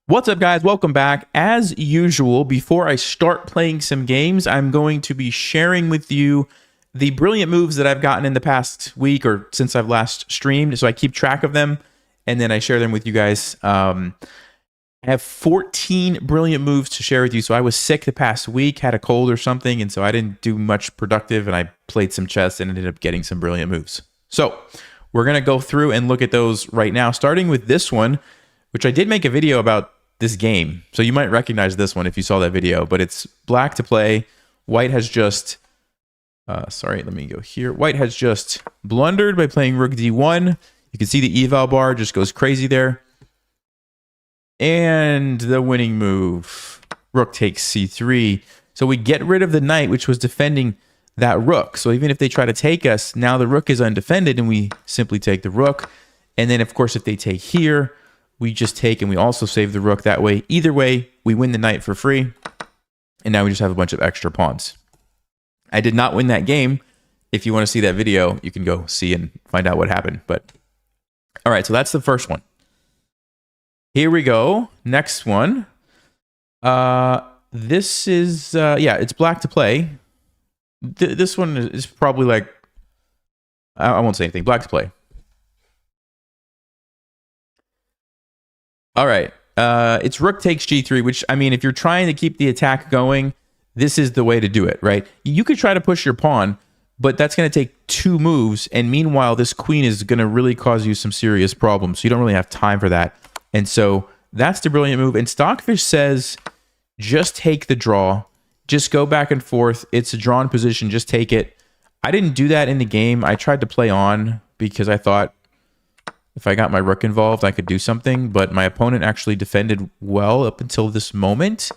What's up, guys? Welcome back. As usual, before I start playing some games, I'm going to be sharing with you the brilliant moves that I've gotten in the past week or since I've last streamed. So I keep track of them and then I share them with you guys. I have 14 brilliant moves to share with you. So I was sick the past week, had a cold or something, and so I didn't do much productive, and I played some chess and ended up getting some brilliant moves. So we're going to go through and look at those right now, starting with this one, which I did make a video about this game. So you might recognize this one if you saw that video, but it's black to play. White has just, sorry, let me go here. White has just blundered by playing Rook D1. You can see the eval bar just goes crazy there. And the winning move, Rook takes C3. So we get rid of the knight, which was defending that rook. So even if they try to take us, now the rook is undefended and we simply take the rook. And then, of course, if they take here, we just take and we also save the rook that way. Either way, we win the knight for free. And now we just have a bunch of extra pawns. I did not win that game. If you want to see that video, you can go see and find out what happened. But all right, so that's the first one. Here we go. Next one. This is, yeah, it's black to play. This one is probably like, I won't say anything. Black to play. All right. It's Rook takes G3, which, I mean, if you're trying to keep the attack going, this is the way to do it, right? You could try to push your pawn, but that's going to take 2 moves. And meanwhile, this queen is going to really cause you some serious problems. So you don't really have time for that. And so that's the brilliant move. And Stockfish says, just take the draw. Just go back and forth. It's a drawn position. Just take it. I didn't do that in the game. I tried to play on because I thought, if I got my rook involved, I could do something, but my opponent actually defended well up until this moment.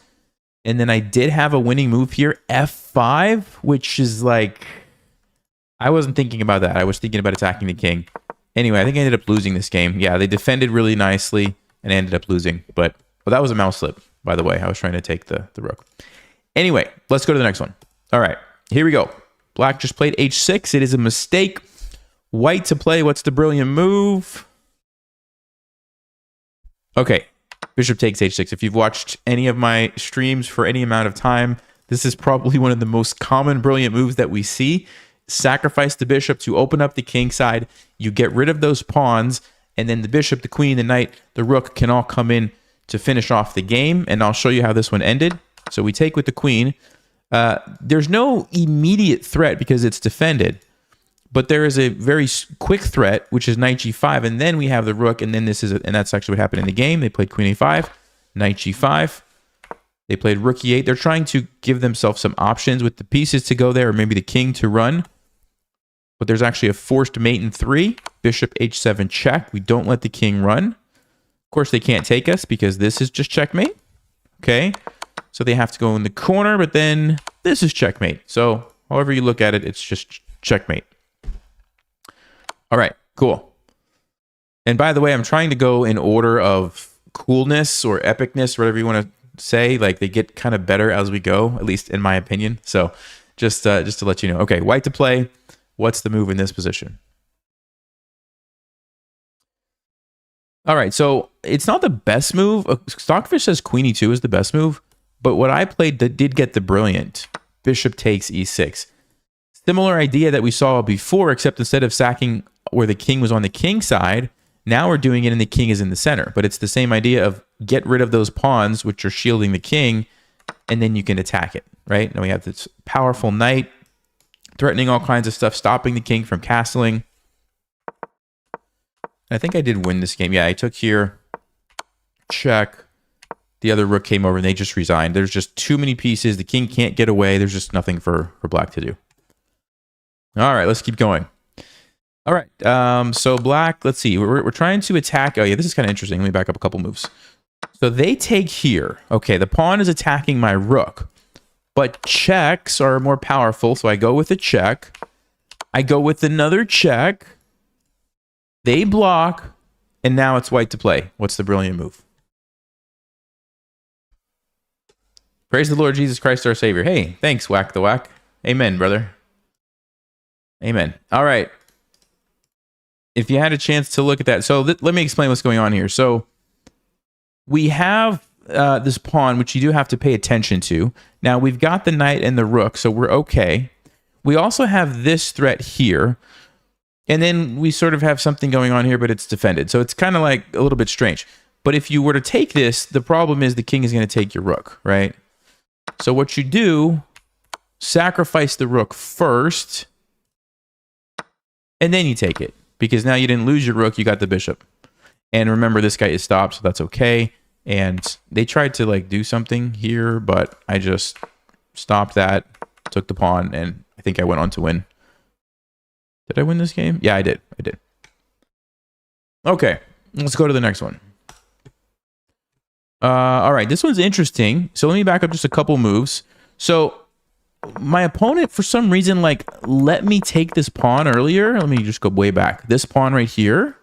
And then I did have a winning move here, F5, which is like, I wasn't thinking about that. I was thinking about attacking the king. Anyway, I think I ended up losing this game. Yeah, they defended really nicely and ended up losing. But well, that was a mouse slip, by the way. I was trying to take the rook. Anyway, let's go to the next one. All right, here we go. Black just played H6. It is a mistake. White to play. What's the brilliant move? Okay, bishop takes H6. If you've watched any of my streams for any amount of time, this is probably one of the most common brilliant moves that we see. Sacrifice the bishop to open up the king side. You get rid of those pawns, and then the bishop, the queen, the knight, the rook can all come in to finish off the game, and I'll show you how this one ended. So we take with the queen. There's no immediate threat because it's defended. But there is a very quick threat, which is knight g5, and then we have the rook, and then this is, and that's actually what happened in the game. They played queen a5, knight g5. They played rook e8. They're trying to give themselves some options with the pieces to go there, or maybe the king to run. But there's actually a forced mate in 3. Bishop h7 check. We don't let the king run. Of course, they can't take us because this is just checkmate. Okay, so they have to go in the corner, but then this is checkmate. So however you look at it, it's just checkmate. All right, cool. And by the way, I'm trying to go in order of coolness or epicness, whatever you want to say. Like, they get kind of better as we go, at least in my opinion. So just to let you know. Okay, white to play. What's the move in this position? All right, so it's not the best move. Stockfish says queen e2 is the best move, but what I played that did get the brilliant. Bishop takes e6. Similar idea that we saw before, except instead of sacking where the king was on the king side, now we're doing it and the king is in the center. But it's the same idea of get rid of those pawns, which are shielding the king, and then you can attack it, right? Now we have this powerful knight threatening all kinds of stuff, stopping the king from castling. I think I did win this game. Yeah, I took here, check. The other rook came over and they just resigned. There's just too many pieces. The king can't get away. There's just nothing for black to do. All right, let's keep going. All right, so black, let's see. We're trying to attack. Oh, yeah, this is kind of interesting. Let me back up a couple moves. So they take here. Okay, the pawn is attacking my rook. But checks are more powerful, so I go with a check. I go with another check. They block, and now it's white to play. What's the brilliant move? Praise the Lord Jesus Christ, our Savior. Hey, thanks, Whack the Whack. Amen, brother. Amen. All right. If you had a chance to look at that. So let me explain what's going on here. So we have this pawn, which you do have to pay attention to. Now, we've got the knight and the rook, so we're okay. We also have this threat here. And then we sort of have something going on here, but it's defended. So it's kind of like a little bit strange. But if you were to take this, the problem is the king is going to take your rook, right? So what you do, sacrifice the rook first, and then you take it. Because now you didn't lose your rook, you got the bishop. And remember, this guy is stopped, so that's okay. And they tried to like do something here, but I just stopped that, took the pawn, and I think I went on to win. Did I win this game? Yeah, I did. I did. Okay, let's go to the next one. All right, this one's interesting. So let me back up just a couple moves. So my opponent, for some reason, like, let me take this pawn earlier. Let me just go way back. This pawn right here.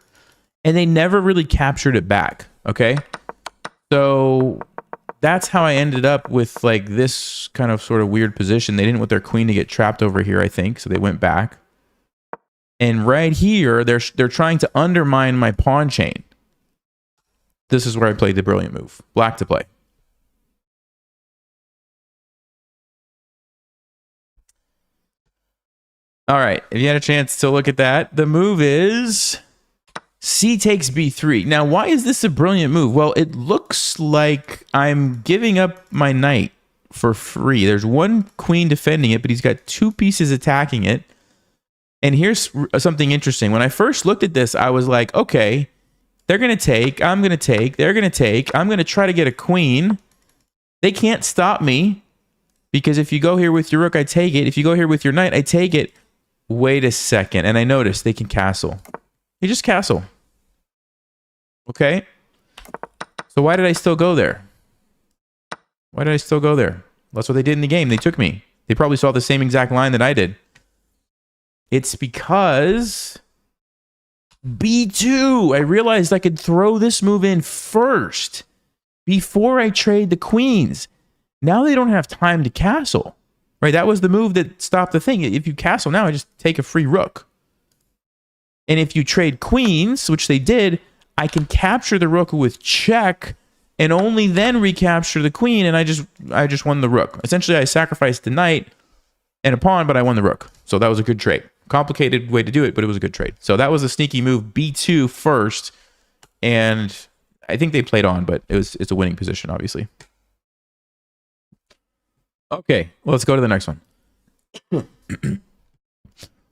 And they never really captured it back, okay? So that's how I ended up with, like, this kind of sort of weird position. They didn't want their queen to get trapped over here, I think, so they went back. And right here, they're trying to undermine my pawn chain. This is where I played the brilliant move. Black to play. All right, if you had a chance to look at that, the move is C takes B3. Now, why is this a brilliant move? Well, it looks like I'm giving up my knight for free. There's one queen defending it, but he's got two pieces attacking it. And here's something interesting. When I first looked at this, I was like, okay, they're going to take, I'm going to take, they're going to take, I'm going to try to get a queen. They can't stop me because if you go here with your rook, I take it. If you go here with your knight, I take it. Wait a second. And I noticed they can castle. They just castle. Okay. So why did I still go there? Why did I still go there? That's what they did in the game. They took me. They probably saw the same exact line that I did. It's because B2. I realized I could throw this move in first before I trade the queens. Now they don't have time to castle. Right? That was the move that stopped the thing. If you castle now, I just take a free rook. And if you trade queens, which they did, I can capture the rook with check and only then recapture the queen, and I just won the rook. Essentially, I sacrificed the knight and a pawn, but I won the rook. So that was a good trade. Complicated way to do it, but it was a good trade. So that was a sneaky move, B2 first, and I think they played on, but it's a winning position, obviously. Okay, well, let's go to the next one.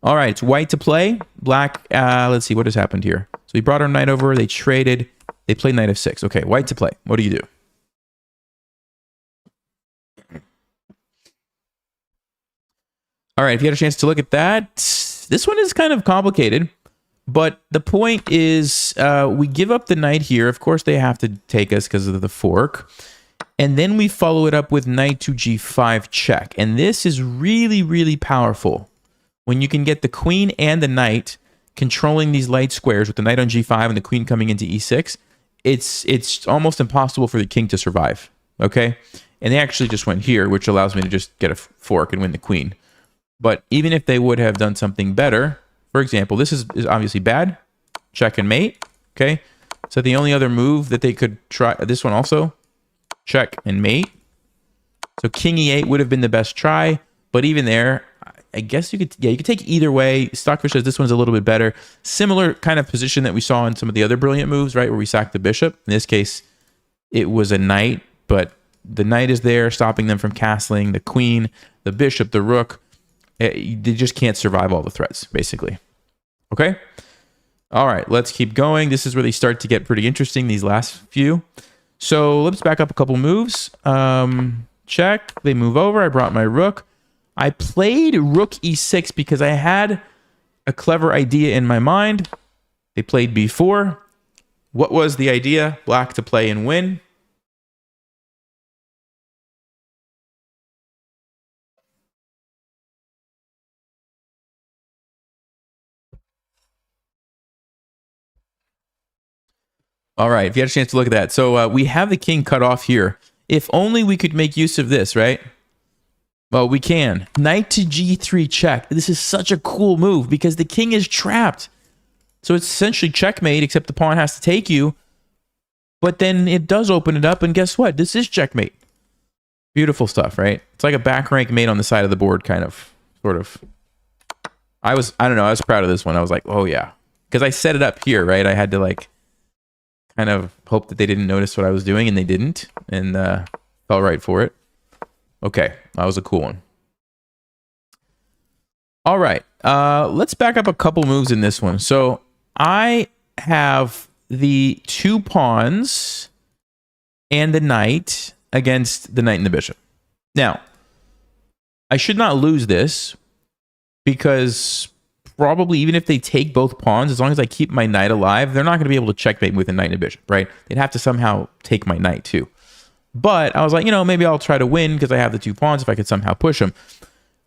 All right, it's white to play. Black, let's see what has happened here. So we brought our knight over, they traded, they played knight f6. Okay, white to play. What do you do? All right, if you had a chance to look at that, this one is kind of complicated, but the point is we give up the knight here. Of course, they have to take us because of the fork. And then we follow it up with knight to g5 check. And this is really, really powerful. When you can get the queen and the knight controlling these light squares with the knight on g5 and the queen coming into e6, it's almost impossible for the king to survive, okay? And they actually just went here, which allows me to just get a fork and win the queen. But even if they would have done something better, for example, this is obviously bad, check and mate, okay? So the only other move that they could try, this one also, check and mate. So king e8 would have been the best try, but even there, I guess you could take either way. Stockfish says this one's a little bit better. Similar kind of position that we saw in some of the other brilliant moves, right? Where we sacked the bishop. In this case, it was a knight, but the knight is there stopping them from castling. The queen, the bishop, the rook, they just can't survive all the threats, basically. Okay? All right, let's keep going. This is where they start to get pretty interesting, these last few. So let's back up a couple moves. Check. They move over. I brought my rook. I played rook e6 because I had a clever idea in my mind. They played b4. What was the idea? Black to play and win. All right, if you had a chance to look at that. So we have the king cut off here. If only we could make use of this, right? Well, we can. Knight to g3 check. This is such a cool move because the king is trapped. So it's essentially checkmate, except the pawn has to take you. But then it does open it up, and guess what? This is checkmate. Beautiful stuff, right? It's like a back rank mate on the side of the board, kind of, sort of. I don't know, I was proud of this one. I was like, oh yeah. Because I set it up here, right? I had to like kind of hope that they didn't notice what I was doing, and they didn't, and fell right for it. Okay, that was a cool one. All right, let's back up a couple moves in this one. So I have the 2 pawns and the knight against the knight and the bishop. Now, I should not lose this because probably even if they take both pawns, as long as I keep my knight alive, they're not going to be able to checkmate with a knight and a bishop, right? They'd have to somehow take my knight too. But I was like, you know, maybe I'll try to win because I have the 2 pawns if I could somehow push them.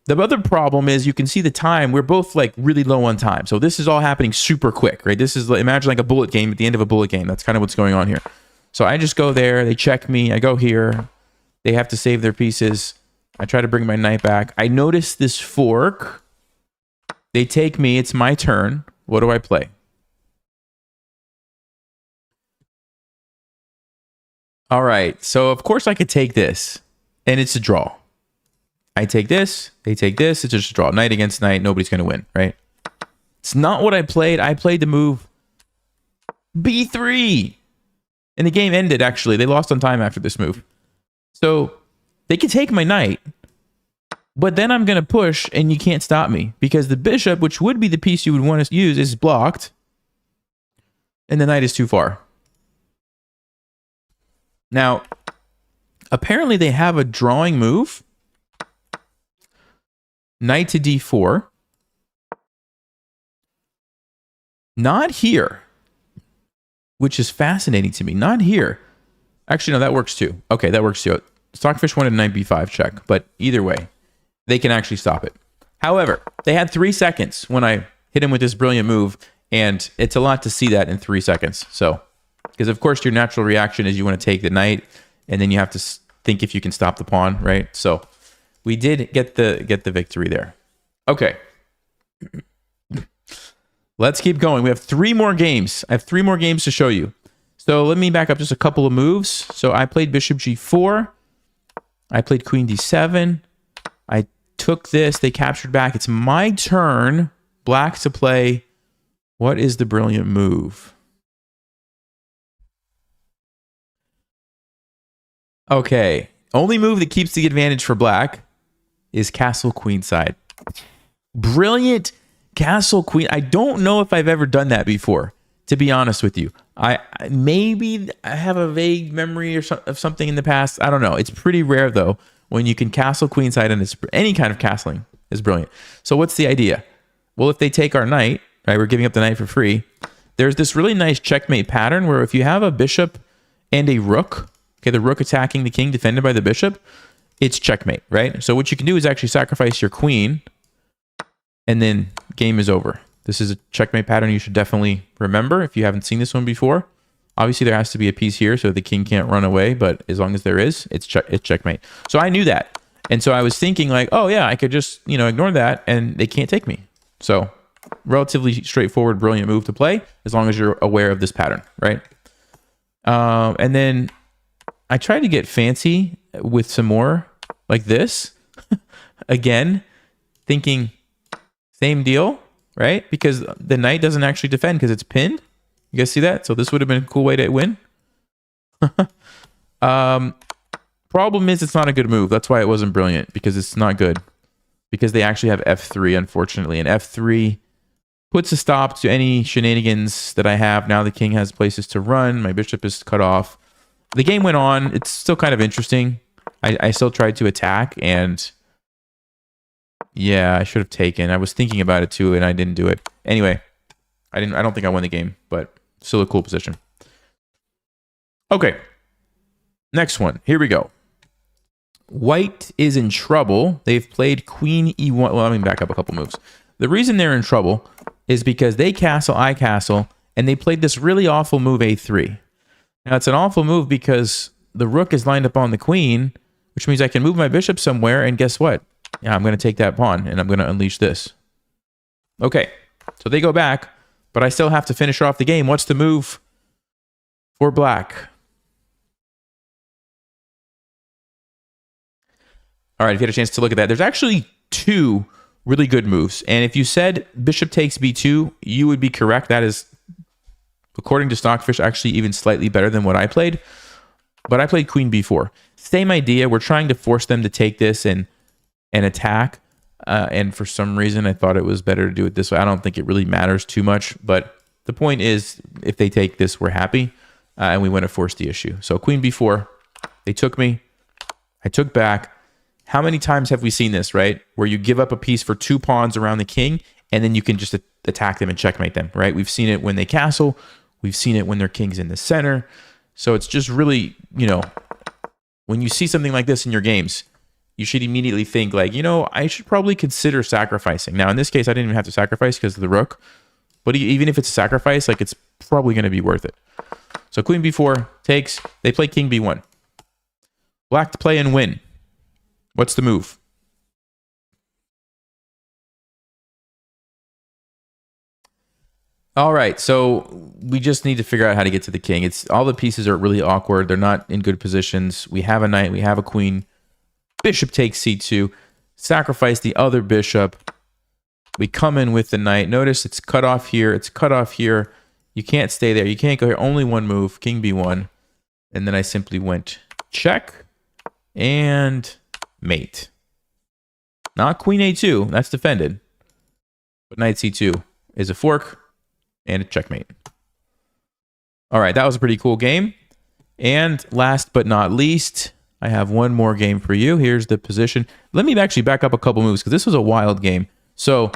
The other problem is you can see the time. We're both like really low on time. So this is all happening super quick, right? This is, imagine like a bullet game at the end of a bullet game. That's kind of what's going on here. So I just go there. They check me. I go here. They have to save their pieces. I try to bring my knight back. I notice this fork. They take me. It's my turn. What do I play? All right. So of course I could take this, and it's a draw. I take this, they take this, it's just a draw. Knight against knight, nobody's going to win, right? It's not what I played. I played the move B3. And the game ended, actually. They lost on time after this move. So they can take my knight, but then I'm going to push, and you can't stop me. Because the bishop, which would be the piece you would want to use, is blocked. And the knight is too far. Now, apparently they have a drawing move. Knight to d4. Not here. Which is fascinating to me. Not here. Actually, no, that works too. Okay, that works too. Stockfish wanted knight b5 check. But either way, they can actually stop it. However, they had 3 seconds when I hit him with this brilliant move. And it's a lot to see that in 3 seconds. So, because of course your natural reaction is you want to take the knight. And then you have to think if you can stop the pawn, right? So we did get the victory there. Okay. Let's keep going. We have 3 more games. I have 3 more games to show you. So let me back up just a couple of moves. So I played bishop g4. I played queen d7. I took this. They captured back. It's my turn. Black to play. What is the brilliant move? Okay. Only move that keeps the advantage for black is castle queenside. Brilliant castle queen. I don't know if I've ever done that before, to be honest with you. Maybe I have a vague memory of something in the past. I don't know. It's pretty rare though when you can castle queenside, and it's any kind of castling is brilliant. So what's the idea? Well, if they take our knight, right, we're giving up the knight for free. There's this really nice checkmate pattern where if you have a bishop and a rook, okay, the rook attacking the king defended by the bishop, it's checkmate, right? So what you can do is actually sacrifice your queen, and then game is over. This is a checkmate pattern you should definitely remember if you haven't seen this one before. Obviously, there has to be a piece here so the king can't run away, but as long as there is, it's checkmate. So I knew that. And so I was thinking like, oh yeah, I could just, ignore that, and they can't take me. So relatively straightforward, brilliant move to play as long as you're aware of this pattern, right? And then I tried to get fancy with some more like this. Again, thinking same deal, right? Because the knight doesn't actually defend because it's pinned. You guys see that? So this would have been a cool way to win. Problem is it's not a good move. That's why it wasn't brilliant, because it's not good. Because they actually have f3, unfortunately. And f3 puts a stop to any shenanigans that I have. Now the king has places to run. My bishop is cut off. The game went on. It's still kind of interesting. I still tried to attack, and yeah, I should have taken. I was thinking about it too, and I didn't do it. Anyway, I don't think I won the game, but still a cool position. Okay. Next one. Here we go. White is in trouble. They've played queen e1. Well, let me back up a couple moves. The reason they're in trouble is because they castle, I castle, and they played this really awful move a3. Now, it's an awful move because the rook is lined up on the queen, which means I can move my bishop somewhere, and guess what? Yeah, I'm going to take that pawn, and I'm going to unleash this. Okay, so they go back, but I still have to finish off the game. What's the move for black? All right, if you had a chance to look at that, there's actually two really good moves. And if you said bishop takes b2, you would be correct. That is, according to Stockfish, actually even slightly better than what I played. But I played queen b4. Same idea. We're trying to force them to take this and attack. And for some reason, I thought it was better to do it this way. I don't think it really matters too much. But the point is, if they take this, we're happy. And we want to force the issue. So queen b4, they took me. I took back. How many times have we seen this, right? Where you give up a piece for 2 pawns around the king, and then you can just attack them and checkmate them, right? We've seen it when they castle. We've seen it when their king's in the center. So it's just really, you know, when you see something like this in your games, you should immediately think like, you know, I should probably consider sacrificing. Now, in this case, I didn't even have to sacrifice because of the rook. But even if it's a sacrifice, like it's probably going to be worth it. So queen b4 takes. They play king b1. Black to play and win. What's the move? All right, so we just need to figure out how to get to the king. It's all the pieces are really awkward. They're not in good positions. We have a knight. We have a queen. Bishop takes c2. Sacrifice the other bishop. We come in with the knight. Notice it's cut off here. It's cut off here. You can't stay there. You can't go here. Only one move. King b1. And then I simply went check and mate. Not queen a2. That's defended. But knight c2 is a fork and a checkmate. All right, that was a pretty cool game. And last but not least, I have one more game for you. Here's the position. Let me actually back up a couple moves because this was a wild game. So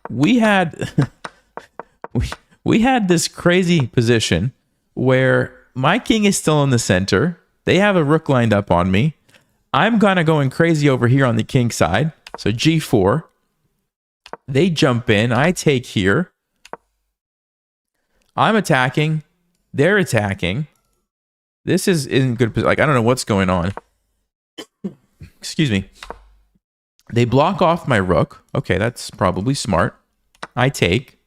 we had we had this crazy position where my king is still in the center. They have a rook lined up on me. I'm kind of going crazy over here on the king side. So g4. They jump in. I take here. I'm attacking. They're attacking. This is in good position. Like, I don't know what's going on. Excuse me. They block off my rook. Okay, that's probably smart. I take.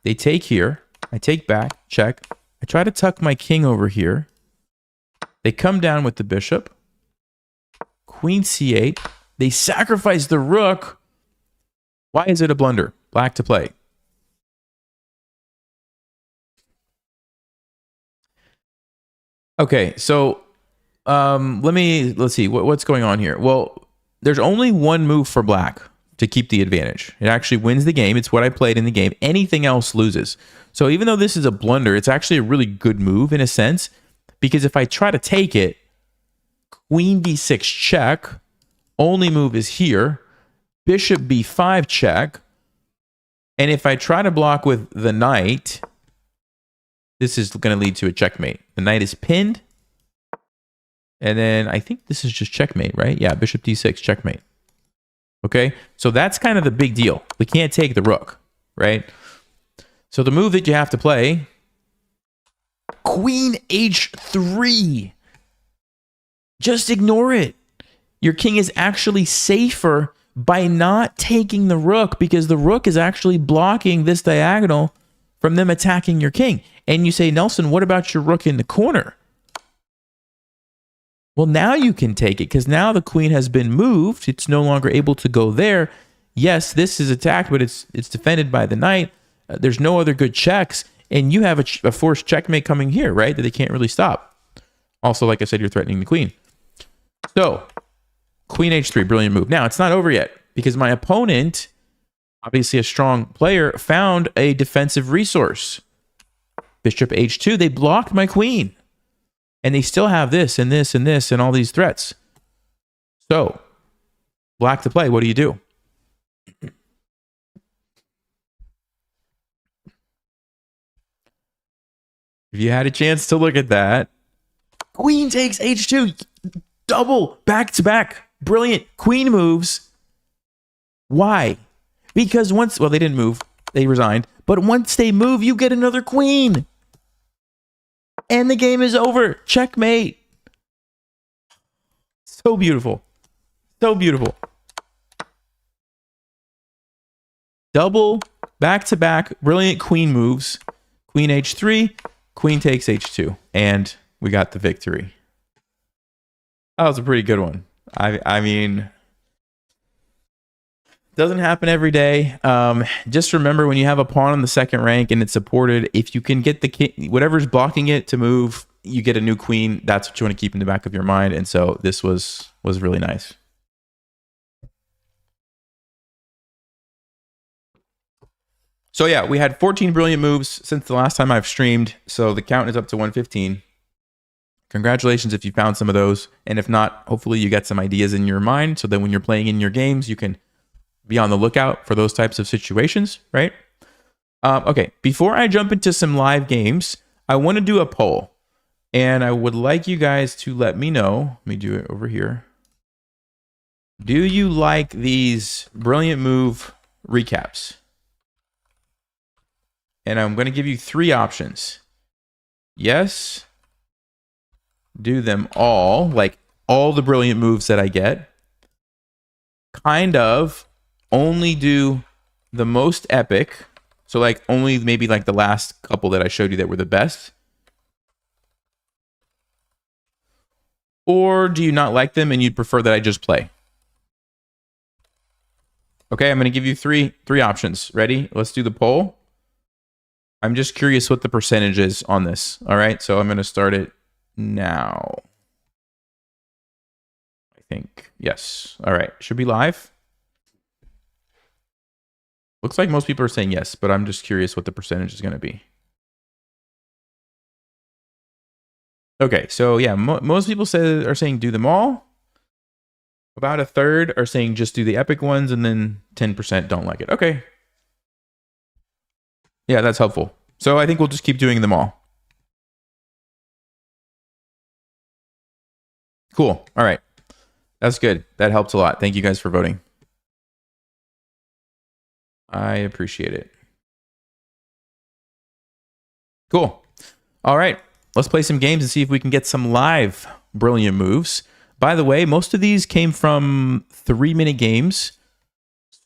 They take here. I take back. Check. I try to tuck my king over here. They come down with the bishop. Queen c8. They sacrifice the rook. Why is it a blunder? Black to play. Okay, so let's see what's going on here. Well, there's only one move for black to keep the advantage. It actually wins the game. It's what I played in the game. Anything else loses. So even though this is a blunder, it's actually a really good move in a sense, because if I try to take it, queen b6 check, only move is here, bishop b5 check, and if I try to block with the knight, this is going to lead to a checkmate. The knight is pinned. And then I think this is just checkmate, right? Yeah, bishop d6, checkmate. Okay, so that's kind of the big deal. We can't take the rook, right? So the move that you have to play, queen h3. Just ignore it. Your king is actually safer by not taking the rook because the rook is actually blocking this diagonal from them attacking your king. And you say, Nelson, what about your rook in the corner? Well, now you can take it because now the queen has been moved. It's no longer able to go there. Yes, this is attacked, but it's defended by the knight. There's no other good checks. And you have a forced checkmate coming here, right? That they can't really stop. Also, like I said, you're threatening the queen. So, queen h3, brilliant move. Now, it's not over yet because my opponent, obviously a strong player, found a defensive resource. Bishop h2, they blocked my queen. And they still have this and this and this and all these threats. So, black to play, what do you do? If you had a chance to look at that, queen takes h2, double, back to back, brilliant, queen moves. Why? Because once, well, they didn't move, they resigned, but once they move, you get another queen. And the game is over. Checkmate. So beautiful. So beautiful. Double, back to back, brilliant queen moves. Queen h3, queen takes h2. And we got the victory. That was a pretty good one. I mean, Doesn't happen every day. Just remember, when you have a pawn on the second rank and it's supported, if you can get the king, whatever's blocking it to move, you get a new queen. That's what you want to keep in the back of your mind. And so this was really nice. So yeah, we had 14 brilliant moves since the last time I've streamed. So the count is up to 115. Congratulations if you found some of those. And if not, hopefully you get some ideas in your mind so that when you're playing in your games, you can be on the lookout for those types of situations, right? Okay, before I jump into some live games, I want to do a poll. And I would like you guys to let me know. Let me do it over here. Do you like these brilliant move recaps? And I'm going to give you 3 options. Yes. Do them all, like all the brilliant moves that I get. Kind of. Only do the most epic. So like only maybe like the last couple that I showed you that were the best. Or do you not like them and you'd prefer that I just play? Okay, I'm going to give you three options. Ready? Let's do the poll. I'm just curious what the percentage is on this. All right, so I'm going to start it now. I think. Yes. All right, should be live. Looks like most people are saying yes, but I'm just curious what the percentage is going to be. Okay, so yeah, most people are saying do them all. About a third are saying just do the epic ones, and then 10% don't like it. Okay. Yeah, that's helpful. So I think we'll just keep doing them all. Cool. All right. That's good. That helps a lot. Thank you guys for voting. I appreciate it. Cool. All right. Let's play some games and see if we can get some live brilliant moves. By the way, most of these came from 3-minute games.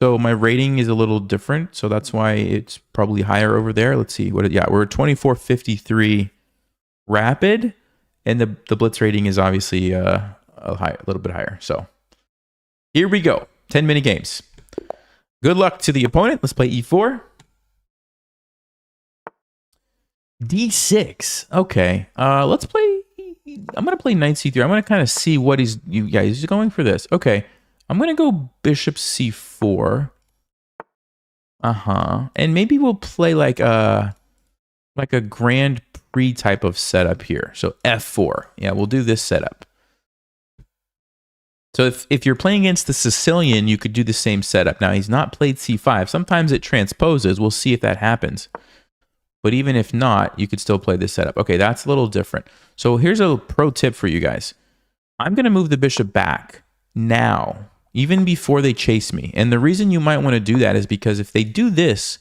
So my rating is a little different. So that's why it's probably higher over there. Let's see. We're 2453 rapid. And the blitz rating is obviously a little bit higher. So here we go. 10-minute games. Good luck to the opponent. Let's play e4. d6. Okay. Let's play. I'm going to play knight c3. I'm going to kind of see what he's going for this. Okay. I'm going to go bishop c4. And maybe we'll play like a grand prix type of setup here. So f4. Yeah, we'll do this setup. So if you're playing against the Sicilian, you could do the same setup. Now, he's not played c5. Sometimes it transposes. We'll see if that happens. But even if not, you could still play this setup. Okay, that's a little different. So here's a pro tip for you guys. I'm going to move the bishop back now, even before they chase me. And the reason you might want to do that is because if they do this,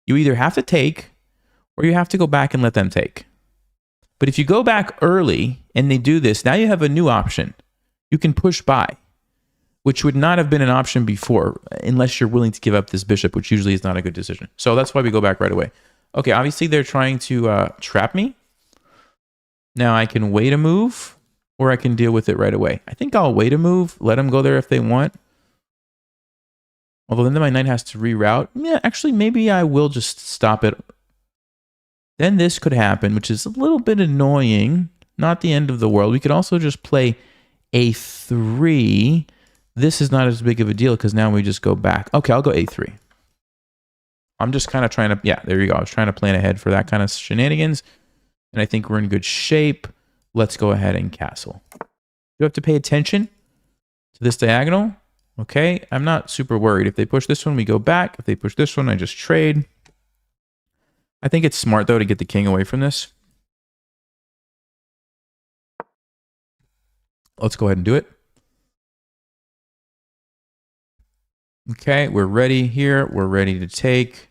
you either have to take or you have to go back and let them take. But if you go back early and they do this, now you have a new option. You can push by, which would not have been an option before unless you're willing to give up this bishop, which usually is not a good decision. So that's why we go back right away. Okay, obviously they're trying to trap me. Now I can wait a move or I can deal with it right away. I think I'll wait a move, let them go there if they want. Although then my knight has to reroute. Yeah, actually maybe I will just stop it. Then this could happen, which is a little bit annoying. Not the end of the world. We could also just play a3. This is not as big of a deal because now we just go back. Okay, I'll go a3. I'm just kind of trying to, yeah, there you go. I was trying to plan ahead for that kind of shenanigans. And I think we're in good shape. Let's go ahead and castle. You have to pay attention to this diagonal. Okay, I'm not super worried. If they push this one, we go back. If they push this one, I just trade. I think it's smart, though, to get the king away from this. Let's go ahead and do it. Okay, we're ready here. We're ready to take.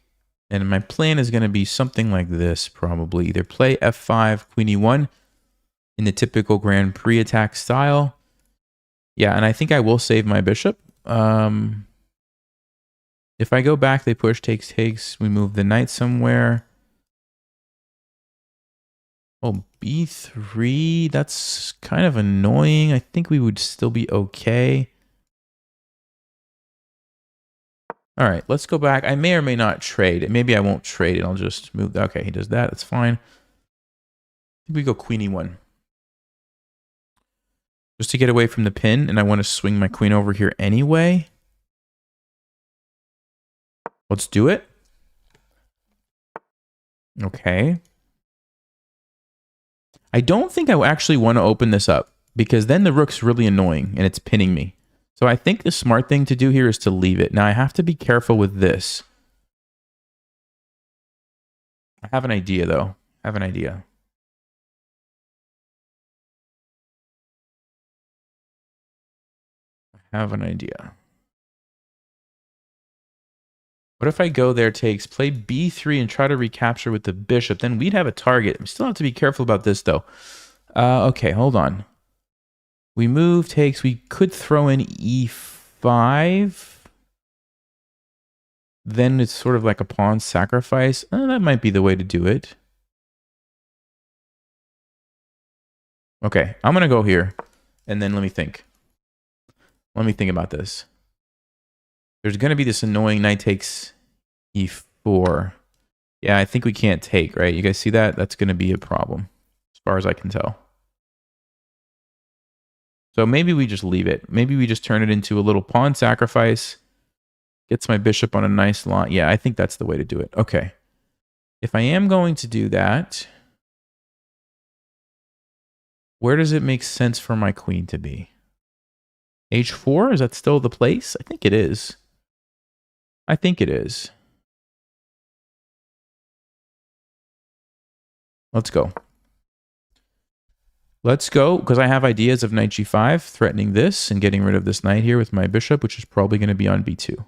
And my plan is going to be something like this, probably. Either play f5, queen e1 in the typical Grand Prix attack style. Yeah, and I think I will save my bishop. If I go back, they push, takes, takes. We move the knight somewhere. Oh, b3. That's kind of annoying. I think we would still be okay. All right, let's go back. I may or may not trade it. Maybe I won't trade it. I'll just move. Okay, he does that. That's fine. We go queen e1. Just to get away from the pin, and I want to swing my queen over here anyway. Let's do it. Okay. I don't think I actually want to open this up because then the rook's really annoying and it's pinning me. So I think the smart thing to do here is to leave it. Now I have to be careful with this. I have an idea though. I have an idea. I have an idea. What if I go there, takes, play b3 and try to recapture with the bishop? Then we'd have a target. I still have to be careful about this though. Okay, hold on. We move, takes, we could throw in e5. Then it's sort of like a pawn sacrifice. That might be the way to do it. Okay, I'm going to go here. And then let me think. Let me think about this. There's going to be this annoying knight takes e4. Yeah, I think we can't take, right? You guys see that? That's going to be a problem, as far as I can tell. So maybe we just leave it. Maybe we just turn it into a little pawn sacrifice. Gets my bishop on a nice line. Yeah, I think that's the way to do it. Okay. If I am going to do that, where does it make sense for my queen to be? h4? Is that still the place? I think it is. I think it is. Let's go. Let's go, because I have ideas of knight g5, threatening this and getting rid of this knight here with my bishop, which is probably going to be on b2.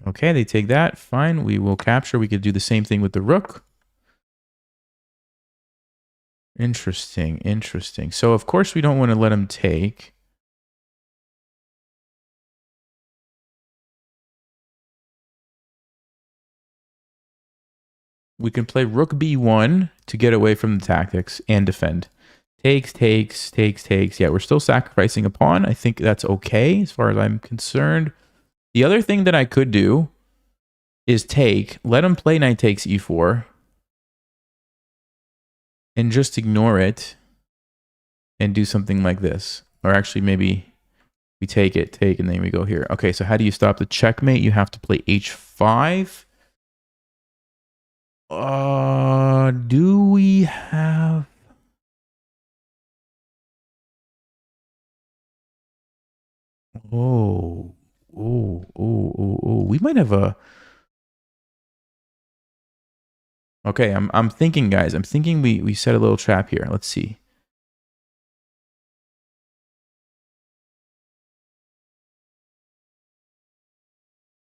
Okay, they take that. Fine, we will capture. We could do the same thing with the rook. Interesting, interesting. So, of course, we don't want to let him take. We can play rook b1 to get away from the tactics and defend. Takes, takes, takes, takes. Yeah, we're still sacrificing a pawn. I think that's okay as far as I'm concerned. The other thing that I could do is take, let him play knight takes e4 and just ignore it and do something like this. Or actually maybe we take it, take, and then we go here. Okay, so how do you stop the checkmate? You have to play h5. Do we have... Oh, we might have a... Okay, I'm thinking, guys. I'm thinking we set a little trap here. Let's see.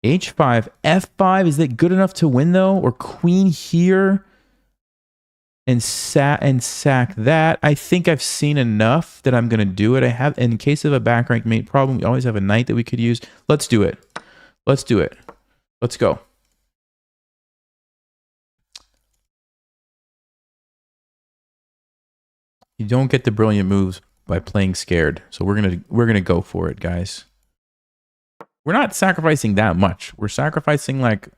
h5, f5. Is that good enough to win though? Or queen here and sack that. I think I've seen enough that I'm gonna do it. I have, in case of a back rank mate problem, we always have a knight that we could use. Let's do it. Let's do it. Let's go. You don't get the brilliant moves by playing scared. So we're gonna go for it, guys. We're not sacrificing that much. We're sacrificing like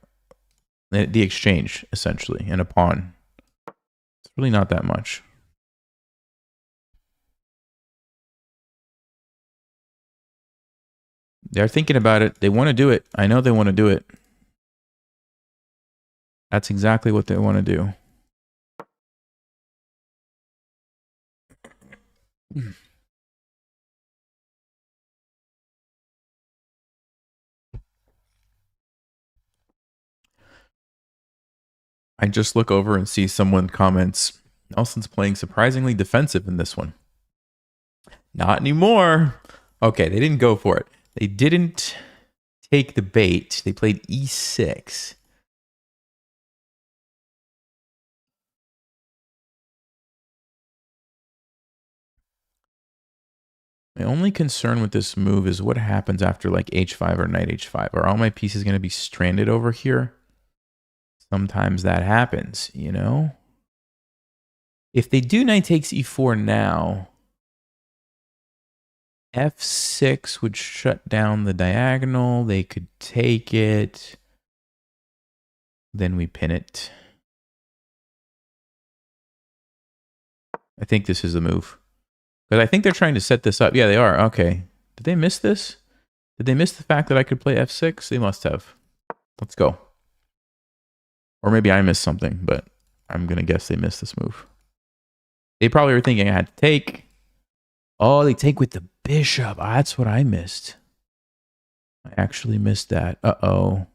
the exchange, essentially, and a pawn. It's really not that much. They're thinking about it. They want to do it. I know they want to do it. That's exactly what they want to do. I just look over and see someone comments, Nelson's playing surprisingly defensive in this one. Not anymore. Okay, they didn't go for it. They didn't take the bait. They played e6. My only concern with this move is what happens after like h5 or knight h5. Are all my pieces going to be stranded over here? Sometimes that happens, you know? If they do knight takes e4 now, F6 would shut down the diagonal. They could take it. Then we pin it. I think this is the move. But I think they're trying to set this up. Yeah, they are. Okay. Did they miss this? Did they miss the fact that I could play F6? They must have. Let's go. Or maybe I missed something, but I'm going to guess they missed this move. They probably were thinking I had to take. Oh, they take with the bishop. Ah, that's what I missed. I actually missed that. Uh-oh.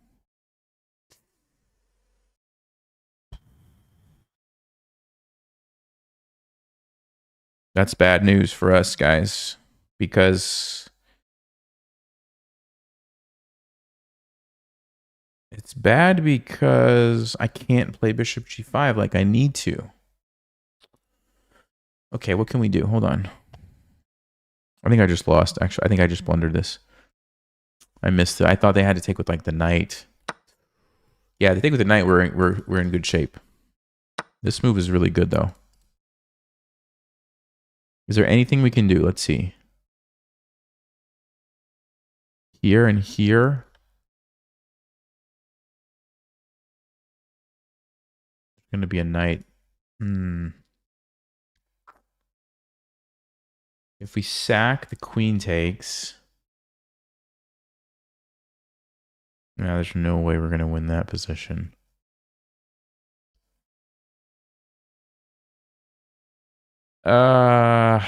That's bad news for us, guys, because it's bad because I can't play bishop g5 like I need to. Okay, what can we do? Hold on. I think I just lost. Actually, I think I just blundered this. I missed it. I thought they had to take with like the knight. Yeah, they take with the knight. We're in good shape. This move is really good though. Is there anything we can do? Let's see. Here and here. There's going to be a knight. If we sack, the queen takes. No, there's no way we're going to win that position. I'd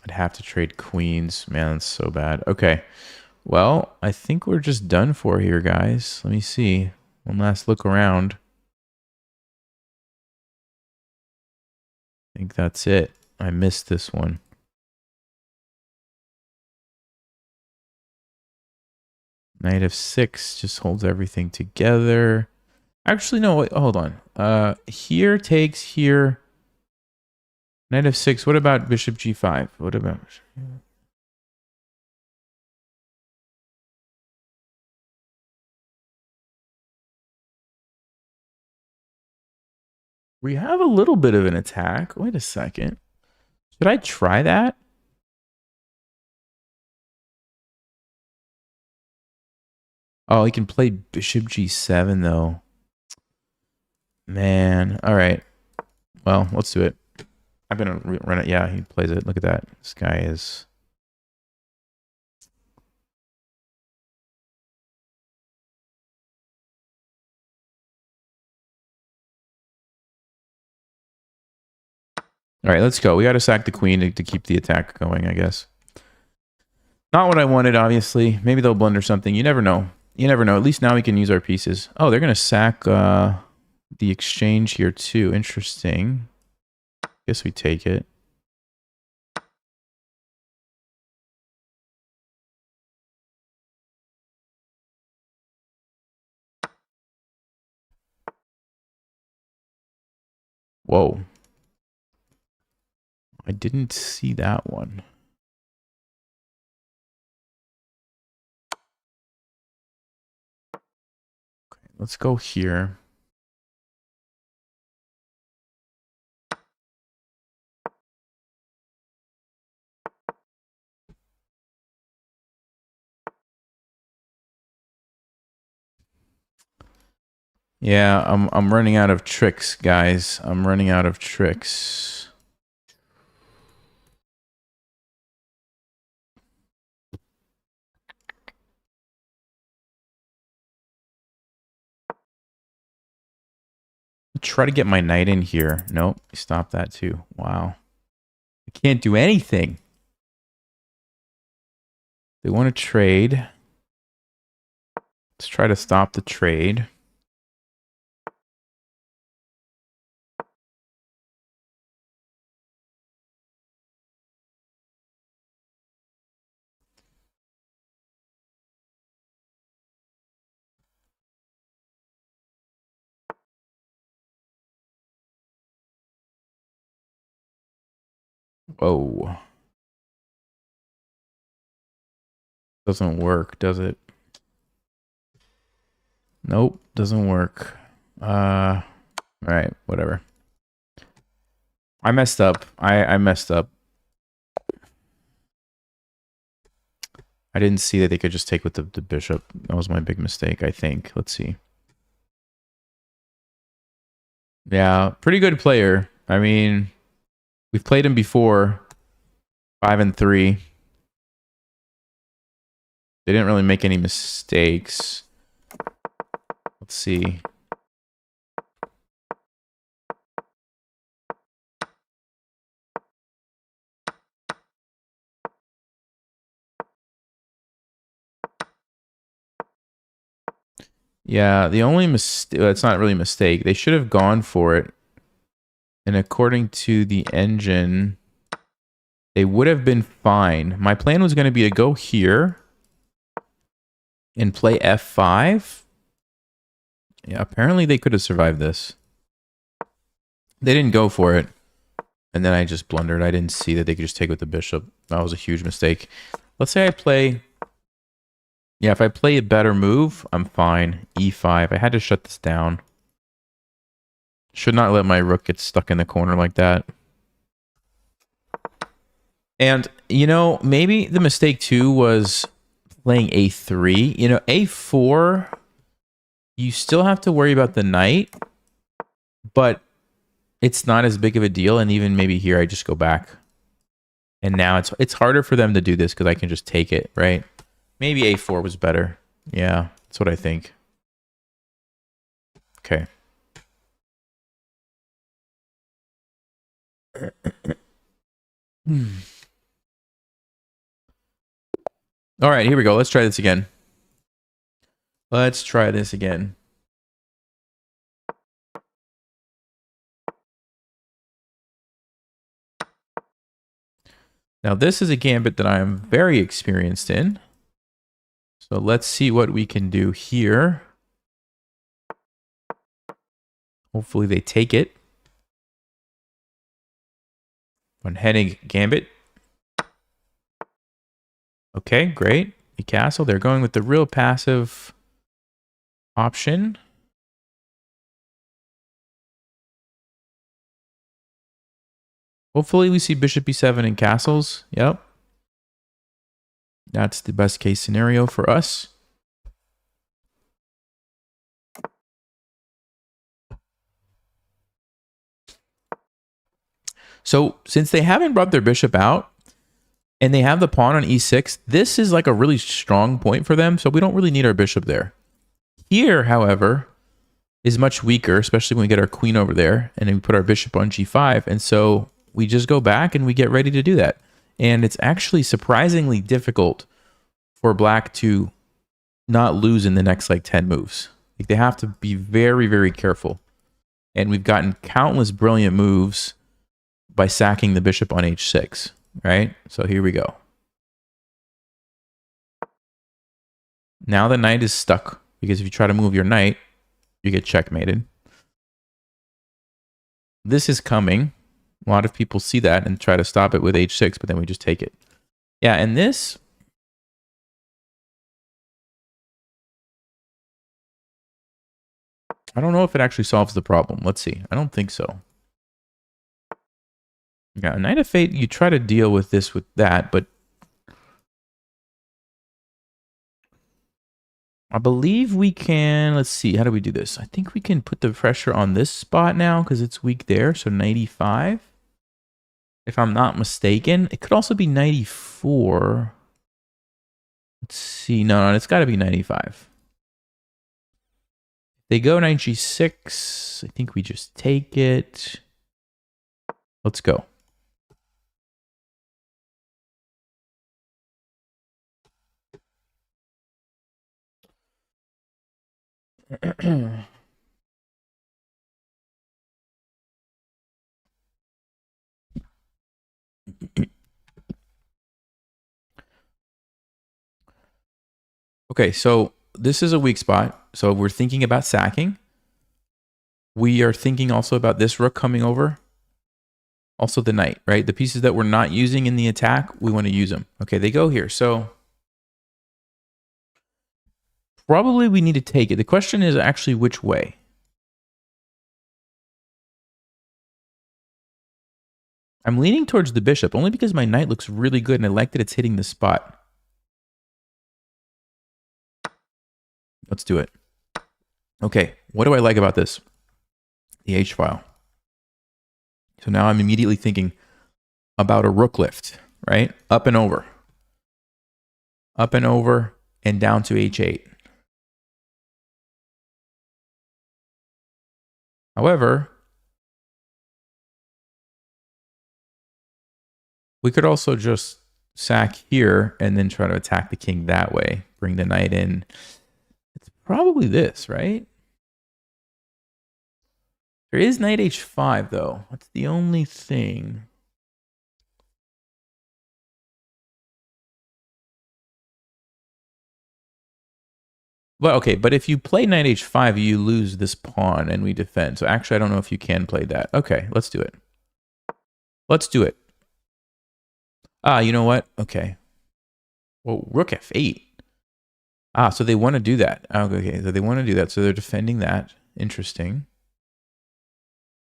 have to trade queens. Man, that's so bad. Okay. Well, I think we're just done for here, guys. Let me see. One last look around. I think that's it. I missed this one. Knight f6 just holds everything together. Actually, no, wait, hold on. Here takes here. Knight f6. What about bishop g5? What about... We have a little bit of an attack. Wait a second. Should I try that? Oh, he can play bishop g7, though. Man. All right. Well, let's do it. I'm going to run it. Yeah, he plays it. Look at that. This guy is... All right, let's go. We got to sack the queen to keep the attack going, I guess. Not what I wanted, obviously. Maybe they'll blunder something. You never know. You never know. At least now we can use our pieces. Oh, they're going to sack the exchange here, too. Interesting. Guess we take it. Whoa. I didn't see that one. Okay, let's go here. Yeah, I'm running out of tricks, guys. I'm running out of tricks. Try to get my knight in here. Nope, stop that too. Wow. I can't do anything. They want to trade. Let's try to stop the trade. Whoa. Doesn't work, does it? Nope, doesn't work. All right, whatever. I messed up. I messed up. I didn't see that they could just take with the bishop. That was my big mistake, I think. Let's see. Yeah, pretty good player. I mean, we've played him before. 5-3. They didn't really make any mistakes. Let's see. Yeah, the only mistake, it's not really a mistake. They should have gone for it. And according to the engine, they would have been fine. My plan was going to be to go here and play F5. Yeah, apparently they could have survived this. They didn't go for it. And then I just blundered. I didn't see that they could just take with the bishop. That was a huge mistake. Let's say I play... Yeah, if I play a better move, I'm fine. E5. I had to shut this down. Should not let my rook get stuck in the corner like that. And, you know, maybe the mistake too was playing A3. You know, A4, you still have to worry about the knight, but it's not as big of a deal. And even maybe here, I just go back. And now it's harder for them to do this because I can just take it, right? Maybe A4 was better. Yeah, that's what I think. Okay. All right, here we go. Let's try this again. Let's try this again. Now, this is a gambit that I am very experienced in. So let's see what we can do here. Hopefully they take it. One-heading gambit. Okay, great. The castle. They're going with the real passive option. Hopefully we see bishop e7 and castles. Yep. That's the best case scenario for us. So since they haven't brought their bishop out and they have the pawn on e6, this is like a really strong point for them. So we don't really need our bishop there. Here, however, is much weaker, especially when we get our queen over there and then we put our bishop on g5. And so we just go back and we get ready to do that. And it's actually surprisingly difficult for black to not lose in the next like 10 moves. Like they have to be very, very careful. And we've gotten countless brilliant moves by sacking the bishop on h6, right? So here we go. Now the knight is stuck because if you try to move your knight, you get checkmated. This is coming. A lot of people see that and try to stop it with h6, but then we just take it. Yeah, and this... I don't know if it actually solves the problem. Let's see. I don't think so. Yeah, Knight of Fate, you try to deal with this with that, but I believe we can, let's see, how do we do this? I think we can put the pressure on this spot now because it's weak there, so 95. If I'm not mistaken, it could also be 94. Let's see, no, it's got to be 95. They go knight g6. I think we just take it. Let's go. Okay, so this is a weak spot. So we're thinking about sacking. We are thinking also about this rook coming over. Also the knight, right? The pieces that we're not using in the attack, we want to use them. Okay, they go here. So probably we need to take it. The question is actually which way. I'm leaning towards the bishop only because my knight looks really good and I like that it's hitting the spot. Let's do it. Okay, what do I like about this? The H file. So now I'm immediately thinking about a rook lift, right? Up and over. Up and over and down to H8. However, we could also just sack here and then try to attack the king that way. Bring the knight in. It's probably this, right? There is knight H5 though. That's the only thing. Well, okay, but if you play knight H5, you lose this pawn and we defend. So actually, I don't know if you can play that. Okay, let's do it. Let's do it. Ah, you know what? Okay. Well, rook F8. Ah, so they want to do that. Okay, so they want to do that. So they're defending that. Interesting.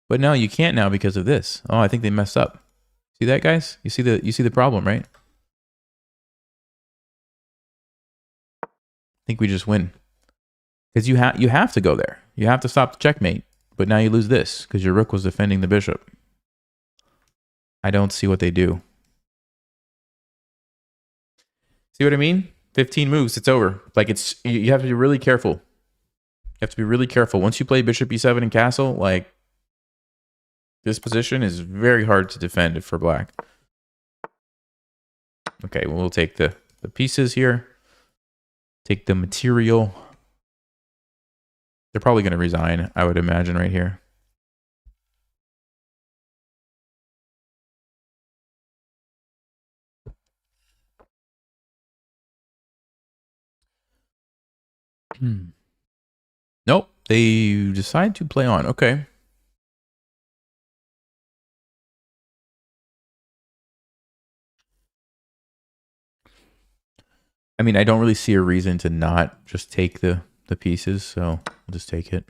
But no, you can't now because of this. Oh, I think they messed up. See that, guys? You see the problem, right? I think we just win. Because you have to go there. You have to stop the checkmate. But now you lose this because your rook was defending the bishop. I don't see what they do. See what I mean? 15 moves, it's over. Like you have to be really careful. You have to be really careful. Once you play bishop e7 and castle, like this position is very hard to defend for black. Okay, well, we'll take the pieces here. Take the material. They're probably going to resign, I would imagine, right here. Nope, they decide to play on. Okay. I mean, I don't really see a reason to not just take the pieces, so I'll just take it.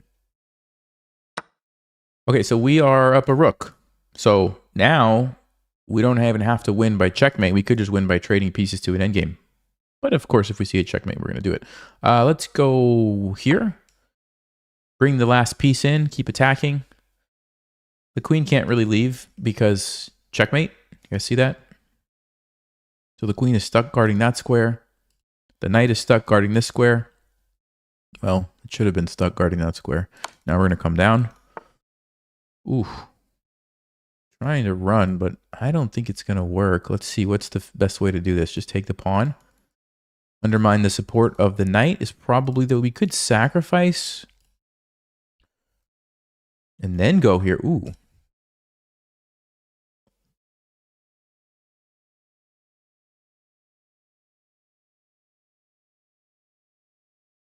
Okay, so we are up a rook. So now we don't even have to win by checkmate. We could just win by trading pieces to an endgame. But of course, if we see a checkmate, we're going to do it. Let's go here. Bring the last piece in. Keep attacking. The queen can't really leave because checkmate. You guys see that? So the queen is stuck guarding that square. The knight is stuck guarding this square. Well, it should have been stuck guarding that square. Now we're going to come down. Ooh. Trying to run, but I don't think it's going to work. Let's see. What's the best way to do this? Just take the pawn. Undermine the support of the knight is probably that we could sacrifice and then go here. Ooh.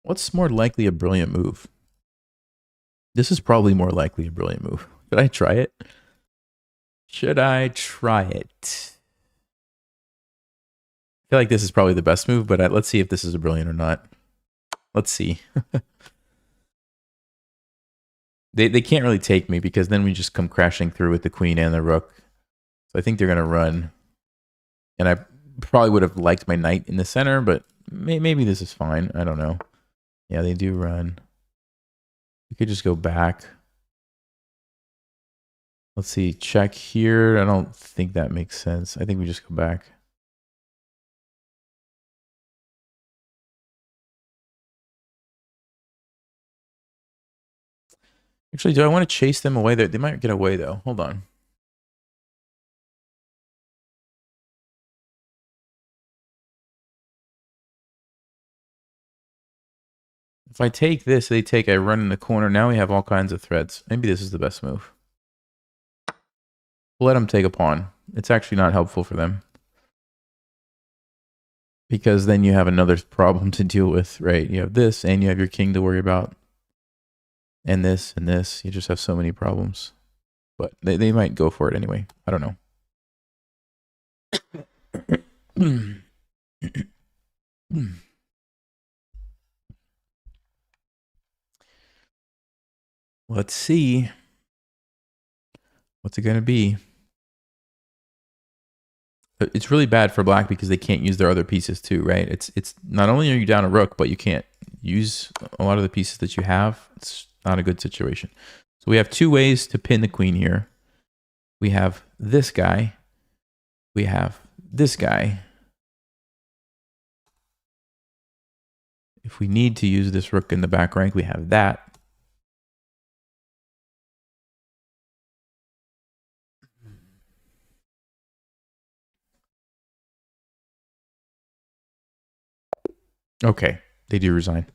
What's more likely a brilliant move? This is probably more likely a brilliant move. Should I try it? Should I try it? I feel like this is probably the best move, but let's see if this is a brilliant or not. Let's see. They can't really take me because then we just come crashing through with the queen and the rook. So I think they're going to run. And I probably would have liked my knight in the center, but maybe this is fine. I don't know. Yeah, they do run. We could just go back. Let's see. Check here. I don't think that makes sense. I think we just go back. Actually, do I want to chase them away? They might get away, though. Hold on. If I take this, they take, I run in the corner. Now we have all kinds of threads. Maybe this is the best move. We'll let them take a pawn. It's actually not helpful for them. Because then you have another problem to deal with, right? You have this, and you have your king to worry about. And this, and this. You just have so many problems. But they might go for it anyway. I don't know. Let's see. What's it going to be? It's really bad for black because they can't use their other pieces too, right? It's not only are you down a rook, but you can't use a lot of the pieces that you have. It's not a good situation. So we have two ways to pin the queen here. We have this guy. We have this guy. If we need to use this rook in the back rank, we have that. Okay, they do resign.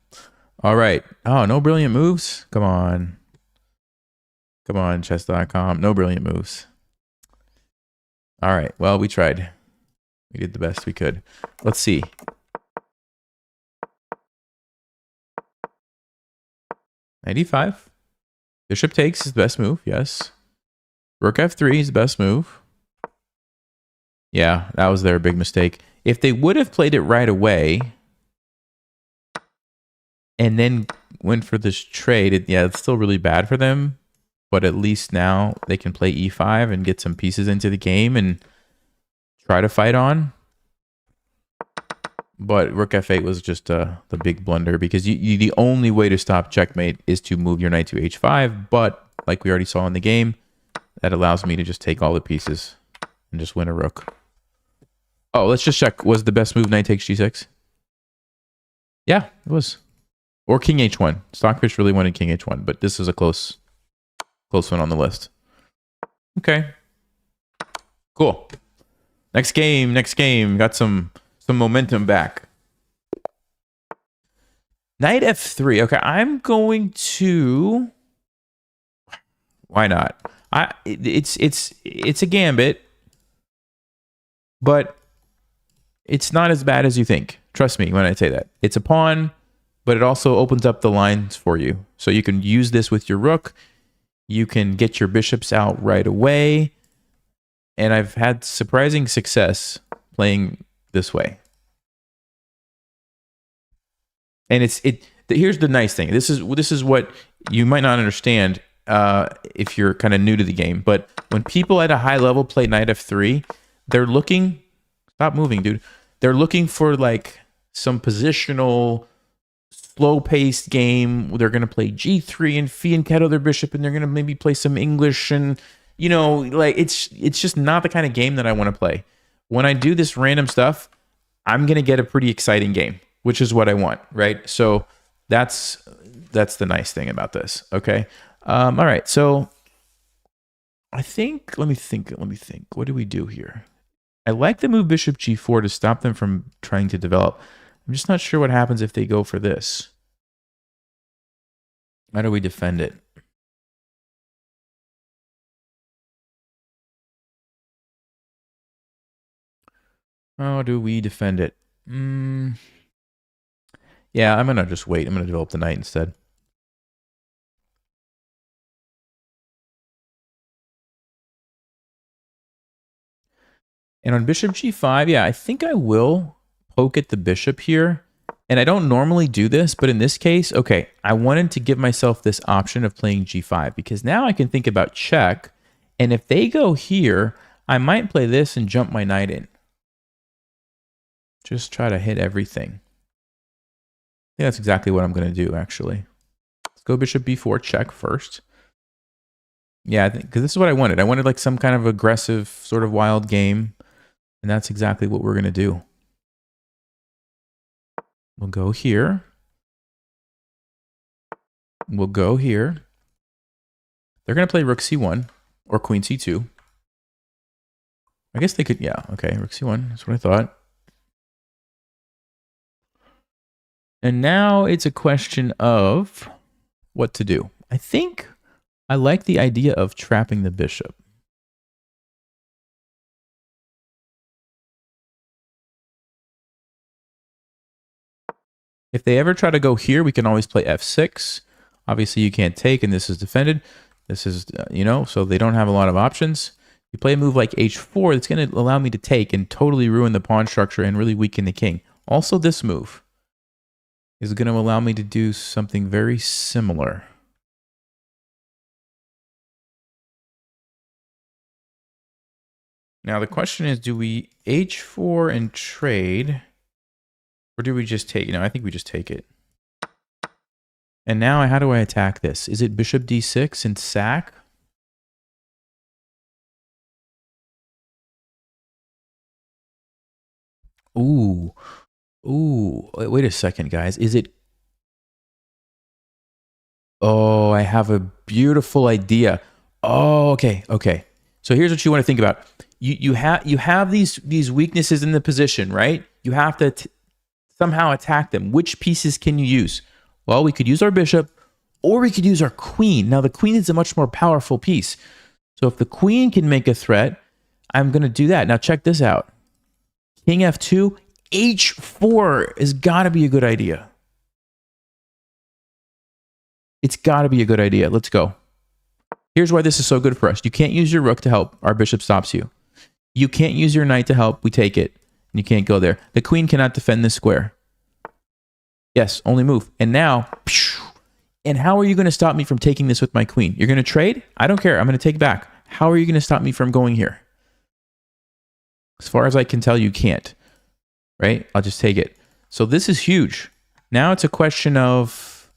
All right. Oh, no brilliant moves? Come on. Come on, chess.com. No brilliant moves. All right. Well, we tried. We did the best we could. Let's see. Knight e5. Bishop takes is the best move. Yes. Rook f3 is the best move. Yeah, that was their big mistake. If they would have played it right away and then went for this trade, yeah, it's still really bad for them. But at least now they can play e5 and get some pieces into the game and try to fight on. But rook f8 was just the big blunder, because the only way to stop checkmate is to move your knight to h5. But like we already saw in the game, that allows me to just take all the pieces and just win a rook. Oh, let's just check. Was the best move knight takes g6? Yeah, it was. Or king h1. Stockfish really wanted king h1, but this is a close one on the list. Okay. Cool. Next game. Got some momentum back. Knight f3. Okay, I'm going to... Why not? It's a gambit, but it's not as bad as you think. Trust me when I say that. It's a pawn, but it also opens up the lines for you. So you can use this with your rook. You can get your bishops out right away. And I've had surprising success playing this way. And here's the nice thing. This is what you might not understand if you're kind of new to the game. But when people at a high level play knight f3, they're looking... Stop moving, dude. They're looking for like some positional, slow-paced game. They're going to play g3 and fianchetto their bishop, and they're going to maybe play some English, and you know, like it's just not the kind of game that I want to play. When I do this random stuff, I'm going to get a pretty exciting game, which is what I want, right? So that's the nice thing about this. Okay. All right. So I think, let me think. What do we do here? I like the move bishop g4 to stop them from trying to develop. I'm just not sure what happens if they go for this. How do we defend it? How do we defend it? Yeah, I'm going to just wait. I'm going to develop the knight instead. And on bishop g5, yeah, I think I will poke at the bishop here. And I don't normally do this, but in this case, okay, I wanted to give myself this option of playing g5, because now I can think about check. And if they go here, I might play this and jump my knight in. Just try to hit everything. I think that's exactly what I'm going to do, actually. Let's go bishop b4, check first. Yeah, I think, because this is what I wanted. I wanted like some kind of aggressive, sort of wild game. And that's exactly what we're going to do. We'll go here. We'll go here. They're going to play rook c1 or queen c2. I guess they could, yeah, okay, rook c1. That's what I thought. And now it's a question of what to do. I think I like the idea of trapping the bishop. If they ever try to go here, we can always play f6. Obviously, you can't take, and this is defended. This is, you know, so they don't have a lot of options. You play a move like h4, that's going to allow me to take and totally ruin the pawn structure and really weaken the king. Also, this move is going to allow me to do something very similar. Now, the question is, do we h4 and trade? Or do we just take? You know, I think we just take it. And now how do I attack this? Is it bishop d6 and sack? Ooh. Ooh. Wait a second, guys. Is it... Oh, I have a beautiful idea. Oh, okay, okay. So here's what you want to think about. You have these weaknesses in the position, right? You have to somehow attack them. Which pieces can you use? Well, we could use our bishop, or we could use our queen. Now, the queen is a much more powerful piece. So if the queen can make a threat, I'm going to do that. Now, check this out. King f2, h4 has got to be a good idea. It's got to be a good idea. Let's go. Here's why this is so good for us. You can't use your rook to help. Our bishop stops you. You can't use your knight to help. We take it. And you can't go there. The queen cannot defend this square. Yes, only move. And now, and how are you going to stop me from taking this with my queen? You're going to trade? I don't care. I'm going to take back. How are you going to stop me from going here? As far as I can tell, you can't. Right? I'll just take it. So this is huge. Now it's a question of,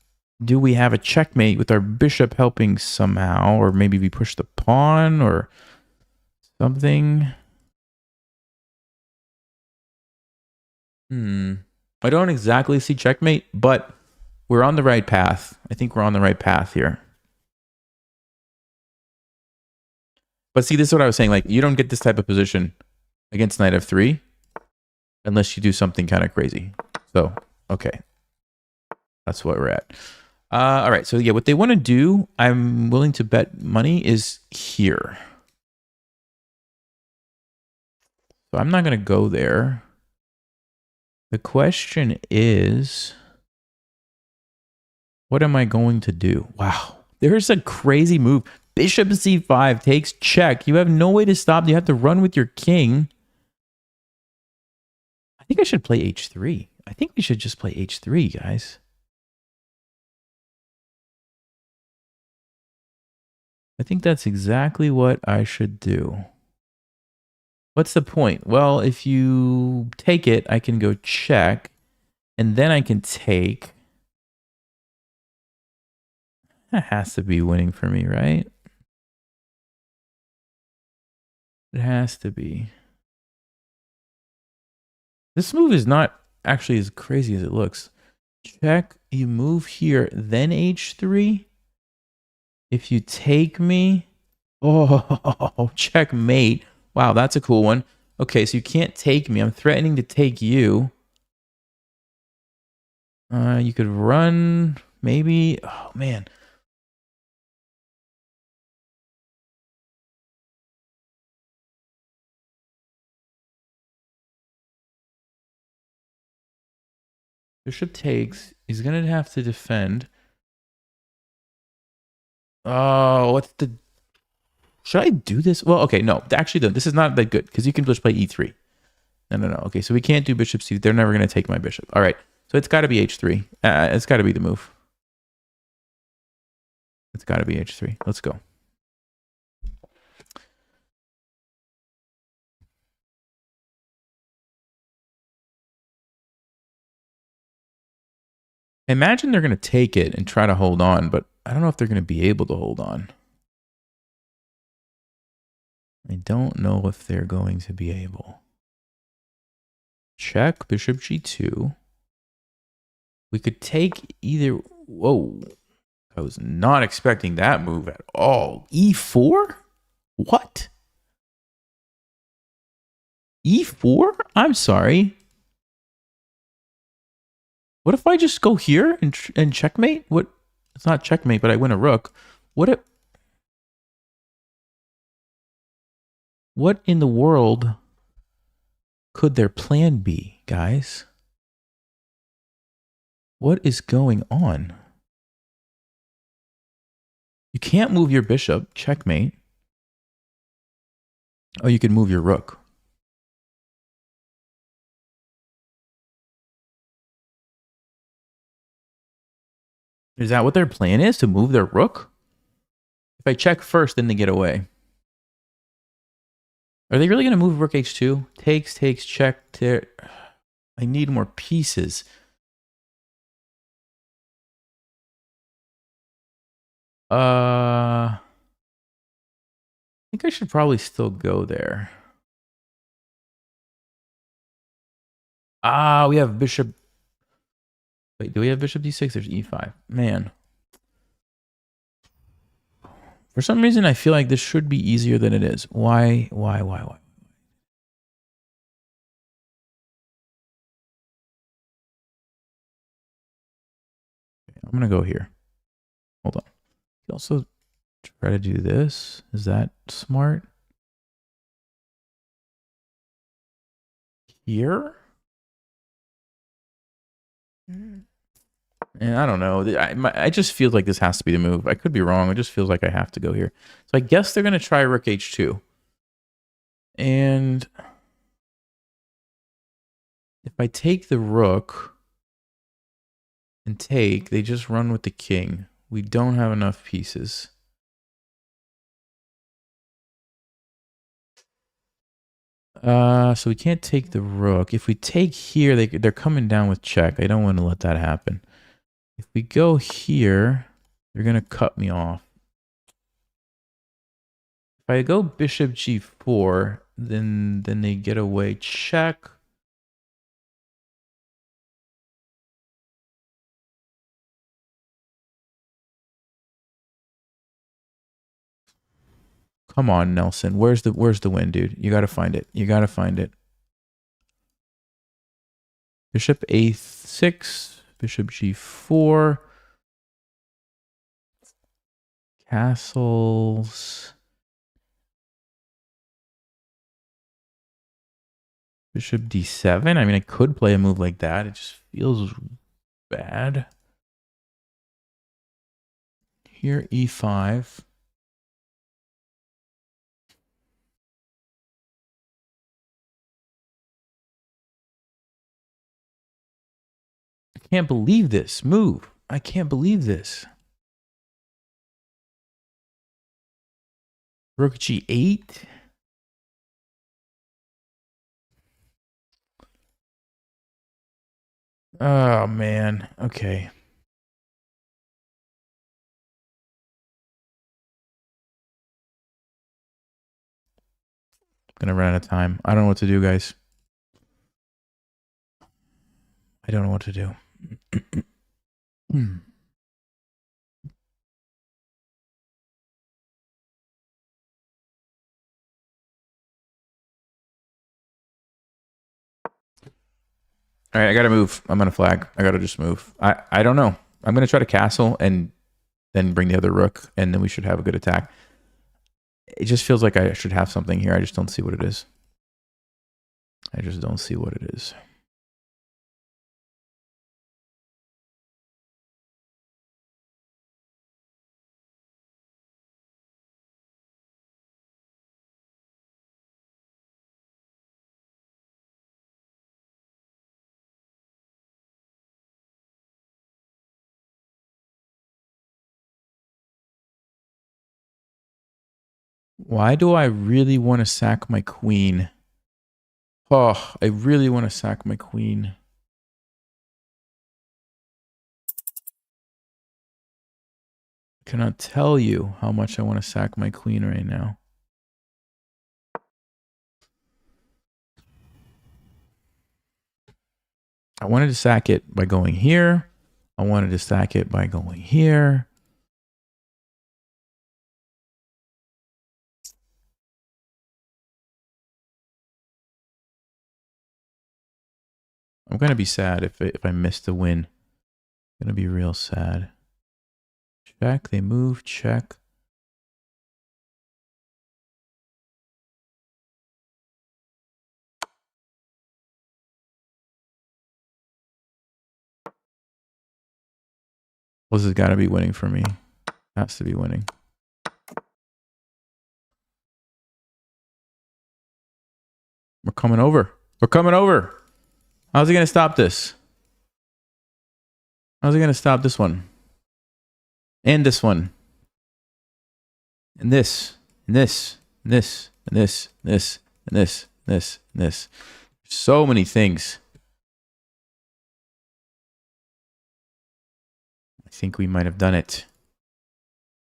do we have a checkmate with our bishop helping somehow? Or maybe we push the pawn or something. I don't exactly see checkmate, but we're on the right path. I think we're on the right path here. But see, this is what I was saying. Like, you don't get this type of position against knight f3 unless you do something kind of crazy. So, okay. That's what we're at. All right. So, yeah, what they want to do, I'm willing to bet money, is here. So, I'm not going to go there. The question is, what am I going to do? Wow. There's a crazy move. Bishop c5 takes check. You have no way to stop. You have to run with your king. I think I should play h3. I think we should just play h3, guys. I think that's exactly what I should do. What's the point? Well, if you take it, I can go check, and then I can take. That has to be winning for me, right? It has to be. This move is not actually as crazy as it looks. Check, you move here, then h3. If you take me, oh, checkmate. Wow, that's a cool one. Okay, so you can't take me. I'm threatening to take you. You could run, maybe. Oh, man. Bishop takes. He's going to have to defend. Oh, what's the... Should I do this? Well, okay, no. Actually, no, this is not that good because you can just play e3. No. Okay, so we can't do bishop c. They're never going to take my bishop. All right, so it's got to be h3. It's got to be the move. It's got to be h3. Let's go. Imagine they're going to take it and try to hold on, but I don't know if they're going to be able to hold on. I don't know if they're going to be able. Check, bishop g2. We could take either... Whoa. I was not expecting that move at all. e4? What? e4? I'm sorry. What if I just go here and checkmate? What? It's not checkmate, but I win a rook. What in the world could their plan be, guys? What is going on? You can't move your bishop. Checkmate. Oh, you can move your rook. Is that what their plan is? To move their rook? If I check first, then they get away. Are they really going to move rook h2? Takes, check. I need more pieces. I think I should probably still go there. Ah, we have bishop. Wait, do we have bishop d6? There's e5. Man. For some reason, I feel like this should be easier than it is. Why? I'm going to go here. Hold on. You also try to do this. Is that smart? Here? And I don't know. I just feel like this has to be the move. I could be wrong. It just feels like I have to go here. So I guess they're going to try rook h2. And if I take the rook and take, they just run with the king. We don't have enough pieces. So we can't take the rook. If we take here, they're coming down with check. I don't want to let that happen. If we go here, they're going to cut me off. If I go bishop g4, then they get away. Check. Come on, Nelson. Where's the win, dude? You got to find it. You got to find it. Bishop a6, bishop g4. Castles. Bishop d7. I mean, I could play a move like that. It just feels bad. Here, e5. I can't believe this move. I can't believe this. Rook g8. Oh, man. Okay. I'm gonna run out of time. I don't know what to do, guys. I don't know what to do. All right, I gotta move. I'm gonna flag. I gotta just move. I don't know. I'm gonna try to castle and then bring the other rook, and then we should have a good attack. It just feels like I should have something here. I just don't see what it is. I just don't see what it is. Why do I really want to sack my queen? Oh, I really want to sack my queen. I cannot tell you how much I want to sack my queen right now. I wanted to sack it by going here. I wanted to sack it by going here. I'm going to be sad if I miss the win. I'm going to be real sad. Check. They move. Check. Well, this has got to be winning for me. Has to be winning. We're coming over. We're coming over. How's he going to stop this? How's he going to stop this one? And this one. And this. And this. And this. And this. And this. And this. And this. And this. So many things. I think we might have done it.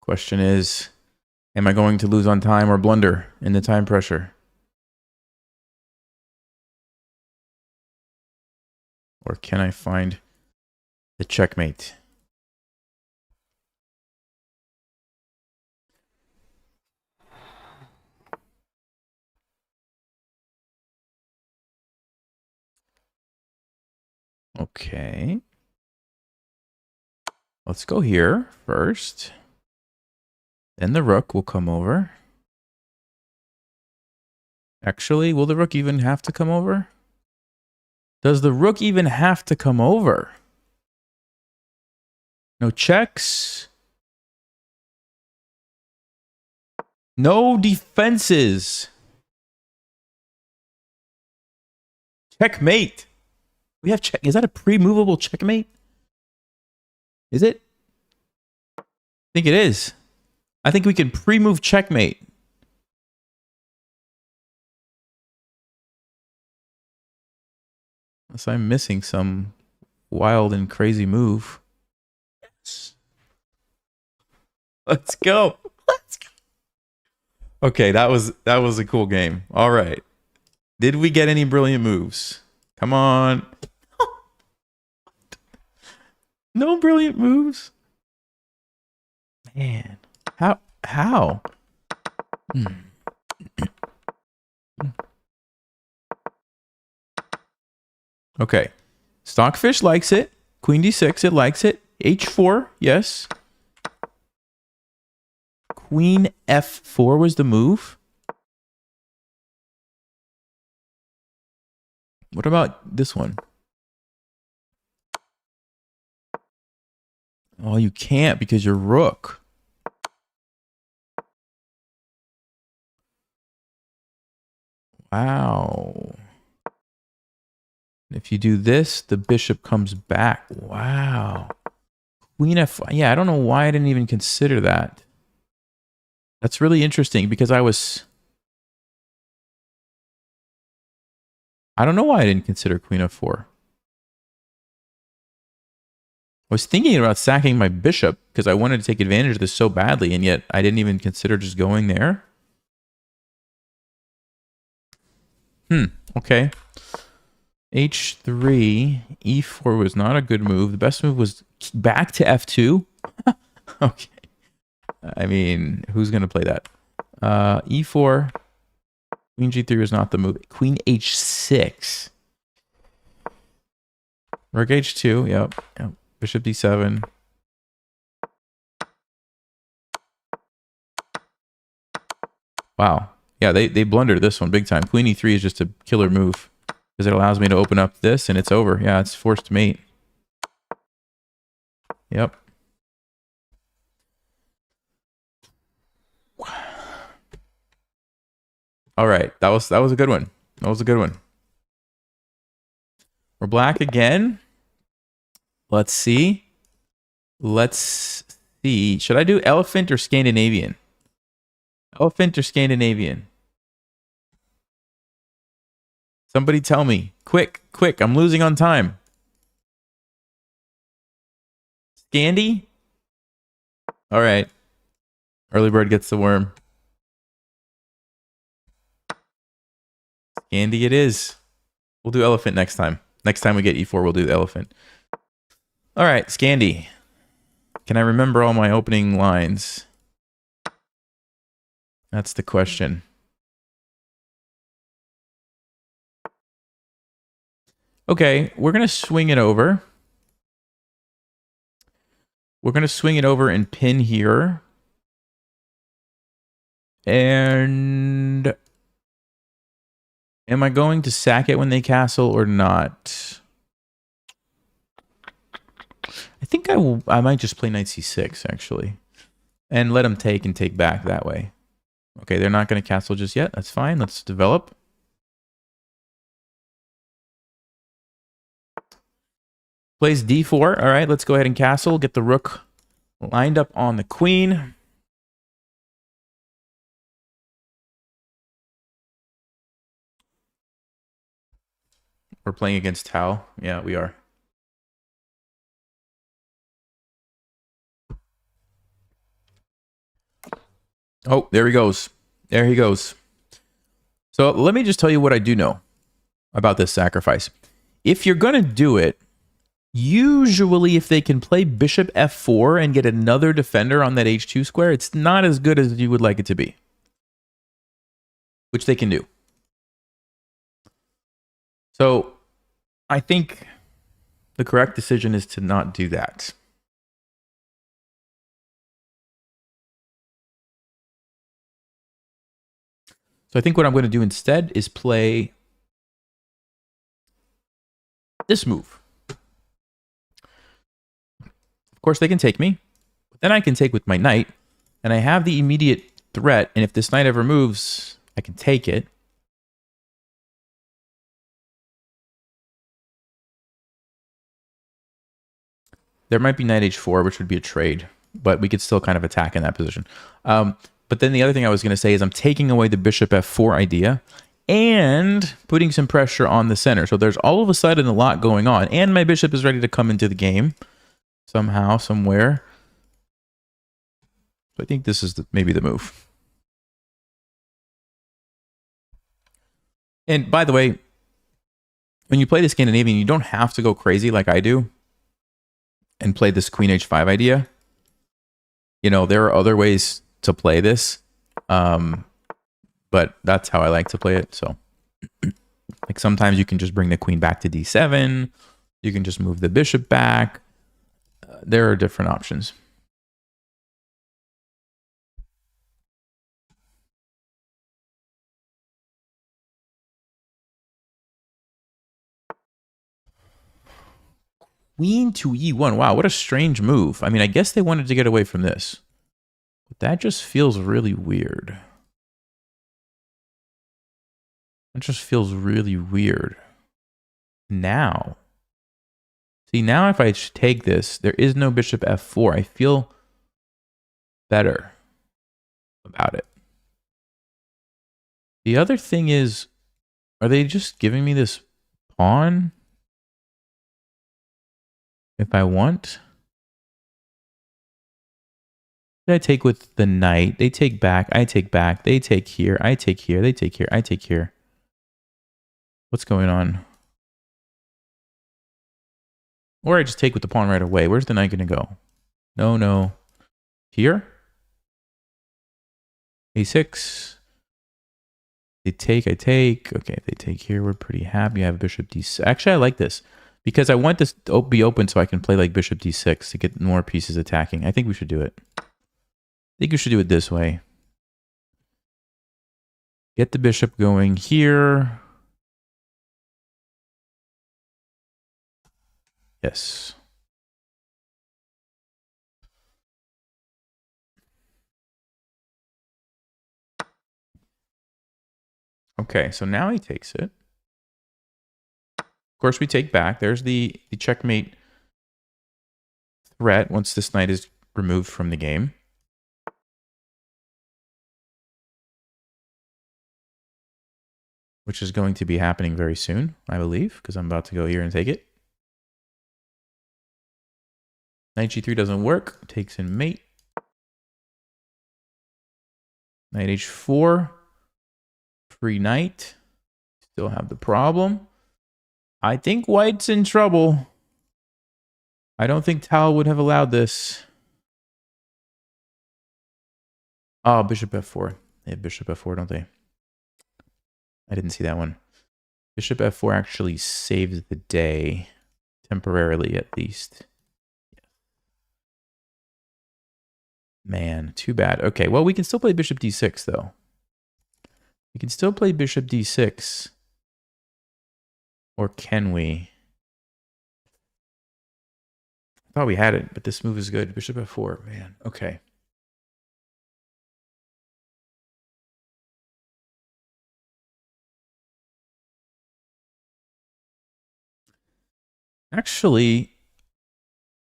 Question is, am I going to lose on time or blunder in the time pressure? Or can I find the checkmate? Okay. Let's go here first. Then the rook will come over. Actually, will the rook even have to come over? Does the rook even have to come over? No checks. No defenses. Checkmate. We have check. Is that a pre-movable checkmate? Is it? I think it is. I think we can pre-move checkmate. Unless I'm missing some wild and crazy move. Yes. Let's go. Let's go. Okay, that was a cool game. All right. Did we get any brilliant moves? Come on. No brilliant moves. Man. How? Okay. Stockfish likes it. Queen d6, it likes it. h4, yes. Queen f4 was the move. What about this one? Oh, you can't because you're rook. Wow. If you do this, the bishop comes back. Wow. Queen f... Yeah, I don't know why I didn't even consider that. That's really interesting because I don't know why I didn't consider queen f4. I was thinking about sacking my bishop because I wanted to take advantage of this so badly, and yet I didn't even consider just going there. Okay. h3, e4 was not a good move. The best move was back to f2. Okay. I mean, who's going to play that? e4. Queen g3 was not the move. Queen h6. Rook h2. Yep. Bishop d7. Wow. Yeah, they blundered this one big time. Queen e3 is just a killer move because it allows me to open up this and it's over. Yeah, it's forced mate. Yep. All right, that was a good one. That was a good one. We're black again. Let's see. Let's see. Should I do elephant or Scandinavian? Elephant or Scandinavian? Somebody tell me. Quick, quick. I'm losing on time. Scandi? All right. Early bird gets the worm. Scandi it is. We'll do elephant next time. Next time we get e4, we'll do the elephant. All right, Scandi. Can I remember all my opening lines? That's the question. Okay, we're going to swing it over. We're going to swing it over and pin here. And am I going to sack it when they castle or not? I think I might just play knight c6 actually. And let them take and take back that way. Okay, they're not going to castle just yet. That's fine. Let's develop. Plays d4. All right, let's go ahead and castle. Get the rook lined up on the queen. We're playing against Tau. Yeah, we are. Oh, there he goes. There he goes. So let me just tell you what I do know about this sacrifice. If you're going to do it, usually if they can play bishop f4 and get another defender on that h2 square, it's not as good as you would like it to be, which they can do. So I think the correct decision is to not do that. So I think what I'm going to do instead is play this move. Of course, they can take me. But then I can take with my knight. And I have the immediate threat. And if this knight ever moves, I can take it. There might be knight h4, which would be a trade. But we could still kind of attack in that position. But then the other thing I was going to say is I'm taking away the bishop f4 idea and putting some pressure on the center. So there's all of a sudden a lot going on. And my bishop is ready to come into the game somehow, somewhere. So I think this is maybe the move. And by the way, when you play the Scandinavian, you don't have to go crazy like I do and play this queen h5 idea. You know, there are other ways to play this. But that's how I like to play it. So like sometimes you can just bring the queen back to d7. You can just move the bishop back. There are different options. Queen to e1. Wow, what a strange move. I mean, I guess they wanted to get away from this. But that just feels really weird. It just feels really weird. Now. See, now if I take this, there is no bishop f4. I feel better about it. The other thing is, are they just giving me this pawn? If I want? I take with the knight. They take back. I take back. They take here. I take here. They take here. I take here. What's going on? Or I just take with the pawn right away. Where's the knight going to go? No, no. Here? A6. They take, I take. Okay, if they take here, we're pretty happy. I have bishop d6. Actually, I like this. Because I want this to be open so I can play like bishop d6 to get more pieces attacking. I think we should do it. I think we should do it this way. Get the bishop going here. Yes. Okay, so now he takes it. Of course, we take back. There's the checkmate threat once this knight is removed from the game. Which is going to be happening very soon, I believe, because I'm about to go here and take it. Knight g3 doesn't work. Takes in mate. Knight h4. Free knight. Still have the problem. I think white's in trouble. I don't think Tal would have allowed this. Oh, bishop f4. They have bishop f4, don't they? I didn't see that one. Bishop f4 actually saves the day. Temporarily, at least. Man, too bad. Okay, well, we can still play bishop d6, though. We can still play bishop d6. Or can we? I thought we had it, but this move is good. Bishop f4, man. Okay. Actually,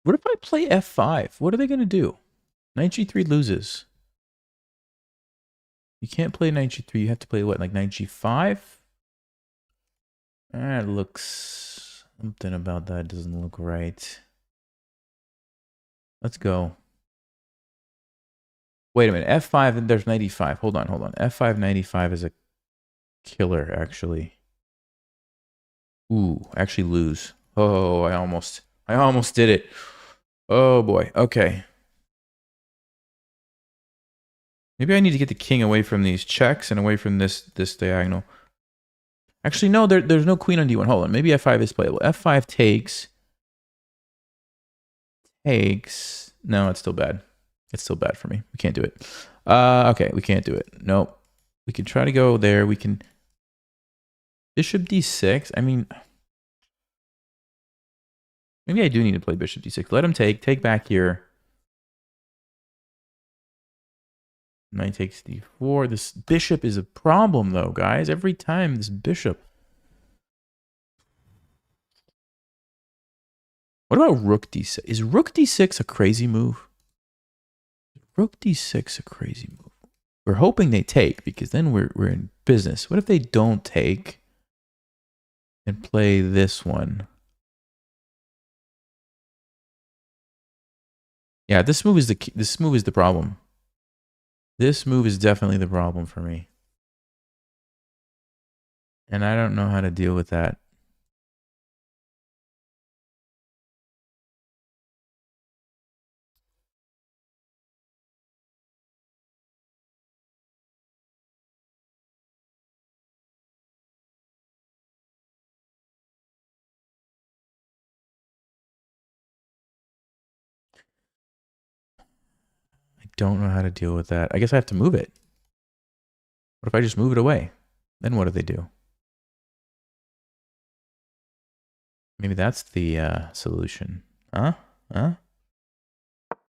what if I play f5? What are they going to do? Knight g3 loses. You can't play knight g3. You have to play what, like knight g5? That looks... Something about that doesn't look right. Let's go. Wait a minute. F5 and there's 95. Hold on, hold on. F5 95 is a killer, actually. Ooh, actually lose. Oh, I almost did it. Oh boy. Okay. Maybe I need to get the king away from these checks and away from this diagonal. Actually, no, there's no queen on d1. Hold on. Maybe f5 is playable. f5 takes. No, it's still bad. It's still bad for me. We can't do it. Okay, we can't do it. Nope. We can try to go there. We can... Bishop d6. I mean... Maybe I do need to play bishop d6. Let him take back here. Knight takes d4. This bishop is a problem, though, guys. Every time, this bishop. What about rook d6? Is rook d6 a crazy move? Rook d6 a crazy move? We're hoping they take, because then we're in business. What if they don't take and play this one? Yeah, this move is the problem. This move is definitely the problem for me. And I don't know how to deal with that. I don't know how to deal with that. I guess I have to move it. What if I just move it away? Then what do they do? Maybe that's the solution. Huh?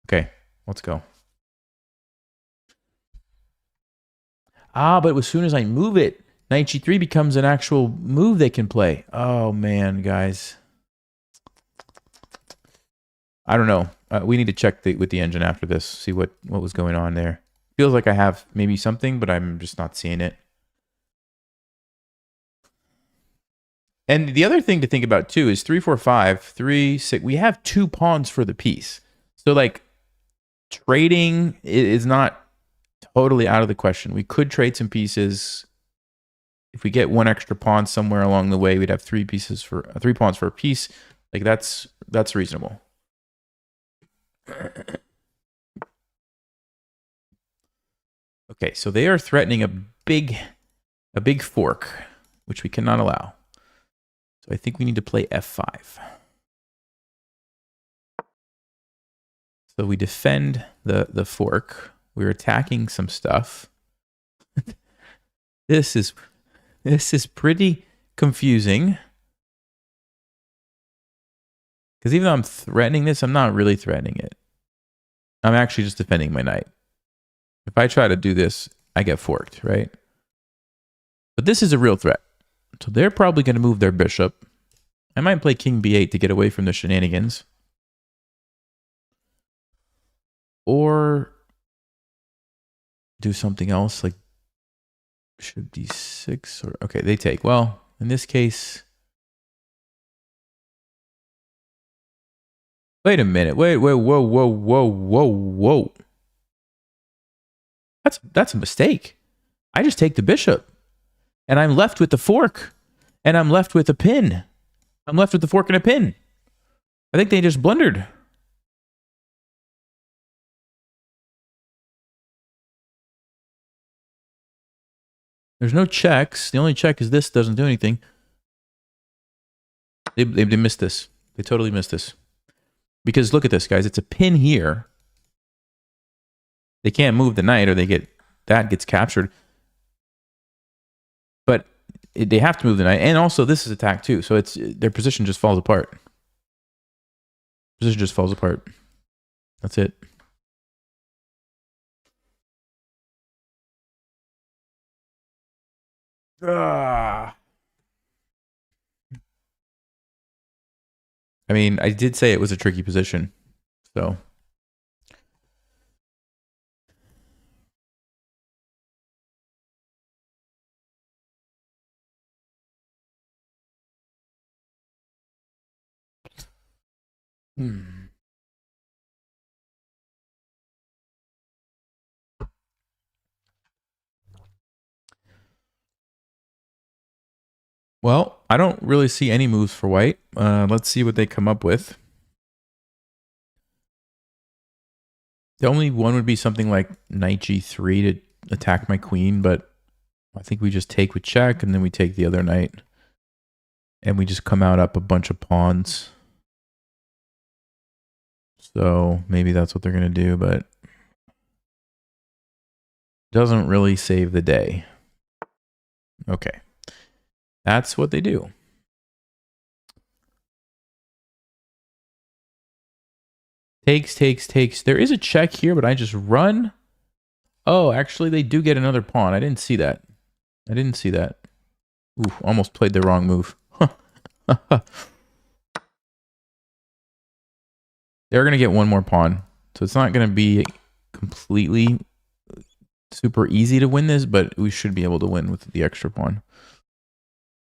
Okay, let's go. But as soon as I move it, knight g3 becomes an actual move they can play. Oh, man, guys. I don't know. We need to check with the engine after this, see what was going on there. Feels like I have maybe something, but I'm just not seeing it. And the other thing to think about, too, is 3, 4, 5, 3, 6. We have 2 pawns for the piece. So, like, trading is not totally out of the question. We could trade some pieces. If we get 1 extra pawn somewhere along the way, we'd have 3 pawns for a piece. Like, that's reasonable. Okay, so they are threatening a big fork, which we cannot allow. So I think we need to play f5. So we defend the fork. We're attacking some stuff. This is pretty confusing. Because even though I'm threatening this, I'm not really threatening it. I'm actually just defending my knight. If I try to do this, I get forked, right? But this is a real threat. So they're probably going to move their bishop. I might play king b8 to get away from the shenanigans. Or do something else like bishop d6. Or okay, they take. Well, in this case... Wait a minute. Wait, whoa. That's a mistake. I just take the bishop. And I'm left with the fork. And I'm left with a pin. I'm left with the fork and a pin. I think they just blundered. There's no checks. The only check is this doesn't do anything. They missed this. They totally missed this. Because look at this, guys. It's a pin here. They can't move the knight or that gets captured. But they have to move the knight. And also this is attack too. So their position just falls apart. Position just falls apart. That's it. I mean, I did say it was a tricky position. So... Well, I don't really see any moves for white. Let's see what they come up with. The only one would be something like knight g3 to attack my queen, but I think we just take with check, and then we take the other knight. And we just come out up a bunch of pawns. So maybe that's what they're going to do, but doesn't really save the day. Okay. That's what they do. Takes, takes, takes. There is a check here, but I just run. Oh, actually, they do get another pawn. I didn't see that. I didn't see that. Ooh, almost played the wrong move. They're going to get one more pawn. So it's not going to be completely super easy to win this, but we should be able to win with the extra pawn.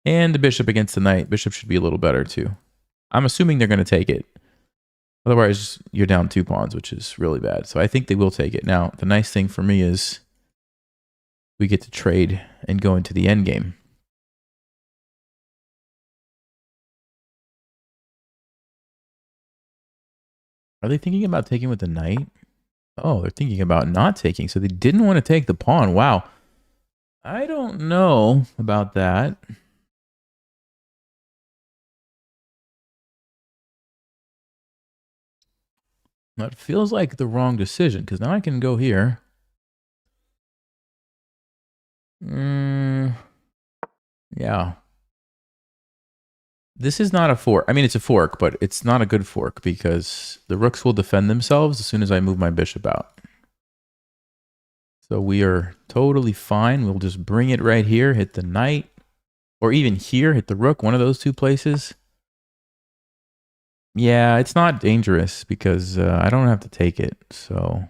And the bishop against the knight. Bishop should be a little better too. I'm assuming they're going to take it. Otherwise, you're down 2 pawns, which is really bad. So I think they will take it. Now, the nice thing for me is we get to trade and go into the endgame. Are they thinking about taking with the knight? Oh, they're thinking about not taking. So they didn't want to take the pawn. Wow. I don't know about that. That feels like the wrong decision, because now I can go here. Yeah. This is not a fork. I mean, it's a fork, but it's not a good fork because the rooks will defend themselves as soon as I move my bishop out. So we are totally fine. We'll just bring it right here, hit the knight, or even here, hit the rook, one of those 2 places. Yeah, it's not dangerous because I don't have to take it. So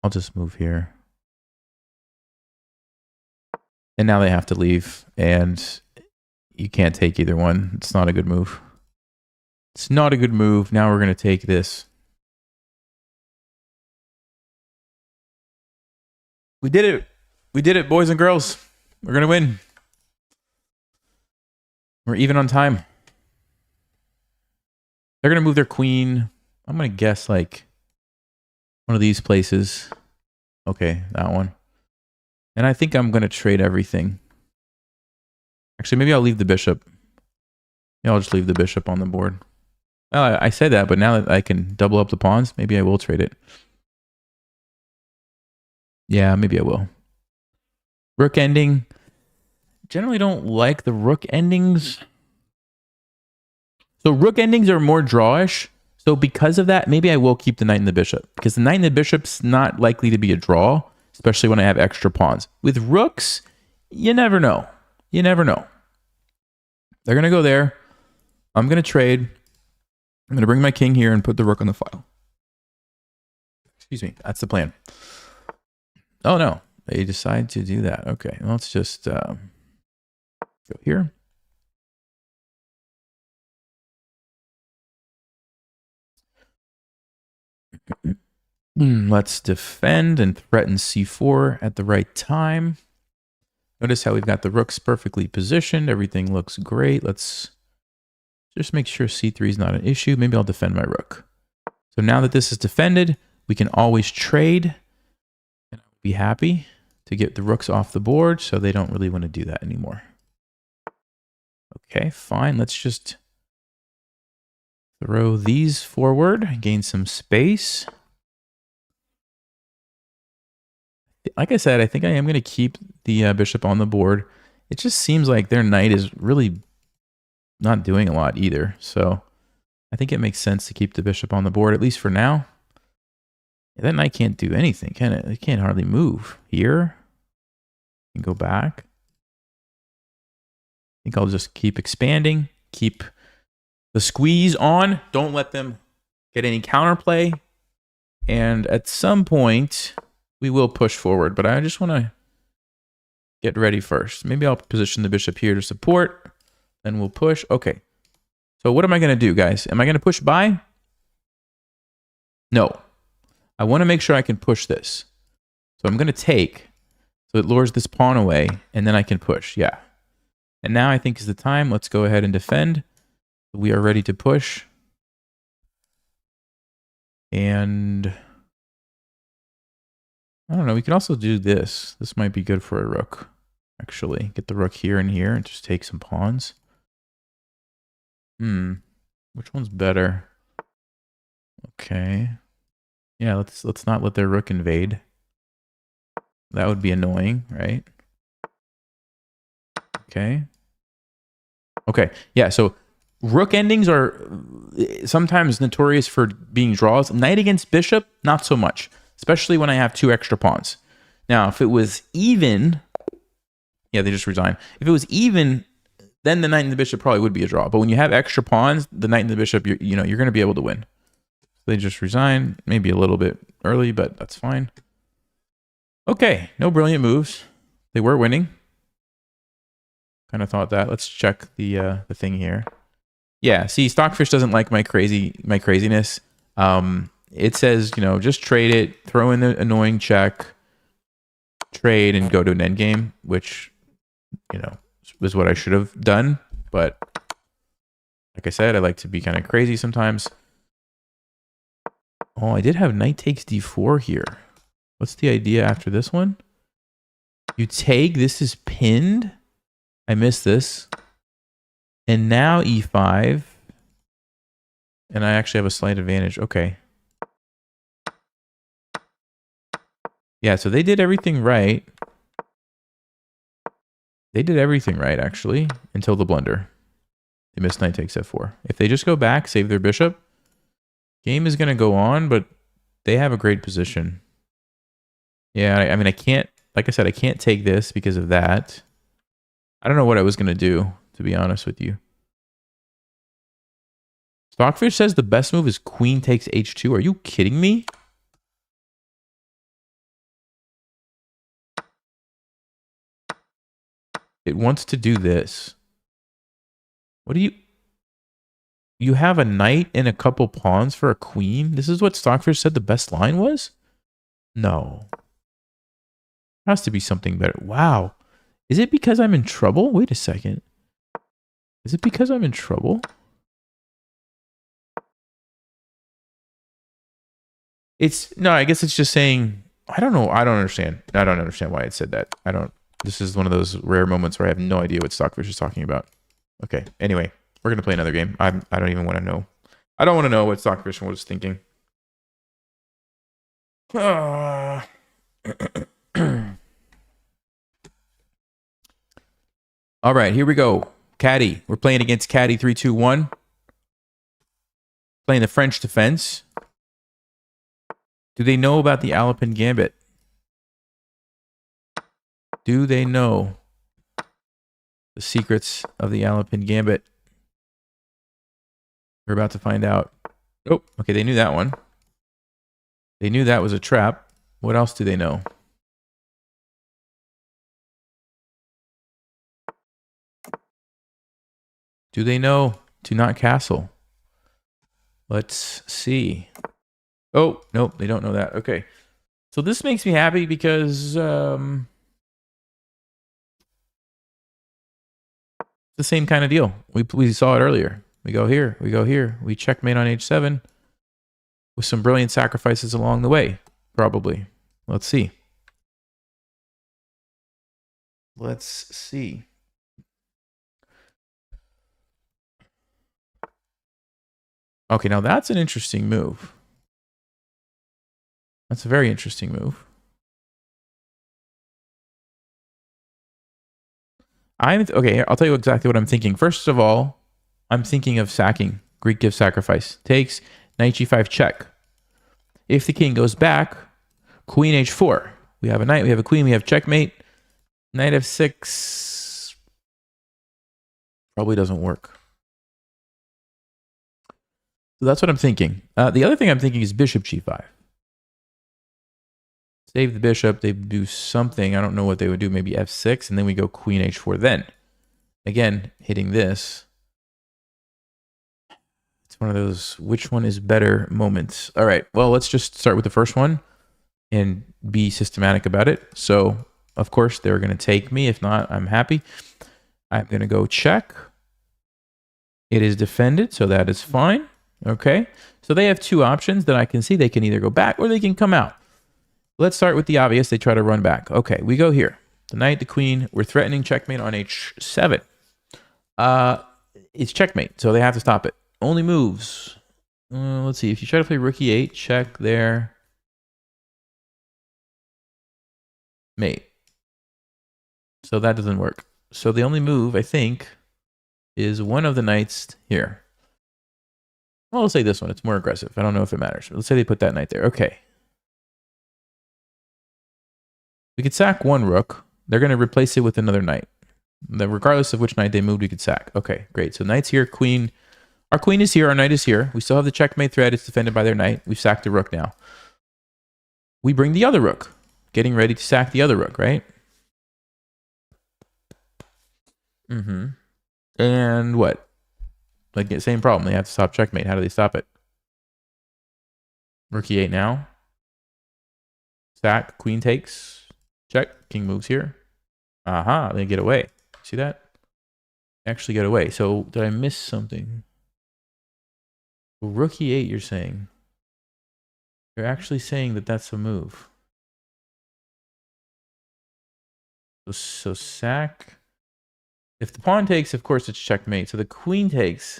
I'll just move here. And now they have to leave, and you can't take either one. It's not a good move. It's not a good move. Now we're going to take this. We did it. We did it, boys and girls. We're going to win. We're even on time. They're going to move their queen. I'm going to guess like one of these places. Okay, that one. And I think I'm going to trade everything. Actually, maybe I'll leave the bishop. Yeah, I'll just leave the bishop on the board. Well, I said that, but now that I can double up the pawns, maybe I will trade it. Yeah, maybe I will. Rook ending. Generally don't like the rook endings. So rook endings are more drawish. So because of that, maybe I will keep the knight and the bishop. Because the knight and the bishop's not likely to be a draw, especially when I have extra pawns. With rooks, you never know. You never know. They're going to go there. I'm going to trade. I'm going to bring my king here and put the rook on the file. Excuse me. That's the plan. Oh, no. They decide to do that. Okay. Well, let's just go here. Let's defend and threaten c4 at the right time. Notice how we've got the rooks perfectly positioned. Everything looks great. Let's just make sure c3 is not an issue. Maybe I'll defend my rook. So now that this is defended, we can always trade. And I'll be happy to get the rooks off the board, so they don't really want to do that anymore. Okay, fine. Let's just throw these forward, gain some space. Like I said, I think I am going to keep the bishop on the board. It just seems like their knight is really not doing a lot either. So I think it makes sense to keep the bishop on the board, at least for now. That knight can't do anything, can it? It can't hardly move. Here, and go back. I think I'll just keep expanding, keep the squeeze on. Don't let them get any counterplay. And at some point, we will push forward, but I just want to get ready first. Maybe I'll position the bishop here to support, and we'll push. Okay. So what am I going to do, guys? Am I going to push by? No. I want to make sure I can push this. So I'm going to take. So it lures this pawn away, and then I can push. Yeah. And now I think is the time. Let's go ahead and defend. We are ready to push. And I don't know. We can also do this. This might be good for a rook, actually. Get the rook here and here and just take some pawns. Which one's better? Okay. Yeah, let's not let their rook invade. That would be annoying, right? Okay. Okay. Yeah, so rook endings are sometimes notorious for being draws. Knight against bishop, not so much, especially when I have 2 extra pawns. Now, if it was even, yeah, they just resign. If it was even, then the knight and the bishop probably would be a draw. But when you have extra pawns, the knight and the bishop, you're going to be able to win. They just resign, maybe a little bit early, but that's fine. Okay, no brilliant moves. They were winning. Kind of thought that. Let's check the thing here. Yeah, see, Stockfish doesn't like my craziness. It says, just trade it, throw in the annoying check, trade, and go to an endgame, which, was what I should have done. But like I said, I like to be kind of crazy sometimes. Oh, I did have knight takes d4 here. What's the idea after this one? You take, this is pinned. I missed this. And now e5. And I actually have a slight advantage. Okay. Yeah, so they did everything right. They did everything right, actually, until the blunder. They missed knight takes f4. If they just go back, save their bishop, game is going to go on, but they have a great position. Yeah, I mean, I can't, like I said, I can't take this because of that. I don't know what I was going to do, to be honest with you. Stockfish says the best move is queen takes h2. Are you kidding me? It wants to do this. What do you... You have a knight and a couple pawns for a queen? This is what Stockfish said the best line was? No. There has to be something better. Wow. Is it because I'm in trouble? Wait a second. Is it because I'm in trouble? No, I guess it's just saying, I don't know. I don't understand. I don't understand why it said that. This is one of those rare moments where I have no idea what Stockfish is talking about. Okay. Anyway, we're going to play another game. I don't even want to know. I don't want to know what Stockfish was thinking. All right, here we go. Caddy. We're playing against Caddy 321. Playing the French defense. Do they know about the Alapin Gambit? Do they know the secrets of the Alapin Gambit? We're about to find out. Oh, okay, they knew that one. They knew that was a trap. What else do they know? Do they know to not castle? Let's see. Oh, nope, they don't know that. Okay. So this makes me happy because the same kind of deal. We saw it earlier. We go here, we go here. We checkmate on h7 with some brilliant sacrifices along the way, probably. Let's see. Let's see. Okay, now that's an interesting move. That's a very interesting move. Okay, I'll tell you exactly what I'm thinking. First of all, I'm thinking of sacking. Greek gives sacrifice. Takes, knight g5 check. If the king goes back, queen h4. We have a knight, we have a queen, we have checkmate. Knight f6 probably doesn't work. So that's what I'm thinking. The other thing I'm thinking is bishop g5. Save the bishop. They do something. I don't know what they would do. Maybe f6, and then we go queen h4 then. Again, hitting this. It's one of those which one is better moments. All right. Well, let's just start with the first one and be systematic about it. So Of course, they're going to take me. If not, I'm happy. I'm going to go check. It is defended, so that is fine. Okay, so they have two options that I can see. They can either go back or they can come out. Let's start with the obvious. They try to run back. Okay, we go here. The knight, the queen. We're threatening checkmate on h7. It's checkmate, so they have to stop it. Only moves. Let's see. If you try to play rook e8, check there. Mate. So that doesn't work. So the only move, I think, is one of the knights here. Well, let's say this one. It's more aggressive. I don't know if it matters. Let's say they put that knight there. Okay. We could sack one rook. They're going to replace it with another knight. Then regardless of which knight they moved, we could sack. Okay, great. So knight's here, queen. Our queen is here. Our knight is here. We still have the checkmate thread. It's defended by their knight. We've sacked the rook now. We bring the other rook. Getting ready to sack the other rook, right? And what? Like, same problem. They have to stop checkmate. How do they stop it? Rook e8 now. Sack. Queen takes. Check. King moves here. Aha. They get away. See that? Actually get away. So did I miss something? Rook e8, you're saying. You're actually saying that that's a move. So sack. If the pawn takes, of course, it's checkmate. So the queen takes.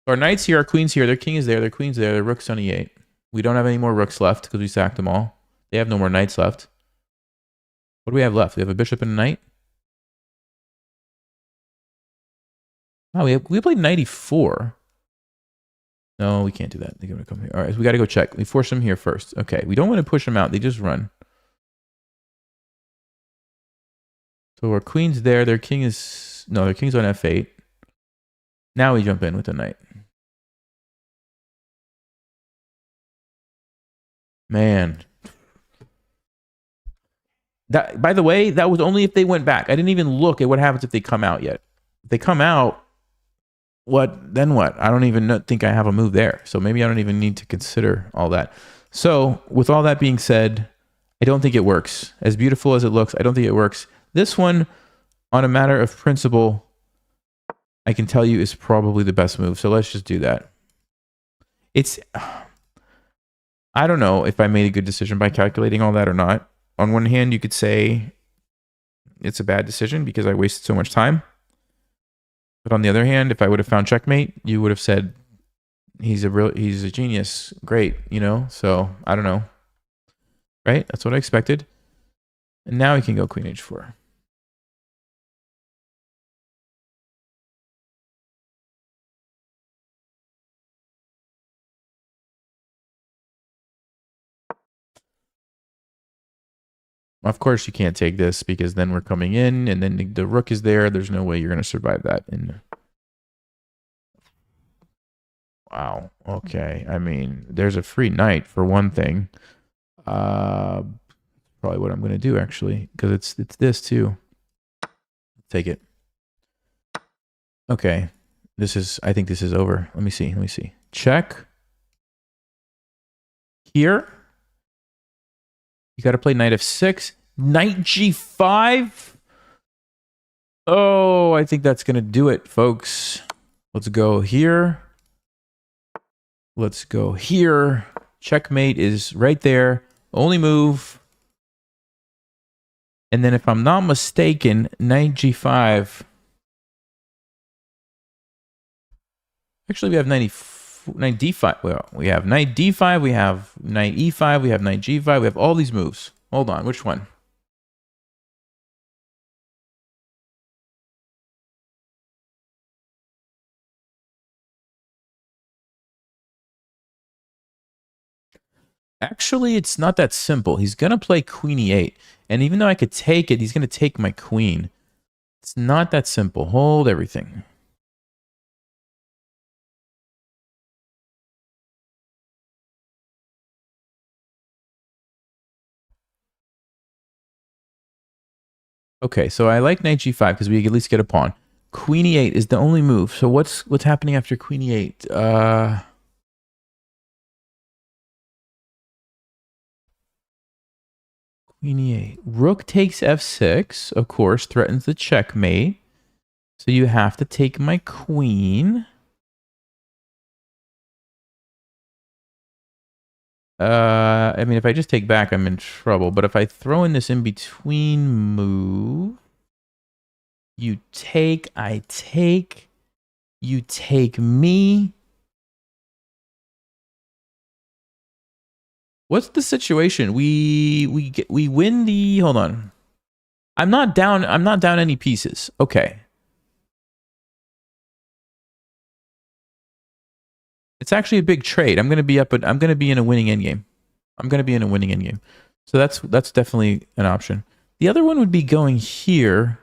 Our knight's here, our queen's here, their king is there, their queen's there, their rook's on e8. We don't have any more rooks left because we sacked them all. They have no more knights left. What do we have left? We have a bishop and a knight. Oh, we played knight e4. No, we can't do that. They're going to come here. All right, so we got to go check. We force them here first. Okay, we don't want to push them out. They just run. So our queen's there. Their king is... No, their king's on f8. Now we jump in with the knight. Man. That, by the way, that was only if they went back. I didn't even look at what happens if they come out yet. If they come out, then what? I don't even think I have a move there. So maybe I don't even need to consider all that. So with all that being said, I don't think it works. As beautiful as it looks, I don't think it works. This one, on a matter of principle, I can tell you is probably the best move. So let's just do that. I don't know if I made a good decision by calculating all that or not. On one hand, you could say it's a bad decision because I wasted so much time. But on the other hand, if I would have found checkmate, you would have said he's a genius. Great, you know? So I don't know. Right? That's what I expected. And now we can go queen h4. Of course, you can't take this because then we're coming in and then the rook is there. There's no way you're going to survive that. Wow. Okay. I mean, there's a free knight for one thing. Probably what I'm going to do actually, because it's this too. Take it. Okay. I think this is over. Let me see. Check. Here. You got to play knight f6. Knight g5. Oh, I think that's going to do it, folks. Let's go here. Let's go here. Checkmate is right there. Only move. And then if I'm not mistaken, knight g5. Actually, we have knight d5. Well, we have knight d5. We have knight e5. We have knight g5. We have all these moves. Hold on. Which one? Actually, it's not that simple. He's going to play queen e8. And even though I could take it, he's going to take my queen. It's not that simple. Hold everything. Okay, so I like knight g5 because we at least get a pawn. Queen e8 is the only move. So what's happening after queen e8? Queen e8. Rook takes f6, of course, threatens the checkmate. So you have to take my queen. I mean, if I just take back, I'm in trouble. But if I throw in this in-between move, you take, I take, you take me. What's the situation? We win the, hold on. I'm not down any pieces. Okay. It's actually a big trade. I'm going to be up, but I'm going to be in a winning endgame. I'm going to be in a winning endgame. So that's definitely an option. The other one would be going here.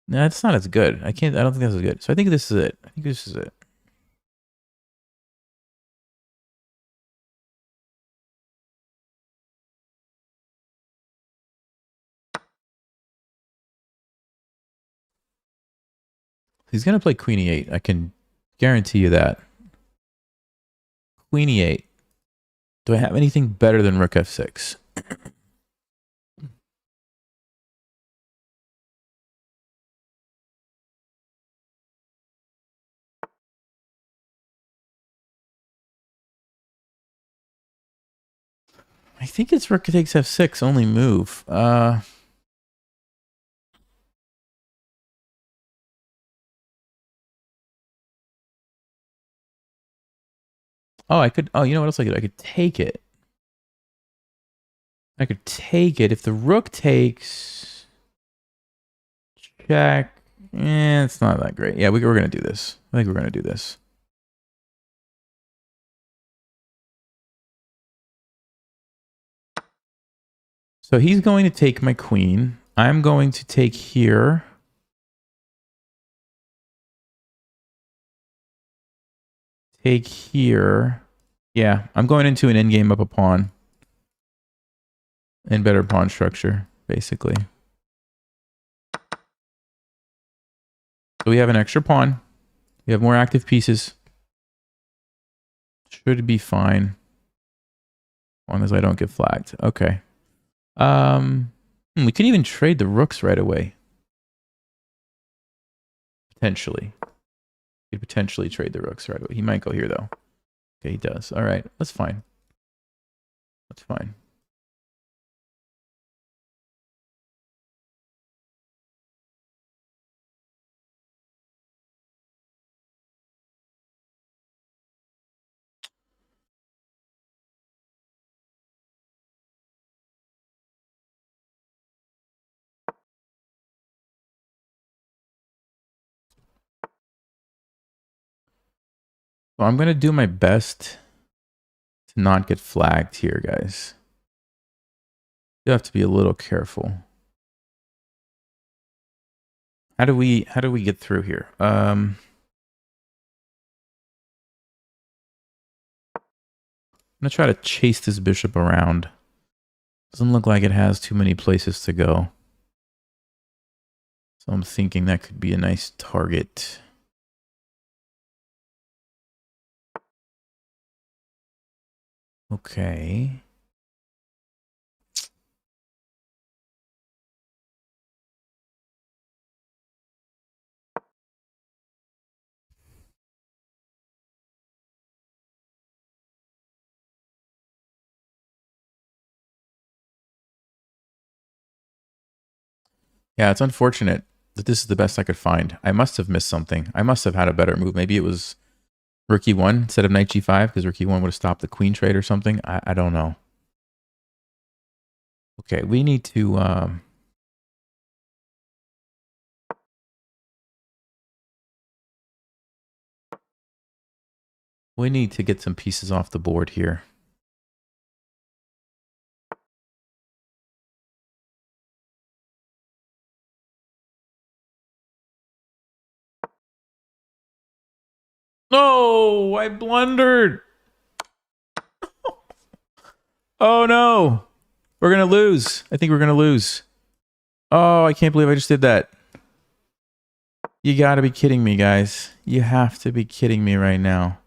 No, it's not as good. I don't think that's as good. So I think this is it. I think this is it. He's going to play Queen e8. I can guarantee you that. Queen e8. Do I have anything better than Rook f6? I think it's Rook takes f6 only move. Oh, I could. Oh, you know what else I could? I could take it. I could take it if the Rook takes. Check. It's not that great. Yeah, we're gonna do this. I think we're gonna do this. So he's going to take my queen. I'm going to take here. Take here. Yeah, I'm going into an endgame up a pawn. And better pawn structure, basically. So we have an extra pawn. We have more active pieces. Should be fine. As long as I don't get flagged. Okay. We can even trade the rooks right away. Potentially. We could potentially trade the rooks right away. He might go here, though. Okay, he does. All right, that's fine. That's fine. Well, I'm going to do my best to not get flagged here, guys. You have to be a little careful. How do we get through here? I'm going to try to chase this bishop around. Doesn't look like it has too many places to go. So I'm thinking that could be a nice target. Okay. Yeah, it's unfortunate that this is the best I could find. I must have missed something. I must have had a better move. Maybe it was Rook e1 instead of Knight g5 because Rook e1 would have stopped the queen trade or something. I don't know. Okay, we need to... we need to get some pieces off the board here. No, I blundered. Oh no, we're gonna lose. I think we're gonna lose. Oh, I can't believe I just did that. You gotta be kidding me, guys. You have to be kidding me right now.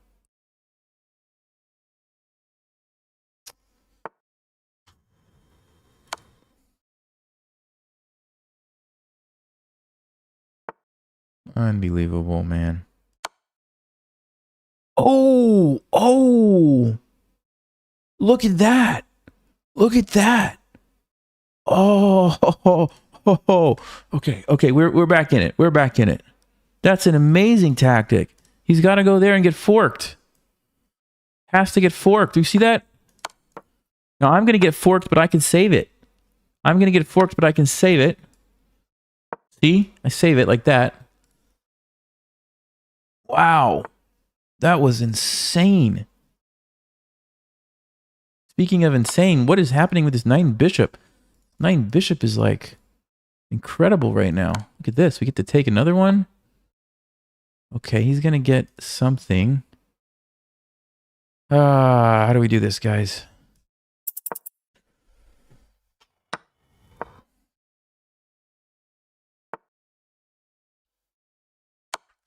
Unbelievable, man. Oh, look at that. Look at that. Oh, okay, we're back in it. We're back in it. That's an amazing tactic. He's got to go there and get forked. Has to get forked. Do you see that? Now I'm going to get forked, but I can save it. I'm going to get forked, but I can save it. See? I save it like that. Wow. That was insane. Speaking of insane, what is happening with this knight and bishop? Knight and bishop is like incredible right now. Look at this. We get to take another one. Okay, he's going to get something. How do we do this, guys?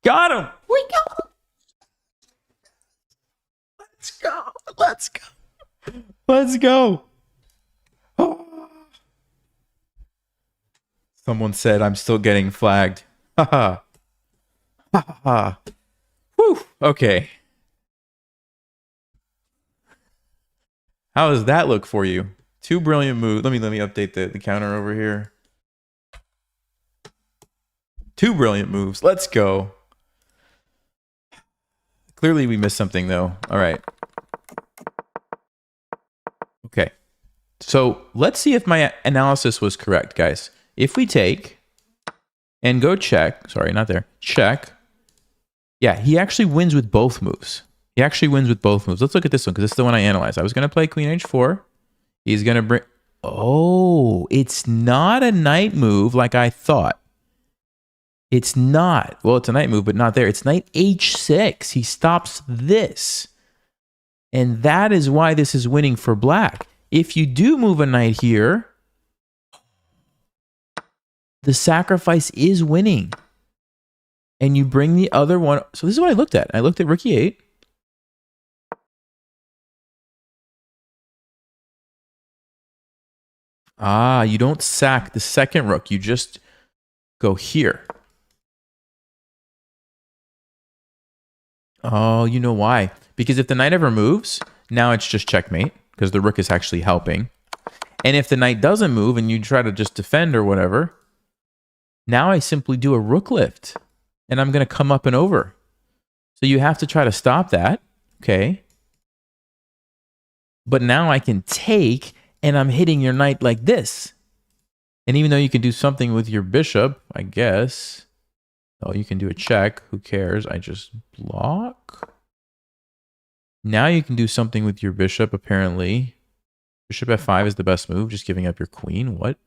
Got him! We got him! Let's go! Let's go! Let's go! Oh. Someone said I'm still getting flagged. Haha. Haha. Whew. Okay. How does that look for you? Two brilliant moves. Let me update the counter over here. Two brilliant moves. Let's go. Clearly we missed something though. All right. Okay. So let's see if my analysis was correct, guys. If we take and go check, sorry, not there, check. Yeah, he actually wins with both moves. He actually wins with both moves. Let's look at this one because this is the one I analyzed. I was going to play queen h4. He's going to bring... Oh, it's not a knight move like I thought. It's not. Well, it's a knight move, but not there. It's knight h6. He stops this. And that is why this is winning for black. If you do move a knight here, the sacrifice is winning. And you bring the other one. So this is what I looked at. I looked at rook e8. You don't sack the second rook. You just go here. Oh, you know why? Because if the knight ever moves, now it's just checkmate because the rook is actually helping. And if the knight doesn't move and you try to just defend or whatever, now I simply do a rook lift and I'm going to come up and over. So you have to try to stop that. Okay. But now I can take and I'm hitting your knight like this. And even though you can do something with your bishop, I guess. Oh, you can do a check. Who cares? I just block. Now you can do something with your bishop, apparently. Bishop f5 is the best move, just giving up your queen. What?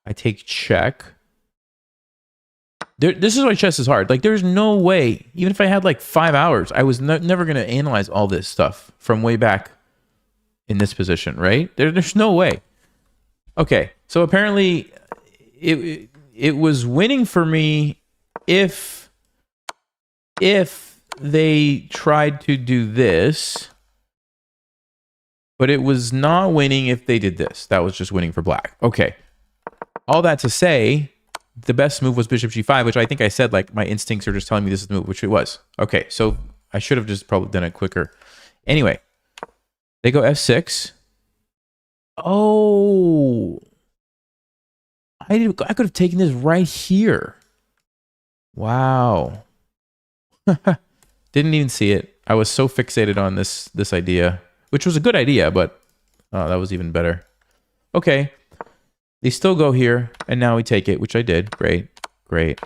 I take check. This is why chess is hard. Like, there's no way, even if I had like 5 hours, I was never going to analyze all this stuff from way back in this position, right? There's no way. Okay, so apparently it was winning for me if they tried to do this, but it was not winning if they did this. That was just winning for black. Okay. All that to say, the best move was bishop g5, which I think I said, like, my instincts are just telling me this is the move, which it was. Okay, so I should have just probably done it quicker. Anyway, they go f6. Oh, I could have taken this right here. Wow. Didn't even see it. I was so fixated on this idea, which was a good idea, but that was even better. Okay. They still go here, and now we take it, which I did. Great. Great.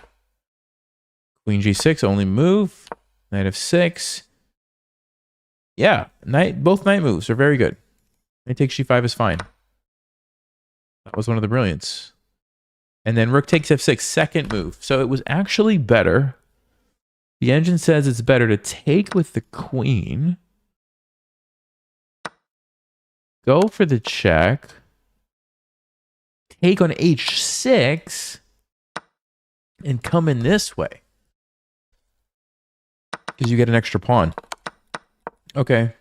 Queen g6, only move. Knight f6. Yeah, both knight moves are very good. Knight takes g5 is fine. That was one of the brilliance. And then rook takes f6, second move. So it was actually better. The engine says it's better to take with the queen. Go for the check. Take on h6. And come in this way. Because you get an extra pawn. Okay.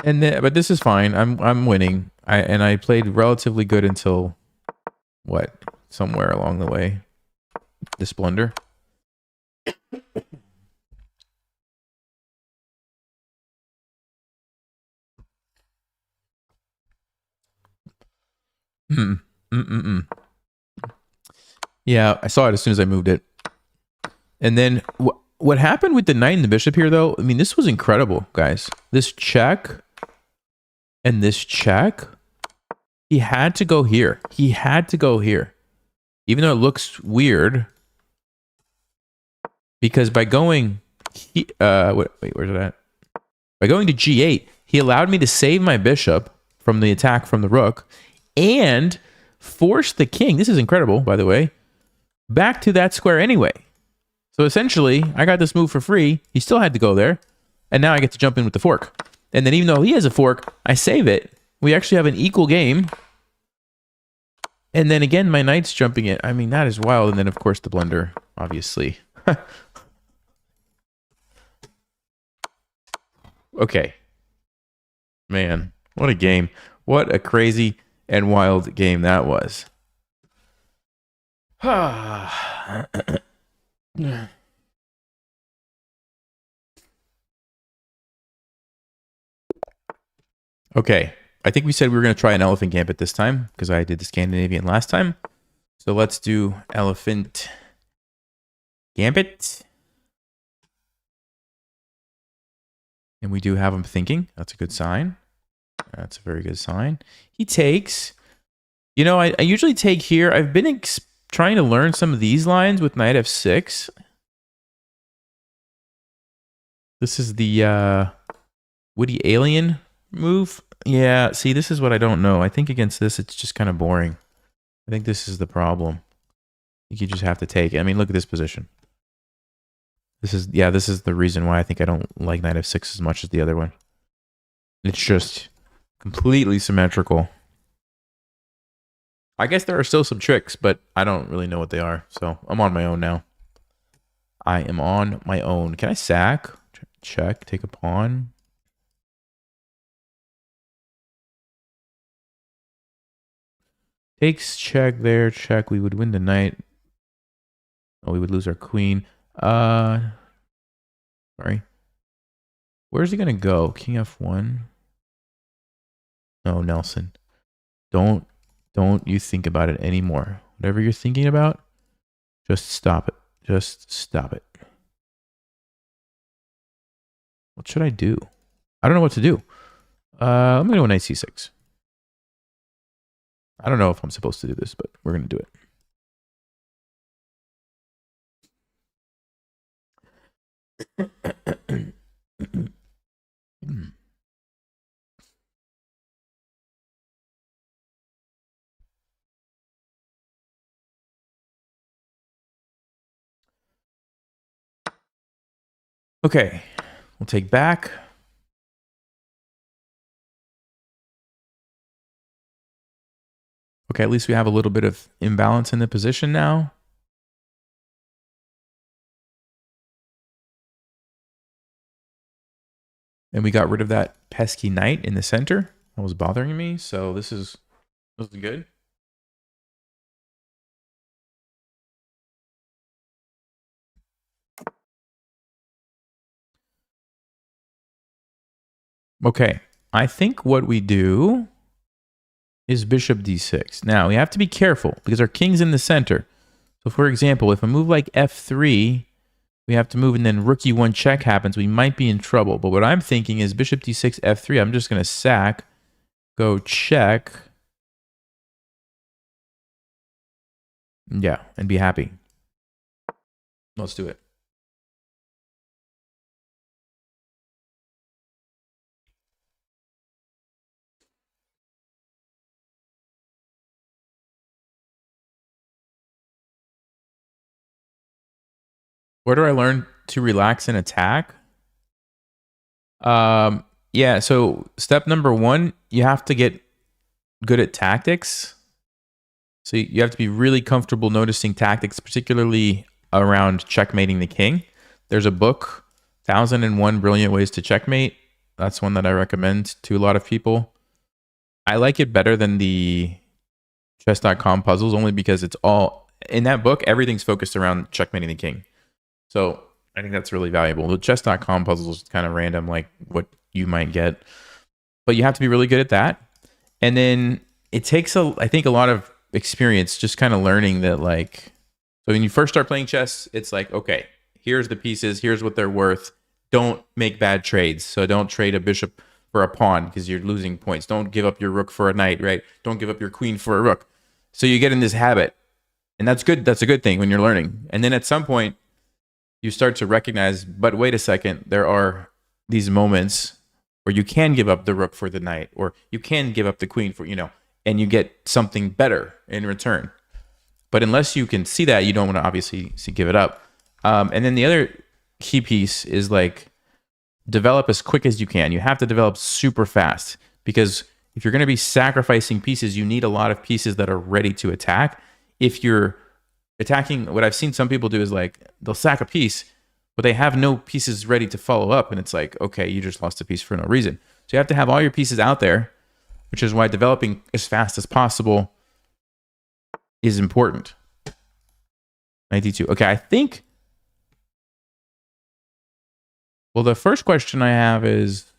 And then, but this is fine. I'm winning. I played relatively good until what? somewhere along the way. This blunder. Yeah, I saw it as soon as I moved it. And then what happened with the knight and the bishop here, though? I mean, this was incredible, guys. This check and this check. He had to go here. He had to go here. Even though it looks weird. Because by going... wait, where's it at? By going to g8, he allowed me to save my bishop from the attack from the rook. And force the king. This is incredible, by the way. Back to that square anyway. So essentially, I got this move for free. He still had to go there. And now I get to jump in with the fork. And then even though he has a fork, I save it. We actually have an equal game. And then again, my knight's jumping in. I mean, that is wild. And then, of course, the blunder, obviously. Okay. Man, what a game. What a crazy and wild game that was. Okay, I think we said we were going to try an elephant gambit this time because I did the Scandinavian last time. So let's do elephant gambit. And we do have him thinking. That's a good sign. That's a very good sign. He takes. You know, I usually take here. I've been trying to learn some of these lines with knight f6. This is the Woody Alien move. Yeah, see, this is what I don't know. I think against this, it's just kind of boring. I think this is the problem. I think you just have to take it. I mean, look at this position. This is the reason why I think I don't like knight f6 as much as the other one. It's just completely symmetrical. I guess there are still some tricks, but I don't really know what they are. So I'm on my own now. I am on my own. Can I sack? Check, take a pawn. Takes check there, check. We would win the knight. Oh, we would lose our queen. Sorry. Where's he gonna go? King f1. No, Nelson. Don't you think about it anymore. Whatever you're thinking about, just stop it. Just stop it. What should I do? I don't know what to do. I'm gonna go knight c6. I don't know if I'm supposed to do this, but we're gonna do it. Okay, we'll take back. Okay, at least we have a little bit of imbalance in the position now. And we got rid of that pesky knight in the center that was bothering me. So this is good. Okay, I think what we do is bishop d6. Now, we have to be careful because our king's in the center. So, for example, if a move like f3, we have to move and then rook e1 check happens, we might be in trouble. But what I'm thinking is bishop d6, f3. I'm just going to sack, go check. Yeah, and be happy. Let's do it. Where do I learn to relax and attack? Yeah, so step number 1, you have to get good at tactics. So you have to be really comfortable noticing tactics, particularly around checkmating the king. There's a book, 1001 Brilliant Ways to Checkmate. That's one that I recommend to a lot of people. I like it better than the chess.com puzzles only because it's all in that book. Everything's focused around checkmating the king. So I think that's really valuable. The chess.com puzzles is kind of random, like what you might get, but you have to be really good at that. And then it takes I think a lot of experience just kind of learning that, like, so when you first start playing chess, it's like, okay, here's the pieces, here's what they're worth. Don't make bad trades. So don't trade a bishop for a pawn because you're losing points. Don't give up your rook for a knight, right? Don't give up your queen for a rook. So you get in this habit, and that's good. That's a good thing when you're learning. And then at some point, you start to recognize, but wait a second, there are these moments where you can give up the rook for the knight, or you can give up the queen for, and you get something better in return. But unless you can see that, you don't want to obviously give it up. And then the other key piece is like develop as quick as you can. You have to develop super fast because if you're going to be sacrificing pieces, you need a lot of pieces that are ready to attack. If you're attacking, what I've seen some people do is like they'll sack a piece, but they have no pieces ready to follow up. And it's like, okay, you just lost a piece for no reason. So you have to have all your pieces out there, which is why developing as fast as possible is important. 92. Okay, I think. Well, the first question I have is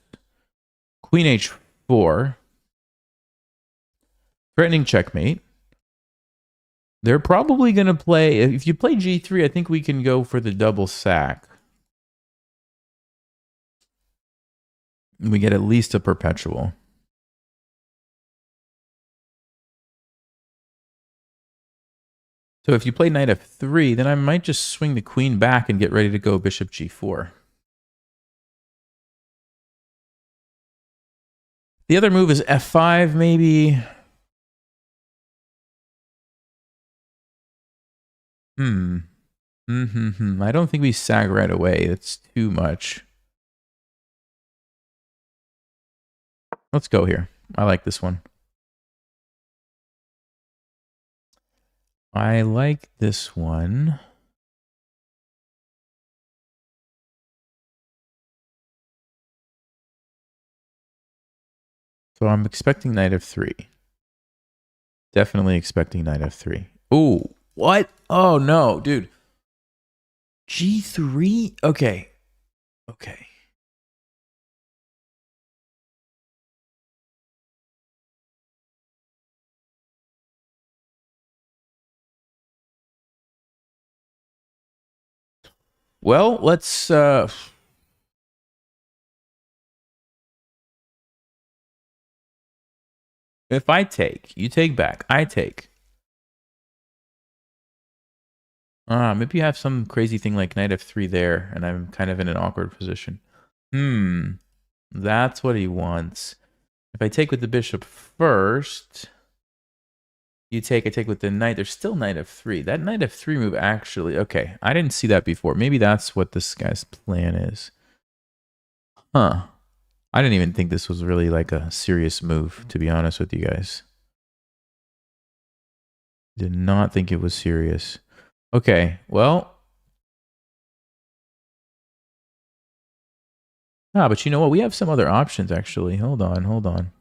Queen H4, threatening checkmate. They're probably going to play, if you play G3, I think we can go for the double sack. We get at least a perpetual. So if you play knight F3, then I might just swing the queen back and get ready to go bishop G4. The other move is F5, maybe. I don't think we sag right away. That's too much. Let's go here. I like this one. I like this one. So I'm expecting knight F3. Definitely expecting knight F3. Ooh, what? Oh, no, dude. G3? Okay. Okay. Well, let's... if I take, you take back. I take. Maybe you have some crazy thing like knight F3 there, and I'm kind of in an awkward position. That's what he wants. If I take with the bishop first, I take with the knight. There's still knight F3. That knight F3 move actually, okay, I didn't see that before. Maybe that's what this guy's plan is. Huh. I didn't even think this was really like a serious move, to be honest with you guys. Did not think it was serious. Okay, well. But you know what? We have some other options, actually. Hold on.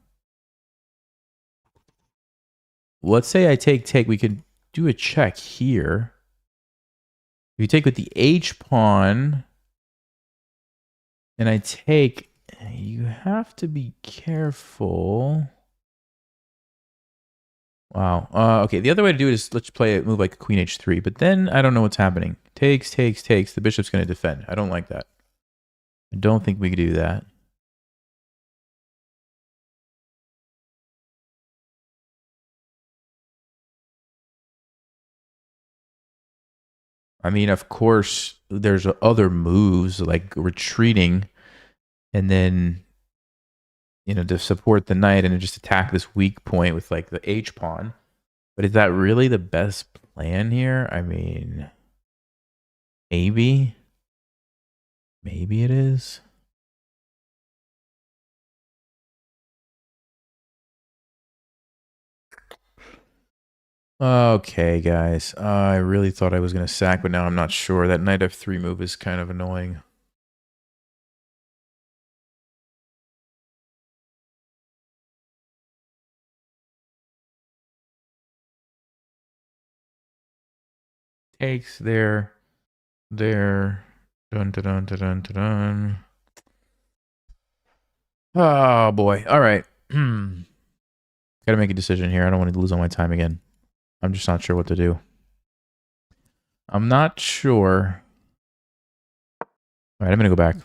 Let's say I take. We could do a check here. If you take with the H pawn, and I take, you have to be careful. Wow. Okay, the other way to do it is let's play a move like Queen H3, but then I don't know what's happening. Takes. The bishop's going to defend. I don't like that. I don't think we could do that. I mean, of course, there's other moves like retreating and then, to support the knight and just attack this weak point with like the H pawn. But is that really the best plan here? I mean, maybe. Maybe it is. Okay, guys. I really thought I was going to sack, but now I'm not sure. That knight F3 move is kind of annoying. takes there. Dun dun dun dun dun dun. Oh boy. All right. Gotta make a decision here. I don't want to lose all my time again. I'm just not sure what to do. I'm not sure. All right, I'm gonna go back.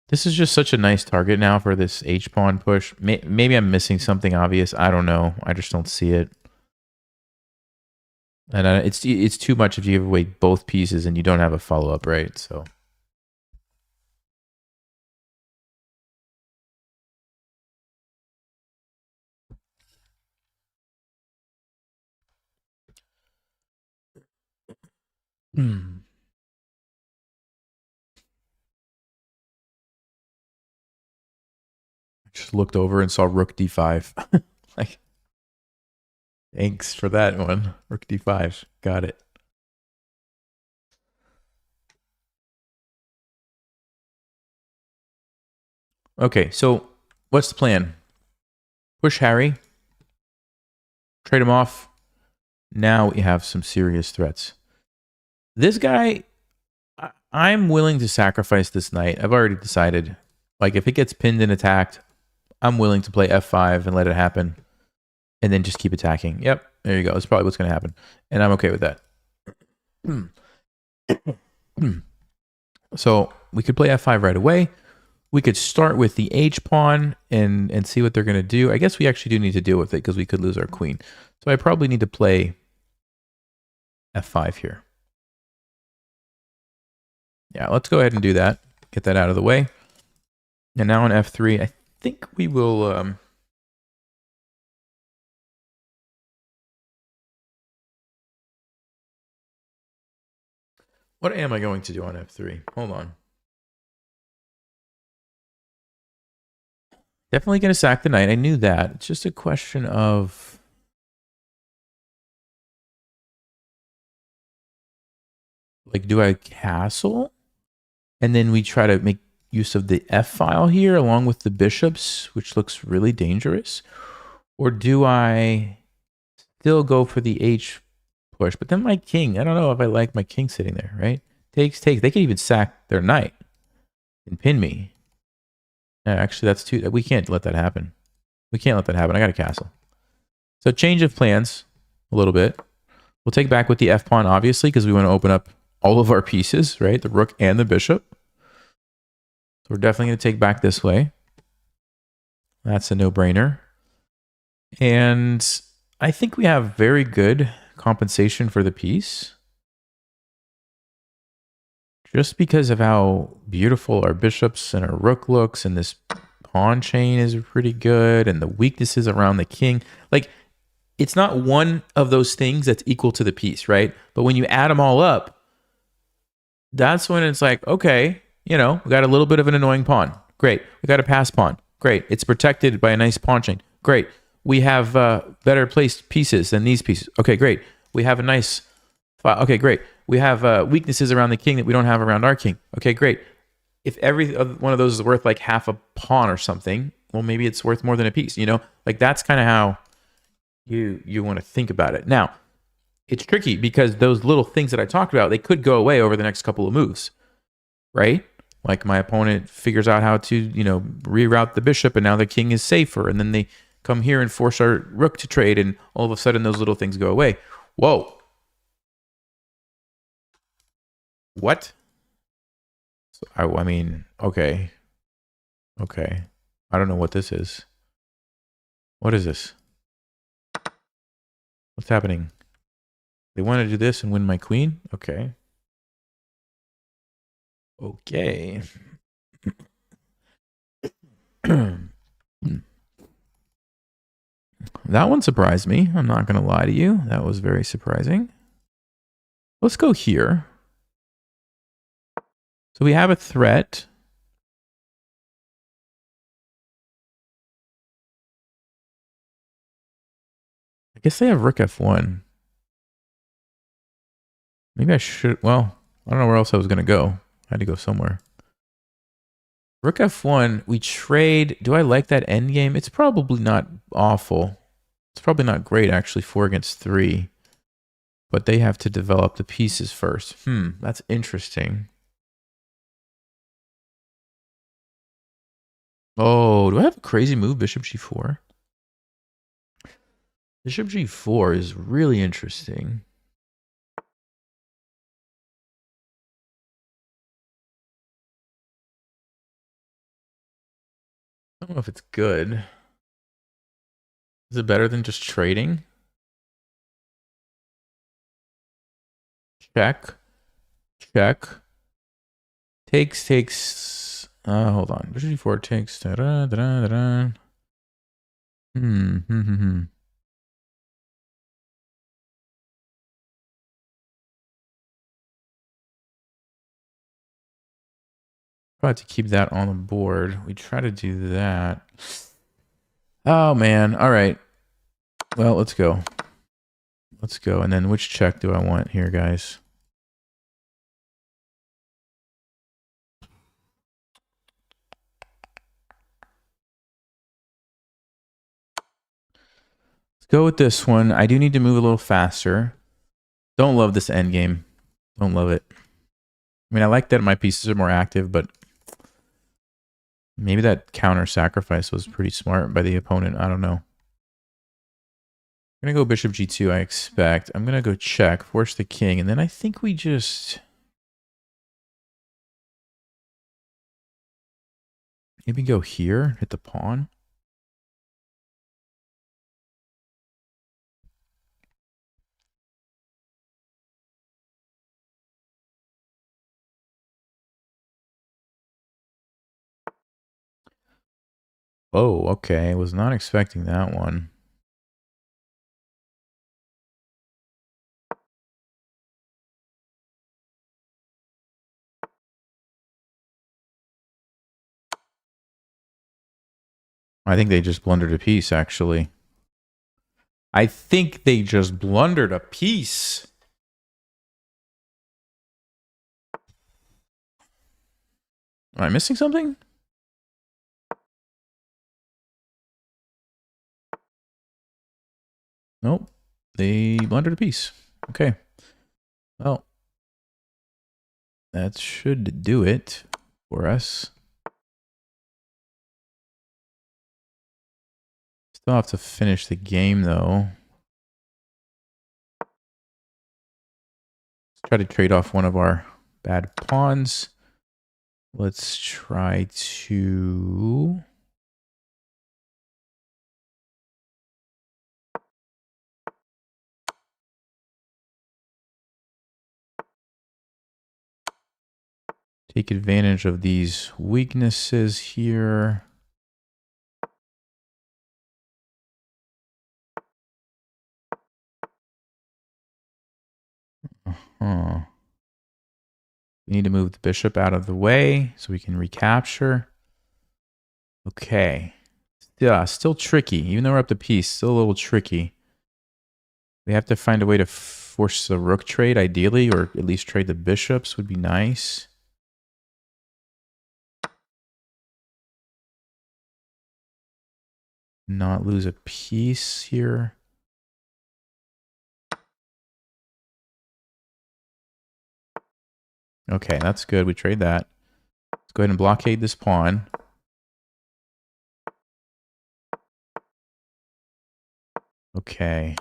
This is just such a nice target now for this H-pawn push. Maybe I'm missing something obvious. I don't know. I just don't see it. And it's too much if you give away both pieces and you don't have a follow-up, right? So... Just looked over and saw Rook D5. Like, thanks for that one. Rook D5. Got it. Okay, so what's the plan? Push Harry. Trade him off. Now we have some serious threats. This guy, I'm willing to sacrifice this knight. I've already decided. Like, if it gets pinned and attacked, I'm willing to play F5 and let it happen. And then just keep attacking. Yep, there you go. That's probably what's going to happen. And I'm okay with that. So we could play F5 right away. We could start with the H-pawn and see what they're going to do. I guess we actually do need to deal with it because we could lose our queen. So I probably need to play F5 here. Yeah, let's go ahead and do that. Get that out of the way. And now on F3, I think we will... What am I going to do on F3? Hold on. Definitely going to sack the knight. I knew that. It's just a question of... Like, do I castle? And then we try to make use of the F file here along with the bishops, which looks really dangerous. Or do I still go for the H push? But then my king, I don't know if I like my king sitting there, right? Takes. They could even sack their knight and pin me. No, actually, that's too... We can't let that happen. We can't let that happen. I got a castle. So change of plans a little bit. We'll take back with the F pawn, obviously, because we want to open up all of our pieces, right? The rook and the bishop. So we're definitely going to take back this way. That's a no-brainer. And I think we have very good compensation for the piece. Just because of how beautiful our bishops and our rook looks, and this pawn chain is pretty good, and the weaknesses around the king. Like, it's not one of those things that's equal to the piece, right? But when you add them all up, that's when it's like, okay, you know, we got a little bit of an annoying pawn. Great. We got a pass pawn. Great. It's protected by a nice pawn chain. Great. We have better placed pieces than these pieces. Okay, great. We have a nice file. Okay, great. We have weaknesses around the king that we don't have around our king. Okay, great. If every one of those is worth like half a pawn or something, well, maybe it's worth more than a piece, you know? Like, that's kind of how you want to think about it. Now, it's tricky because those little things that I talked about, they could go away over the next couple of moves, right? Like, my opponent figures out how to, you know, reroute the bishop, and now the king is safer, and then they come here and force our rook to trade, and all of a sudden those little things go away. Whoa. What? So, I mean, okay. Okay. I don't know what this is. What is this? What's happening? They want to do this and win my queen? Okay. Okay. That one surprised me. I'm not going to lie to you. That was very surprising. Let's go here. So we have a threat. I guess they have rook f1. Maybe I should... Well, I don't know where else I was going to go. I had to go somewhere. Rook f1, we trade. Do I like that endgame? It's probably not awful. It's probably not great, actually, 4 against 3. but they have to develop the pieces first. That's interesting. Oh, do I have a crazy move? Bishop g4? Bishop g4 is really interesting. I don't know if it's good. Is it better than just trading? Check. Check. Takes. Hold on. Bishop g4 takes. Da-da, da-da, da-da. Probably to keep that on the board. We try to do that. Oh, man. All right. Well, let's go. Let's go. And then which check do I want here, guys? Let's go with this one. I do need to move a little faster. Don't love this endgame. Don't love it. I mean, I like that my pieces are more active, but maybe that counter sacrifice was pretty smart by the opponent. I don't know. I'm going to go bishop g2, I expect. I'm going to go check, force the king, and then I think we just... maybe go here, hit the pawn. Oh, okay. Was not expecting that one. I think they just blundered a piece, actually. I think they just blundered a piece. Am I missing something? Nope. They blundered a piece. Okay. Well, that should do it for us. Still have to finish the game, though. Let's try to trade off one of our bad pawns. Let's try to... take advantage of these weaknesses here. We need to move the bishop out of the way so we can recapture. Okay. Yeah, still tricky. Even though we're up the piece, still a little tricky. We have to find a way to force the rook trade, ideally, or at least trade the bishops would be nice. Not lose a piece here. Okay, that's good. We trade that. Let's go ahead and blockade this pawn. Okay.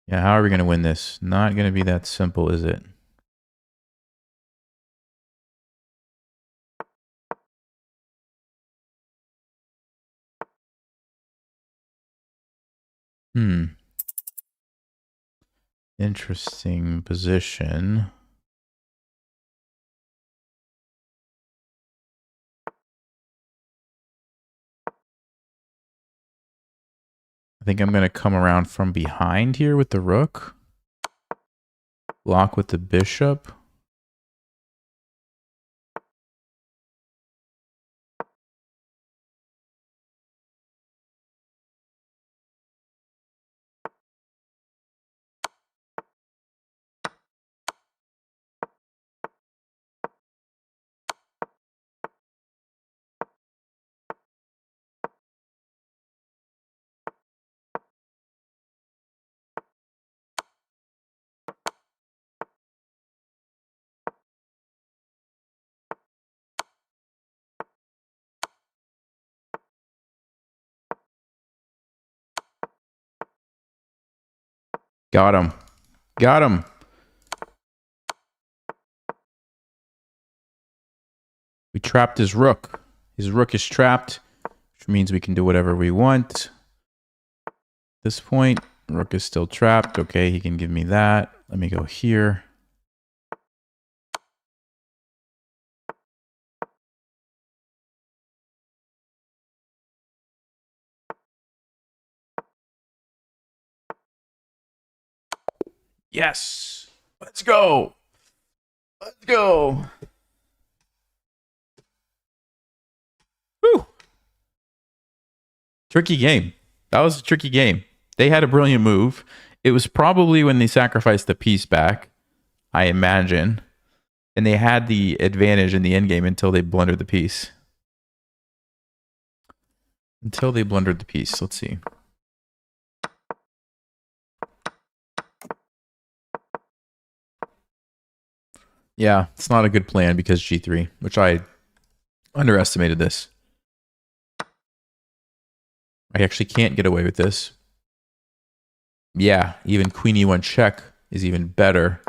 Yeah, how are we going to win this? Not going to be that simple, is it? Interesting position. I think I'm going to come around from behind here with the rook. Block with the bishop. Got him. Got him. We trapped his rook. His rook is trapped, which means we can do whatever we want. At this point, rook is still trapped. Okay, he can give me that. Let me go here. Yes. Let's go. Let's go. Whew. Tricky game. That was a tricky game. They had a brilliant move. It was probably when they sacrificed the piece back, I imagine. And they had the advantage in the endgame until they blundered the piece. Until they blundered the piece. Let's see. Yeah, it's not a good plan because G3, which I underestimated this. I actually can't get away with this. Yeah, even Queen E1 check is even better.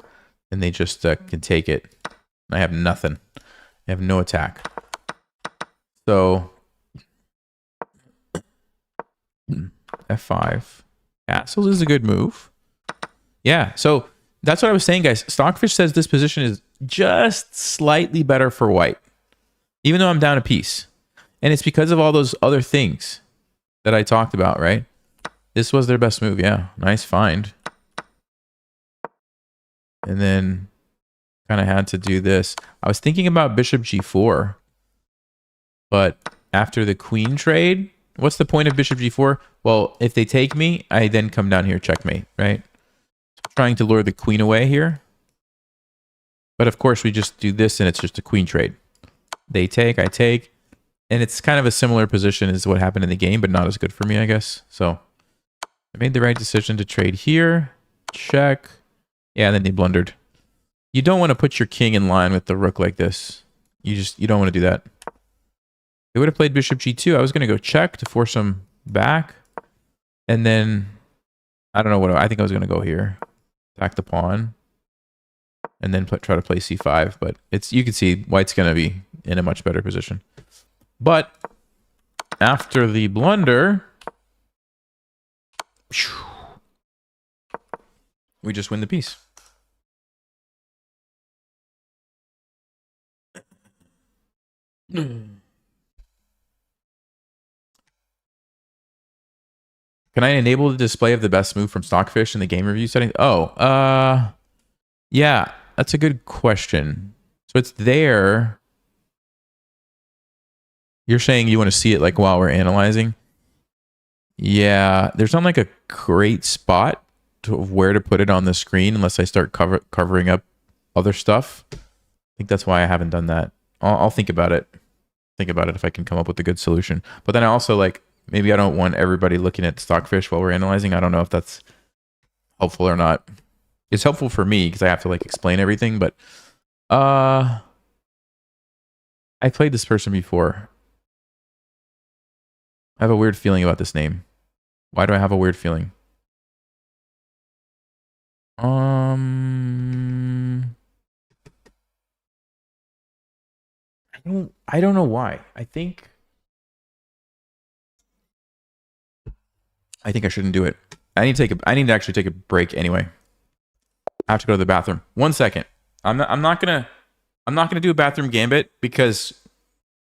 And they just can take it. I have nothing. I have no attack. So F5. Castles is a good move. Yeah, so that's what I was saying, guys. Stockfish says this position is just slightly better for white, even though I'm down a piece. And it's because of all those other things that I talked about, right? This was their best move, yeah. Nice find. And then kind of had to do this. I was thinking about bishop G4, but after the queen trade, what's the point of bishop G4? Well, if they take me, I then come down here, checkmate, right? Trying to lure the queen away here. But of course, we just do this and it's just a queen trade. They take, I take. And it's kind of a similar position as what happened in the game, but not as good for me, I guess. So I made the right decision to trade here. Check. Yeah, and then they blundered. You don't want to put your king in line with the rook like this. You don't want to do that. They would have played bishop G2. I was going to go check to force him back. And then, I don't know what, I think I was going to go here. Attack the pawn. And then try to play C5. But you can see white's going to be in a much better position. But after the blunder, we just win the piece. Can I enable the display of the best move from Stockfish in the game review setting? Oh, yeah, that's a good question. So it's there. You're saying you want to see it like while we're analyzing? Yeah, there's not like a great spot of where to put it on the screen unless I start covering up other stuff. I think that's why I haven't done that. I'll think about it. Think about it if I can come up with a good solution. But then I also maybe I don't want everybody looking at Stockfish while we're analyzing. I don't know if that's helpful or not. It's helpful for me because I have to explain everything, but I played this person before. I have a weird feeling about this name. Why do I have a weird feeling? I don't know why. I think I shouldn't do it. I need to actually take a break anyway. I have to go to the bathroom. 1 second. I'm not gonna do a bathroom gambit because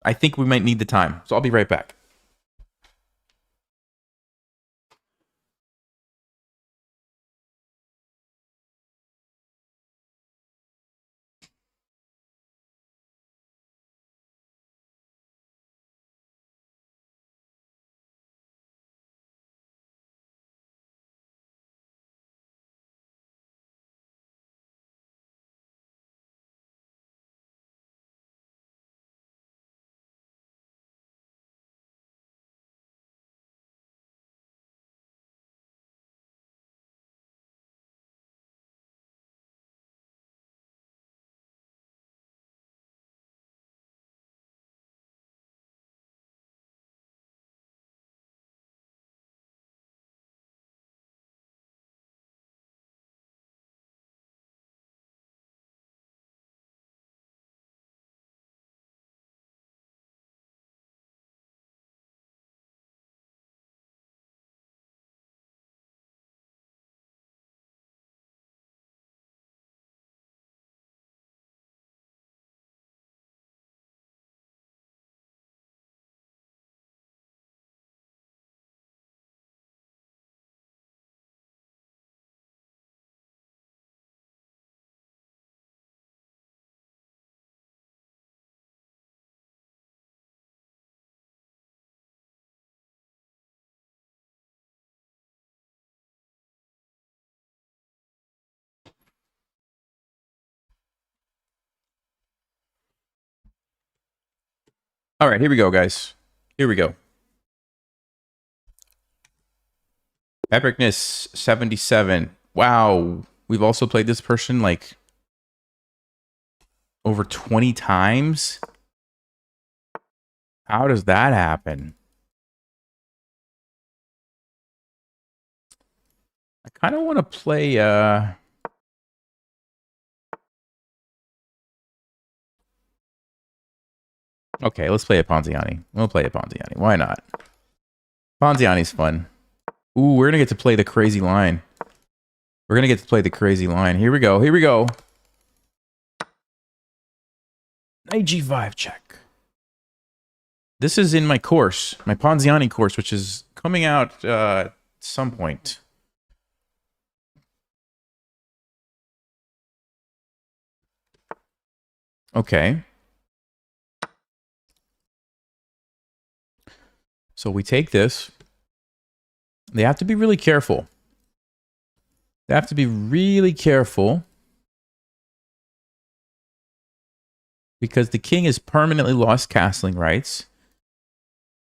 I think we might need the time. So I'll be right back. All right, here we go, guys. Here we go. Epicness 77. Wow. We've also played this person like over 20 times. How does that happen? I kind of want to play okay, let's play a Ponziani. We'll play a Ponziani. Why not? Ponziani's fun. Ooh, we're going to get to play the crazy line. We're going to get to play the crazy line. Here we go. Here we go. Knight G5 check. This is in my course, my Ponziani course, which is coming out at some point. Okay. So we take this. They have to be really careful. They have to be really careful. Because the king has permanently lost castling rights.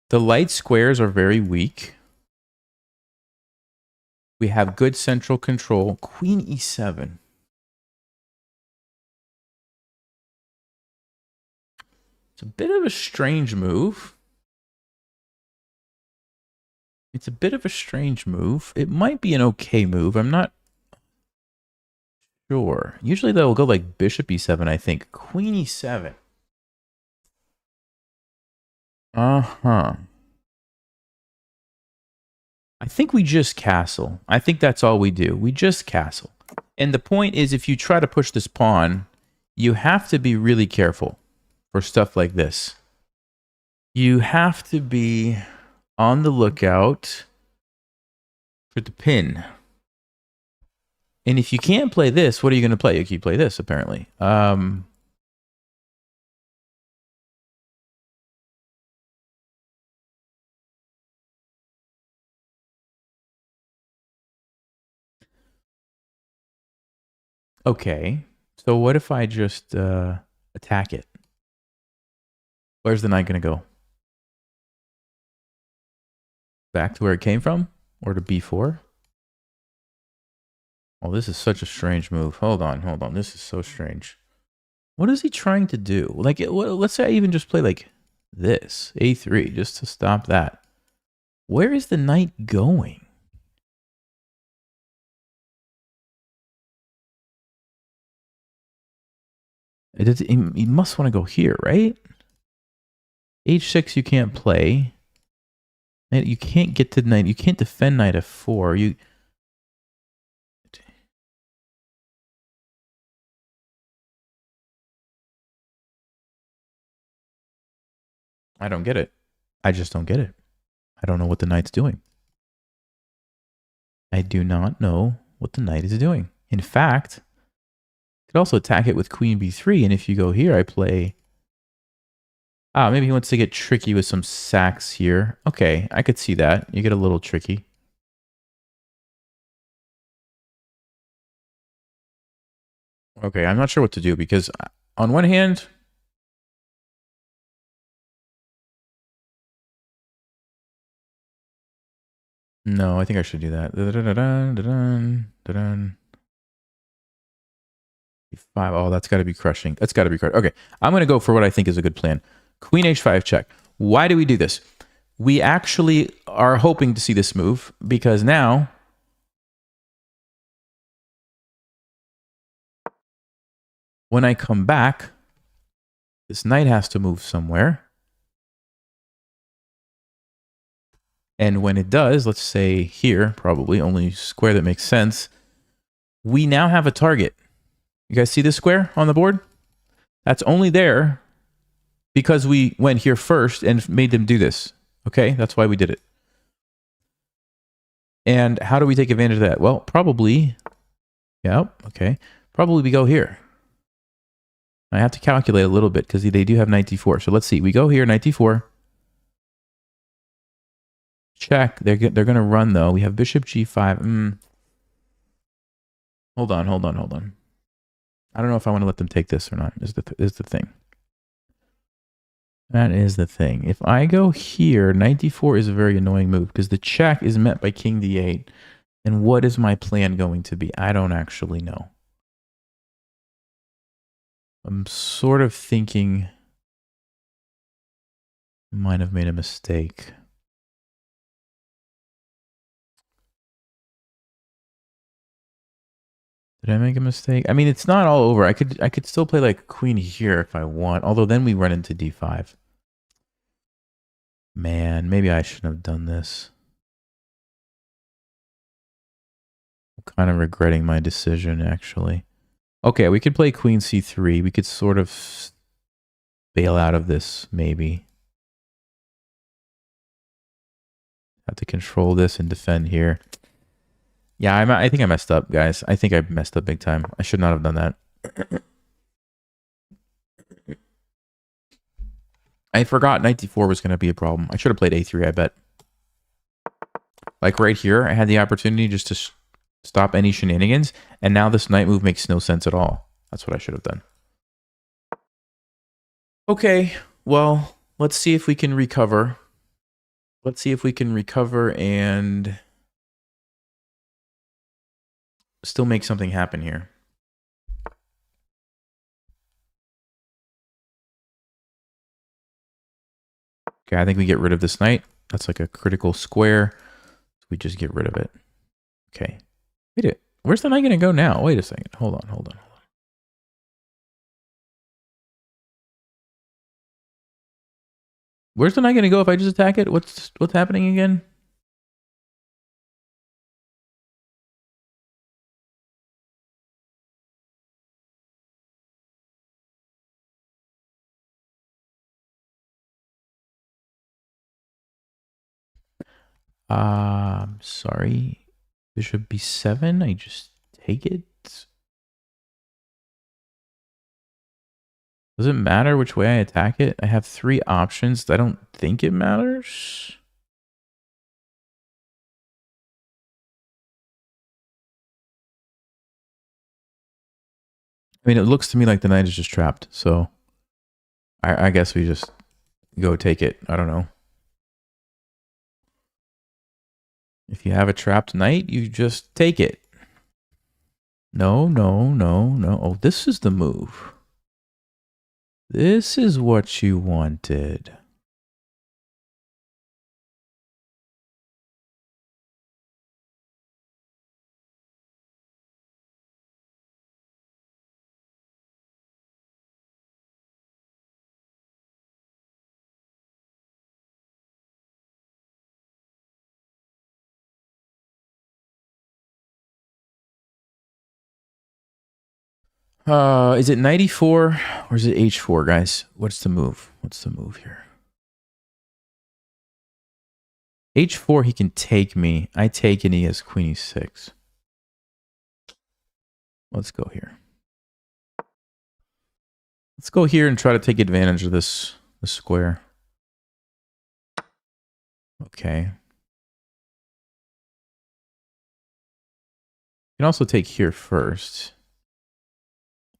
The light squares are very weak. We have good central control. Queen e7. It's a bit of a strange move. It's a bit of a strange move. It might be an okay move. I'm not sure. Usually they'll go like bishop e7, I think. Queen e7. Uh-huh. I think we just castle. I think that's all we do. We just castle. And the point is, if you try to push this pawn, you have to be really careful for stuff like this. You have to be on the lookout for the pin. And if you can't play this, what are you going to play? You can play this, apparently. Okay. So what if I just attack it? Where's the knight going to go? Back to where it came from? Or to b4? Oh, this is such a strange move. Hold on, hold on. This is so strange. What is he trying to do? Like, let's say I even just play like this. a3, just to stop that. Where is the knight going? He must want to go here, right? h6 you can't play. You can't get to knight. You can't defend knight f4. I don't get it. I just don't get it. I don't know what the knight's doing. I do not know what the knight is doing. In fact, I could also attack it with queen b3, and if you go here, I play... Ah, maybe he wants to get tricky with some sacks here. Okay, I could see that. You get a little tricky. Okay, I'm not sure what to do, because on one hand... No, I think I should do that. E5. Oh, that's got to be crushing. That's got to be crushing. Okay, I'm going to go for what I think is a good plan. Queen h5 check. Why do we do this? We actually are hoping to see this move because now when I come back, this knight has to move somewhere. And when it does, let's say here, probably only square that makes sense, we now have a target. You guys see this square on the board? That's only there because we went here first and made them do this. Okay, that's why we did it. And how do we take advantage of that? Well, probably, yeah, okay. Probably we go here. I have to calculate a little bit because they do have knight d4. So let's see. We go here, knight d4. Check. They're going to run, though. We have bishop g5. Hold on, hold on, hold on. I don't know if I want to let them take this or not, is the thing. That is the thing. If I go here, knight d4 is a very annoying move because the check is met by king d8. And what is my plan going to be? I don't actually know. I'm sort of thinking I might have made a mistake. Did I make a mistake? I mean, it's not all over. I could still play like queen here if I want. Although then we run into d5. Man, maybe I shouldn't have done this. I'm kind of regretting my decision, actually. Okay, we could play queen c3. We could sort of bail out of this, maybe. Have to control this and defend here. Yeah, I think I messed up, guys. I think I messed up big time. I should not have done that. I forgot knight d4 was going to be a problem. I should have played a3, I bet. Like right here, I had the opportunity just to stop any shenanigans, and now this knight move makes no sense at all. That's what I should have done. Okay, well, let's see if we can recover. Let's see if we can recover and still make something happen here. Okay, I think we get rid of this knight. That's like a critical square. We just get rid of it. Okay. Wait, where's the knight going to go now? Wait a second. Hold on. Where's the knight going to go if I just attack it? What's happening again? Sorry. Bishop b7. I just take it. Does it matter which way I attack it? I have 3 options. I don't think it matters. I mean, it looks to me like the knight is just trapped. So I guess we just go take it. I don't know. If you have a trapped knight, you just take it. No. Oh, this is the move. This is what you wanted. Is it 94 or is it h4, guys? What's the move? What's the move here? h4, he can take me. I take and he has queen e6. Let's go here. Let's go here and try to take advantage of this square. Okay. You can also take here first.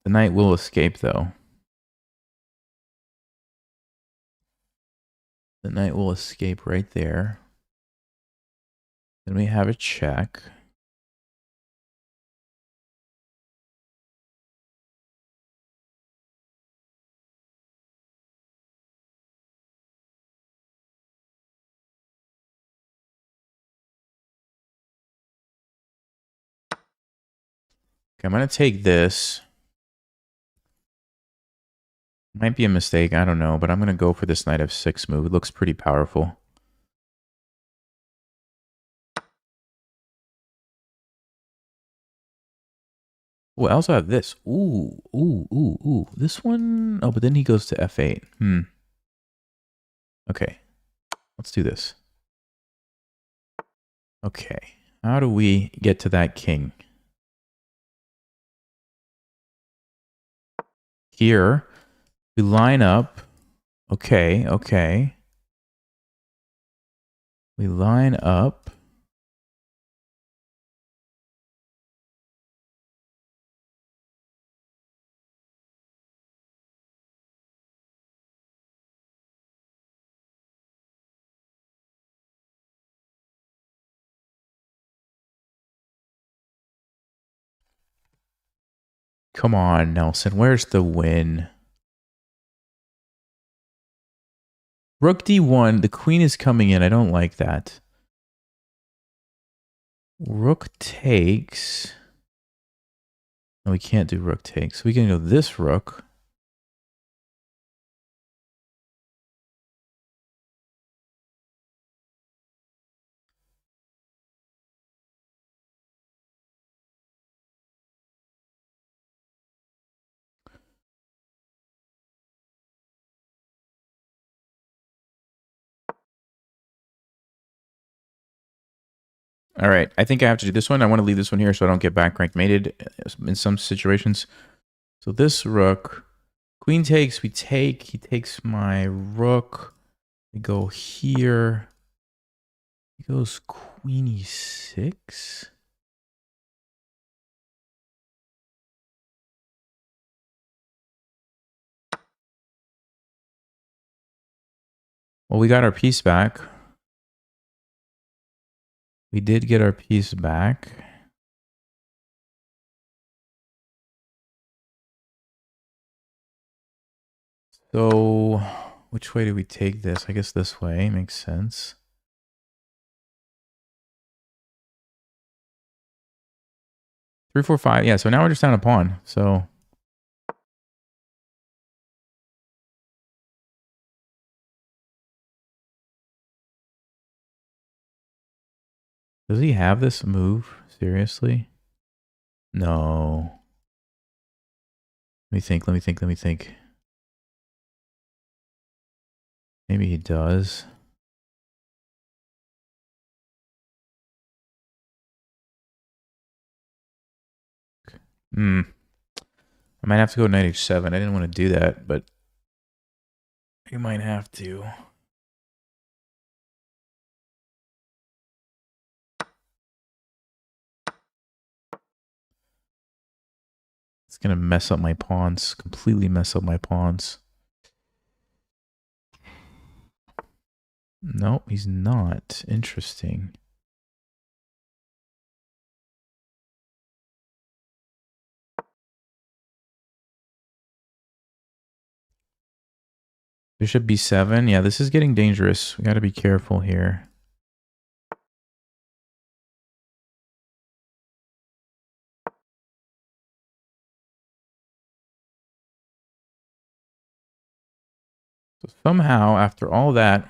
The knight will escape, though. The knight will escape right there. Then we have a check. Okay, I'm going to take this. Might be a mistake, I don't know, but I'm going to go for this knight f6 move. It looks pretty powerful. Oh, I also have this. Ooh. This one... Oh, but then he goes to f8. Okay. Let's do this. Okay. How do we get to that king? Here, we line up. Okay. We line up. Come on, Nelson. Where's the win? Rook d1. The queen is coming in. I don't like that. Rook takes. No, we can't do rook takes. We can go this rook. All right, I think I have to do this one. I want to leave this one here so I don't get back rank mated in some situations. So this rook, queen takes, we take. He takes my rook. We go here. He goes queen e6. Well, we got our piece back. We did get our piece back. So, which way do we take this? I guess this way makes sense. Three, four, five. Yeah, so now we're just down a pawn. So, does he have this move? Seriously? No. Let me think, let me think, let me think. Maybe he does. I might have to go knight h7. I didn't want to do that, but you might have to. It's going to mess up my pawns. Completely mess up my pawns. Nope, he's not. Interesting. Bishop b7. Yeah, this is getting dangerous. We got to be careful here. So somehow, after all that,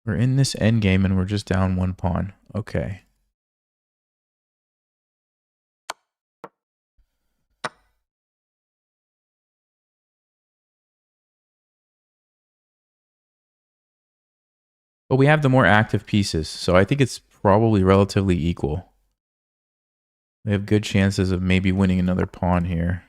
we're in this endgame and we're just down one pawn. Okay. But we have the more active pieces, so I think it's probably relatively equal. We have good chances of maybe winning another pawn here.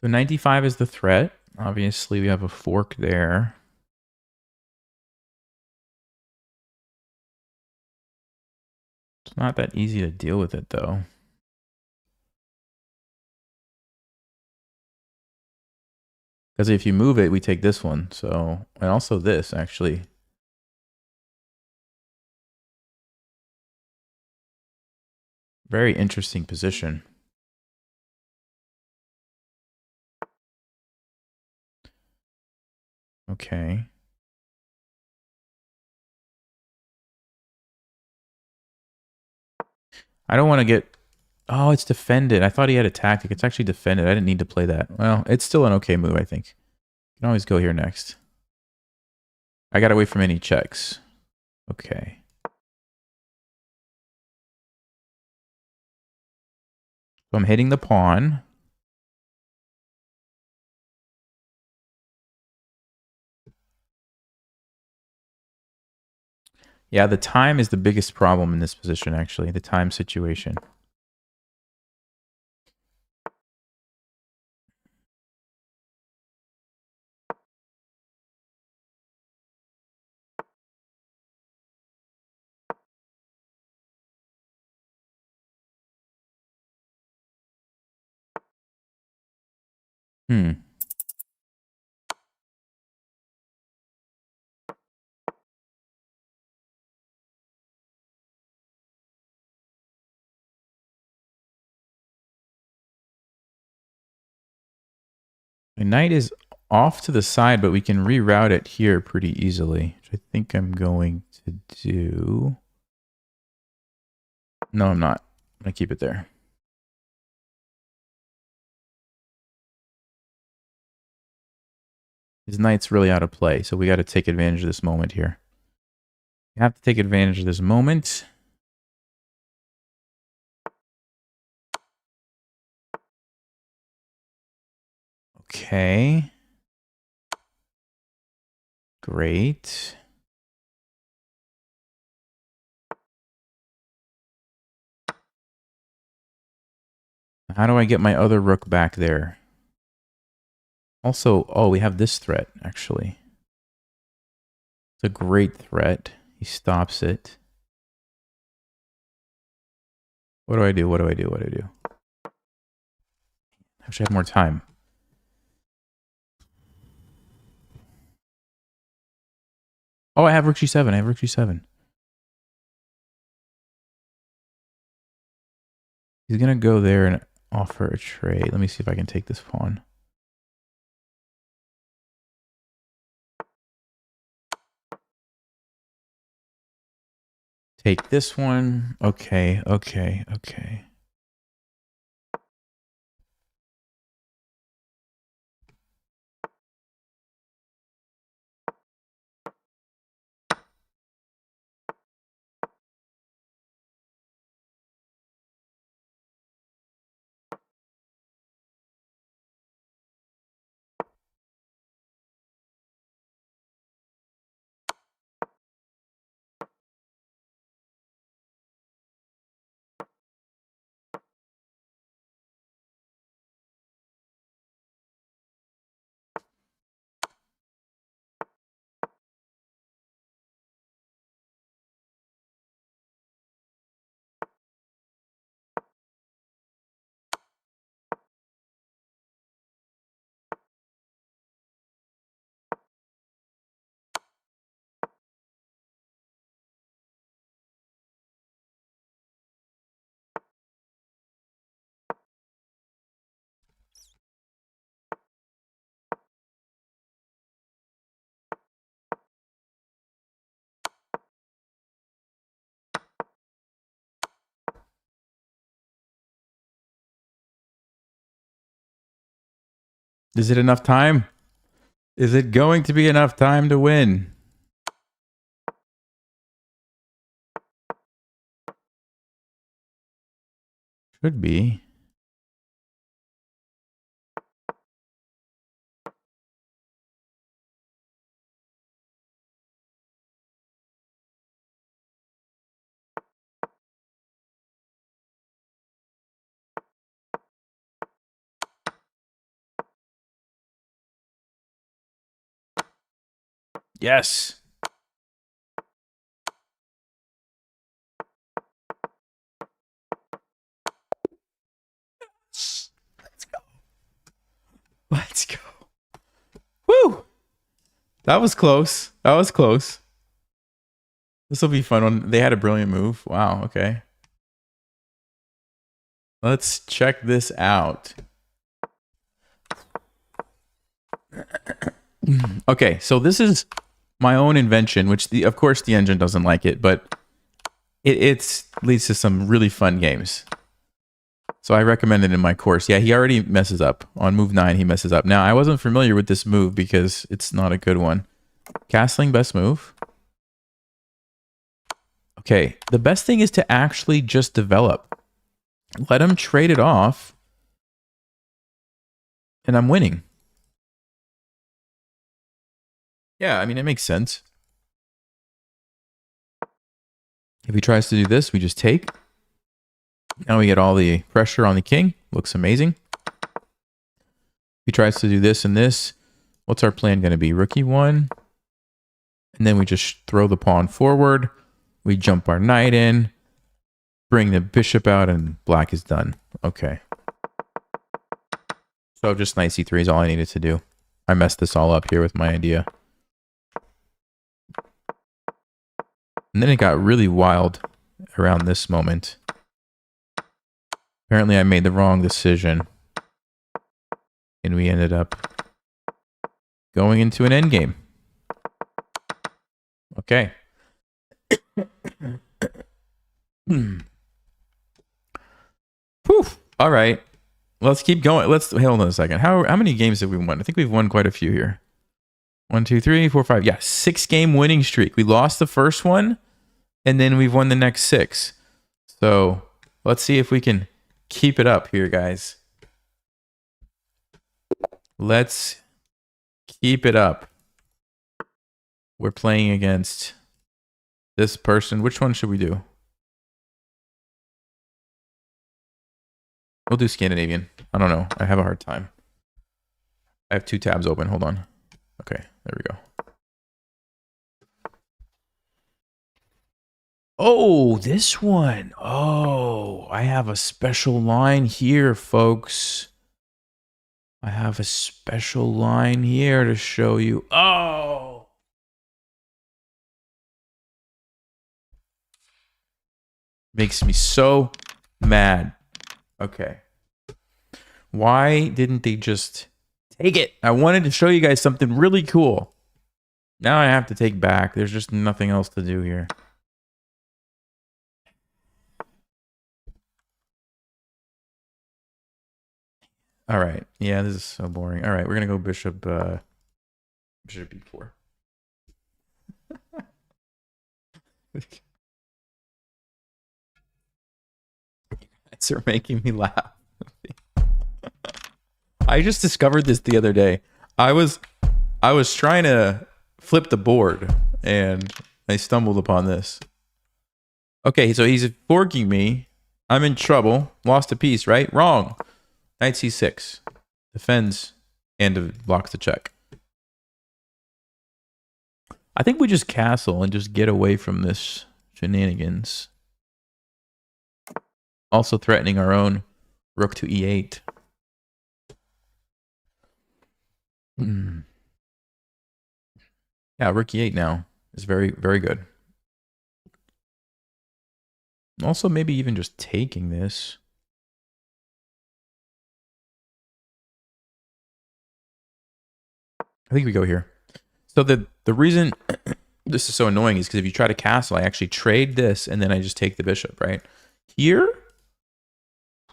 So 95 is the threat. Obviously, we have a fork there. It's not that easy to deal with it, though. Because if you move it, we take this one. So, and also this, actually. Very interesting position. Okay. I don't want to get... Oh, it's defended. I thought he had a tactic. It's actually defended. I didn't need to play that. Well, it's still an okay move, I think. You can always go here next. I got away from any checks. Okay. So I'm hitting the pawn. Yeah, the time is the biggest problem in this position, actually. The time situation. Hmm. My knight is off to the side, but we can reroute it here pretty easily, which I think I'm going to do. No, I'm not. I'm going to keep it there. His knight's really out of play, so we got to take advantage of this moment here. We have to take advantage of this moment. Okay. Great. How do I get my other rook back there? Also, oh, we have this threat, actually. It's a great threat. He stops it. What do I do? What do I do? What do I do? I wish I had more time. Oh, I have rook g7. I have rook g7. He's going to go there and offer a trade. Let me see if I can take this pawn. Take this one. Okay, okay, okay. Is it enough time? Is it going to be enough time to win? Should be. Yes. Let's go. Let's go. Woo! That was close. That was close. This will be fun. They had a brilliant move. Wow, okay. Let's check this out. Okay, so this is my own invention, which of course the engine doesn't like it, but it leads to some really fun games. So I recommend it in my course. Yeah, he already messes up. On move 9, he messes up. Now, I wasn't familiar with this move because it's not a good one. Castling, best move. Okay, the best thing is to actually just develop. Let him trade it off. And I'm winning. Yeah, I mean, it makes sense. If he tries to do this, we just take. Now we get all the pressure on the king. Looks amazing. If he tries to do this and this, what's our plan going to be? Rook e1. And then we just throw the pawn forward. We jump our knight in. Bring the bishop out, and black is done. Okay. So just knight c3 is all I needed to do. I messed this all up here with my idea. And then it got really wild around this moment. Apparently I made the wrong decision. And we ended up going into an endgame. Okay. Poof. All right. Let's keep going. Hold on a second. How many games have we won? I think we've won quite a few here. 1, 2, 3, 4, 5. Yeah, 6-game winning streak. We lost the first one, and then we've won the next 6. So let's see if we can keep it up here, guys. Let's keep it up. We're playing against this person. Which one should we do? We'll do Scandinavian. I don't know. I have a hard time. I have 2 tabs open. Hold on. Okay, there we go. Oh, this one. Oh, I have a special line here, folks. I have a special line here to show you. Oh. Makes me so mad. Okay. Why didn't they just take it? I wanted to show you guys something really cool. Now I have to take back. There's just nothing else to do here. All right. Yeah, this is so boring. All right, we're going to go bishop e4. Guys are making me laugh. I just discovered this the other day. I was trying to flip the board and I stumbled upon this. Okay, so he's forking me. I'm in trouble. Lost a piece, right? Wrong. Knight c6. Defends and blocks the check. I think we just castle and just get away from this shenanigans. Also threatening our own rook to e8. Yeah, rook e8 now is very, very good. Also, maybe even just taking this. I think we go here. So the reason this is so annoying is because if you try to castle, I actually trade this and then I just take the bishop, right? Here?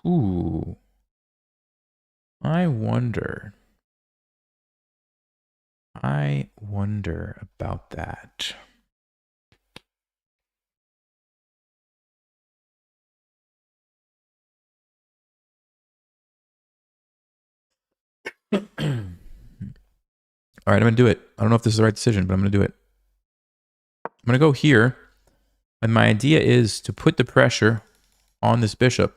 Ooh. I wonder about that. All right, I'm going to do it. I don't know if this is the right decision, but I'm going to do it. I'm going to go here. And my idea is to put the pressure on this bishop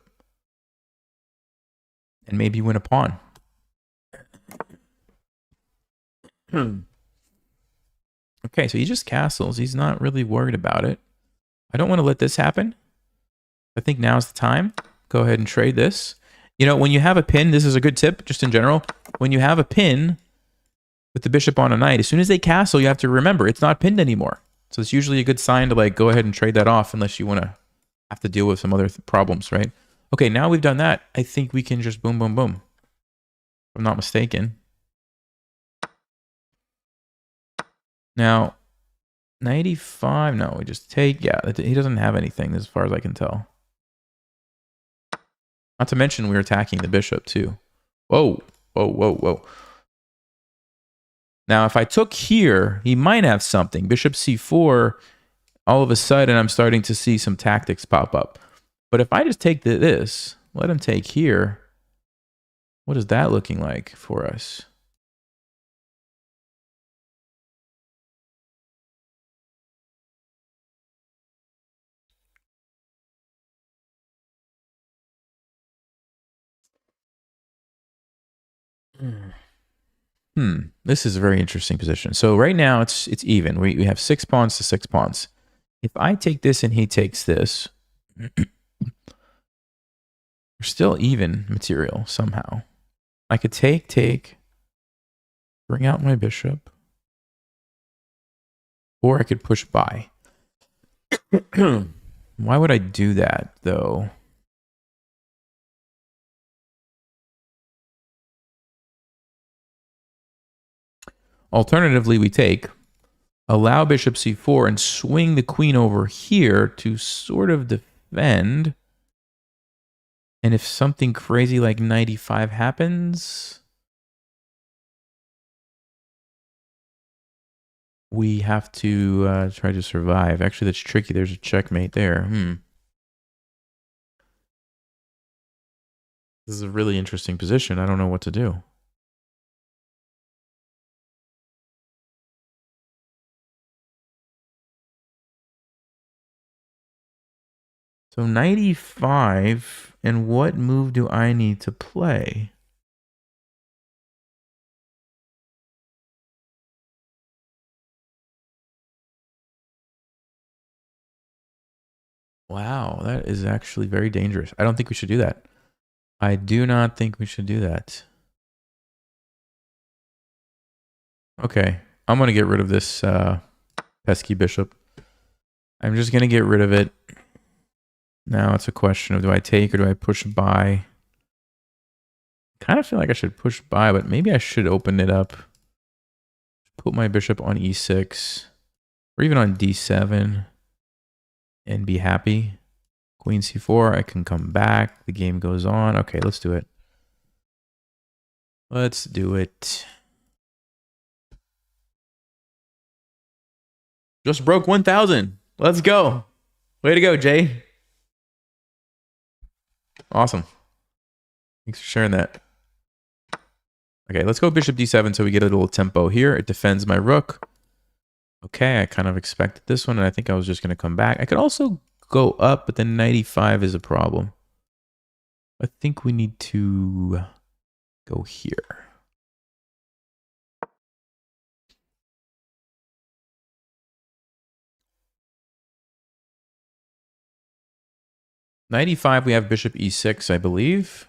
and maybe win a pawn. Okay, so he just castles. He's not really worried about it. I don't want to let this happen. I think now's the time. Go ahead and trade this. You know, when you have a pin, this is a good tip, just in general. When you have a pin with the bishop on a knight, as soon as they castle, you have to remember it's not pinned anymore. So it's usually a good sign to like go ahead and trade that off unless you want to have to deal with some other problems, right? Okay, now we've done that. I think we can just boom, boom, boom. If I'm not mistaken. Now, 95, no, we just take, yeah, he doesn't have anything as far as I can tell. Not to mention we're attacking the bishop too. Whoa, whoa, whoa, whoa. Now, if I took here, he might have something. Bishop c4, all of a sudden I'm starting to see some tactics pop up. But if I just take this, let him take here, what is that looking like for us? This is a very interesting position. So right now it's even. We have 6 pawns to 6 pawns. If I take this and he takes this, we're still even material somehow. I could take, bring out my bishop, or I could push by. Why would I do that, though? Alternatively, we take, allow bishop c4, and swing the queen over here to sort of defend. And if something crazy like knight e5 happens, we have to try to survive. Actually, that's tricky. There's a checkmate there. This is a really interesting position. I don't know what to do. So knight e5, and what move do I need to play? Wow, that is actually very dangerous. I don't think we should do that. I do not think we should do that. Okay, I'm going to get rid of this pesky bishop. I'm just going to get rid of it. Now it's a question of, do I take or do I push by? Kind of feel like I should push by, but maybe I should open it up. Put my bishop on e6 or even on d7 and be happy. Queen c4, I can come back. The game goes on. Okay, let's do it. Let's do it. Just broke 1,000. Let's go. Way to go, Jay. Awesome. Thanks for sharing that. Okay, let's go bishop d7 so we get a little tempo here. It defends my rook. Okay, I kind of expected this one, and I think I was just going to come back. I could also go up, but then knight e5 is a problem. I think we need to go here. Knight e5, we have bishop e6, I believe.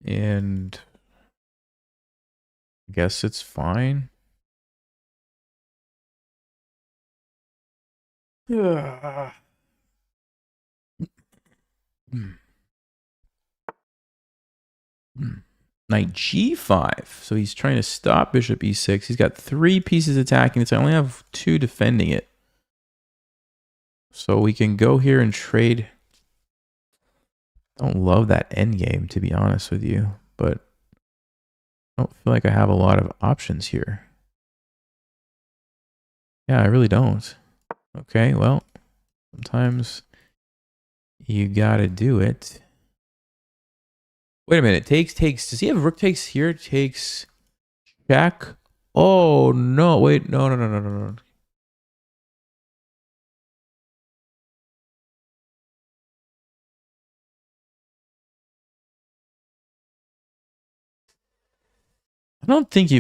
And I guess it's fine. Knight g5. So he's trying to stop bishop e6. He's got 3 pieces attacking it. So I only have 2 defending it. So we can go here and trade. I don't love that endgame, to be honest with you, but I don't feel like I have a lot of options here. Yeah, I really don't. Okay, well, sometimes you gotta do it. Wait a minute, takes. Does he have rook takes here? Takes check. Oh, no, wait, no. I don't think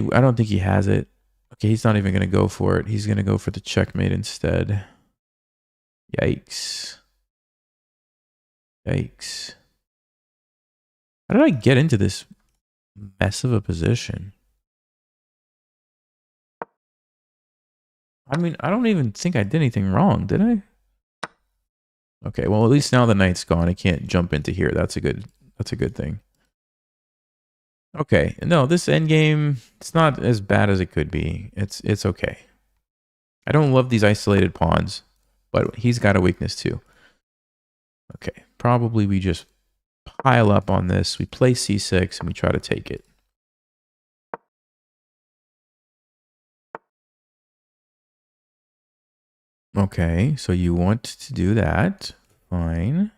he has it. Okay, he's not even gonna go for it. He's gonna go for the checkmate instead. Yikes. Yikes. How did I get into this mess of a position? I mean, I don't even think I did anything wrong, did I? Okay, well, at least now the knight's gone. I can't jump into here. That's a good thing. Okay, no, this endgame, it's not as bad as it could be. It's okay. I don't love these isolated pawns, but he's got a weakness too. Okay, probably we just pile up on this. We play c6 and we try to take it. Okay, so you want to do that. Fine.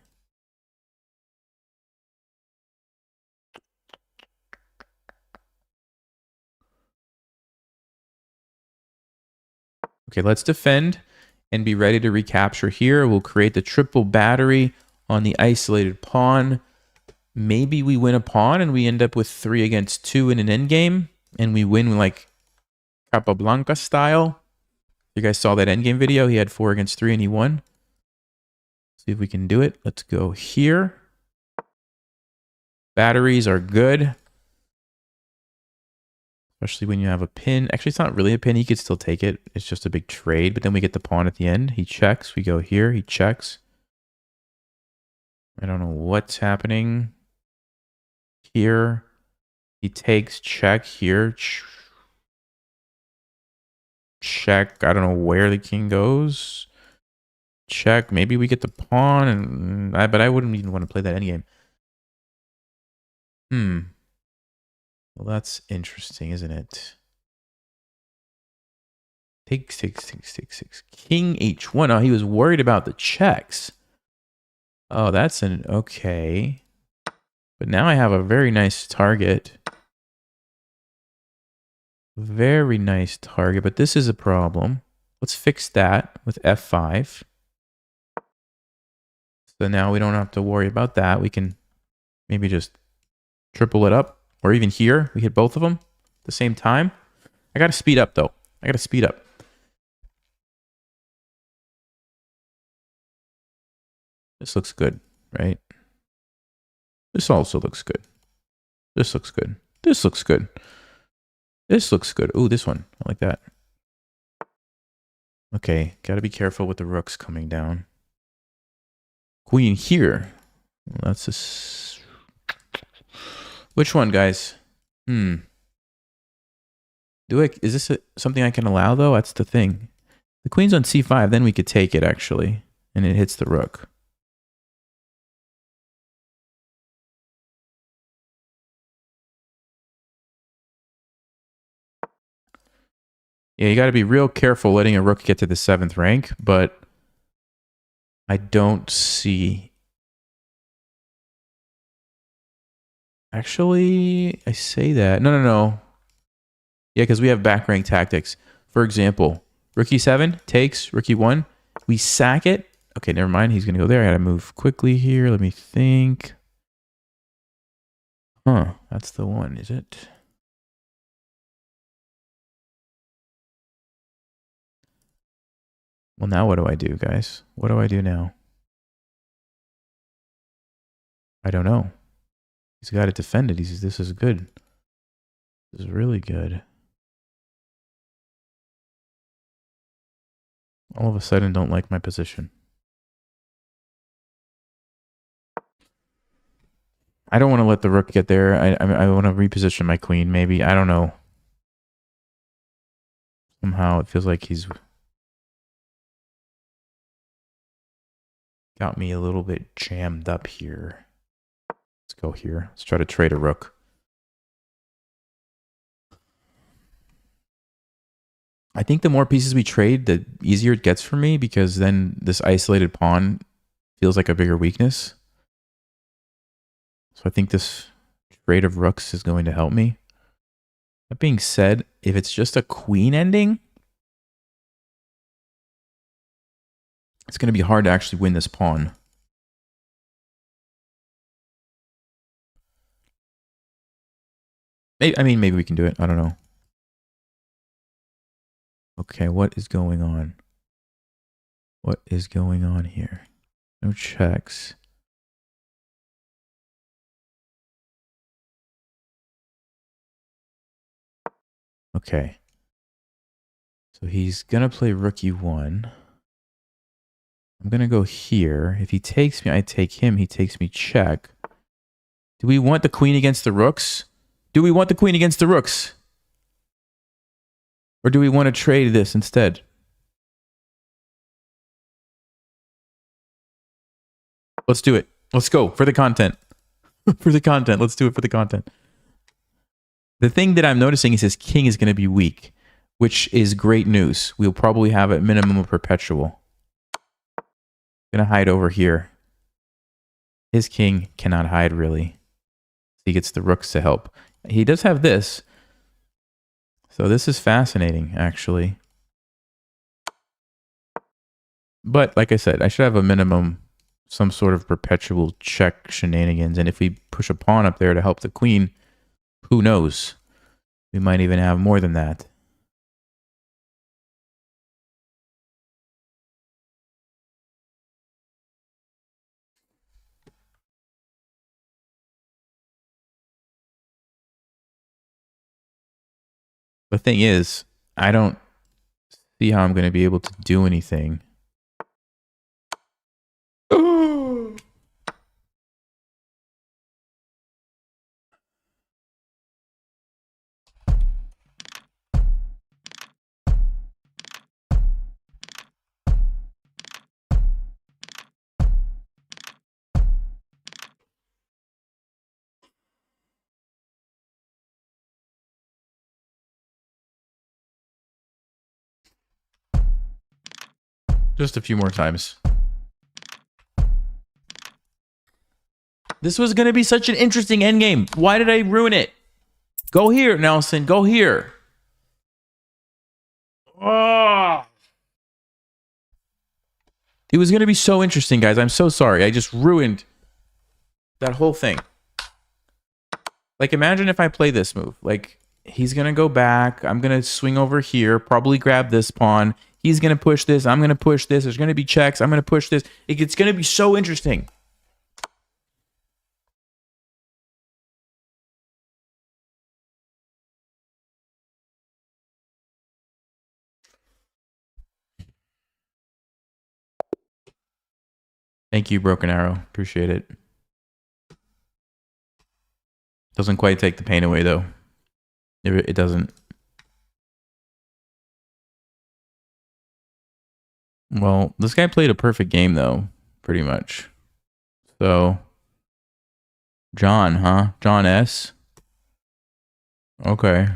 Okay, let's defend and be ready to recapture here. We'll create the triple battery on the isolated pawn. Maybe we win a pawn and we end up with 3 against 2 in an endgame. And we win like Capablanca style. You guys saw that endgame video. He had 4 against 3 and he won. See if we can do it. Let's go here. Batteries are good. Especially when you have a pin. Actually, it's not really a pin. He could still take it. It's just a big trade. But then we get the pawn at the end. He checks. We go here. He checks. I don't know what's happening here. He takes check here. Check. I don't know where the king goes. Check. Maybe we get the pawn. But I wouldn't even want to play that endgame. Well, that's interesting, isn't it? Takes. King h1. Oh, he was worried about the checks. Oh, that's an okay. But now I have a very nice target. Very nice target, but this is a problem. Let's fix that with f5. So now we don't have to worry about that. We can maybe just triple it up. Or even here, we hit both of them at the same time. I got to speed up, though. I got to speed up. This looks good, right? This also looks good. This looks good. This looks good. This looks good. Ooh, this one. I like that. Okay, got to be careful with the rooks coming down. Queen here. Well, that's a... Which one, guys? Is this something I can allow, though? That's the thing. The queen's on c5, then we could take it, actually. And it hits the rook. Yeah, you got to be real careful letting a rook get to the 7th rank, but I don't see... Actually, I say that. No. Yeah, because we have back rank tactics. For example, rook e7 takes, rook e1. We sack it. Okay, never mind. He's going to go there. I got to move quickly here. Let me think. Huh, that's the one, is it? Well, now what do I do, guys? What do I do now? I don't know. He's got to defend it. This is good. This is really good. All of a sudden, don't like my position. I don't want to let the rook get there. I want to reposition my queen, maybe. I don't know. Somehow it feels like he's got me a little bit jammed up here. Let's go here. Let's try to trade a rook. I think the more pieces we trade, the easier it gets for me, because then this isolated pawn feels like a bigger weakness. So I think this trade of rooks is going to help me. That being said, if it's just a queen ending, it's going to be hard to actually win this pawn. Maybe we can do it. I don't know. Okay, what is going on? What is going on here? No checks. Okay. So he's going to play rook e1. I'm going to go here. If he takes me, I take him. He takes me check. Do we want the queen against the rooks? Do we want the queen against the rooks? Or do we want to trade this instead? Let's do it. Let's go for the content. For the content. Let's do it for the content. The thing that I'm noticing is his king is going to be weak, which is great news. We'll probably have at minimum a perpetual. Going to hide over here. His king cannot hide, really. He gets the rooks to help. He does have this. So this is fascinating, actually. But like I said, I should have a minimum, some sort of perpetual check shenanigans. And if we push a pawn up there to help the queen, who knows? We might even have more than that. The thing is, I don't see how I'm going to be able to do anything. Just a few more times. This was going to be such an interesting endgame. Why did I ruin it? Go here, Nelson. Go here. Oh. It was going to be so interesting, guys. I'm so sorry. I just ruined that whole thing. Like, imagine if I play this move. Like, he's going to go back. I'm going to swing over here. Probably grab this pawn. He's going to push this. I'm going to push this. There's going to be checks. I'm going to push this. It's going to be so interesting. Thank you, Broken Arrow. Appreciate it. Doesn't quite take the pain away, though. It doesn't. Well, this guy played a perfect game, though, pretty much. So, John, huh? John S. Okay.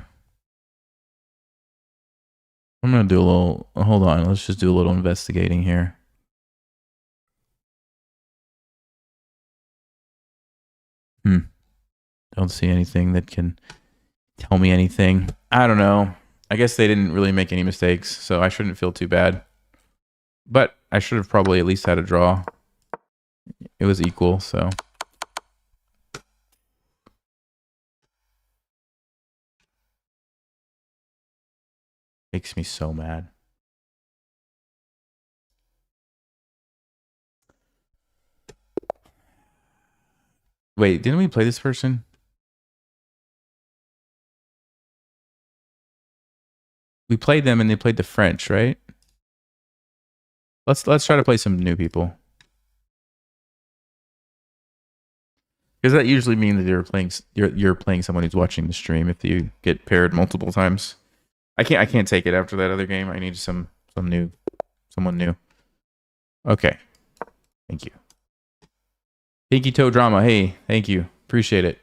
I'm going to do a little... Hold on. Let's just do a little investigating here. Don't see anything that can tell me anything. I don't know. I guess they didn't really make any mistakes, so I shouldn't feel too bad. But I should have probably at least had a draw. It was equal, so... Makes me so mad. Wait, didn't we play this person? We played them and they played the French, right? Let's try to play some new people. Because that usually means that you're playing someone who's watching the stream if you get paired multiple times. I can't take it after that other game. I need someone new. Okay. Thank you. Pinky Toe Drama. Hey, thank you. Appreciate it.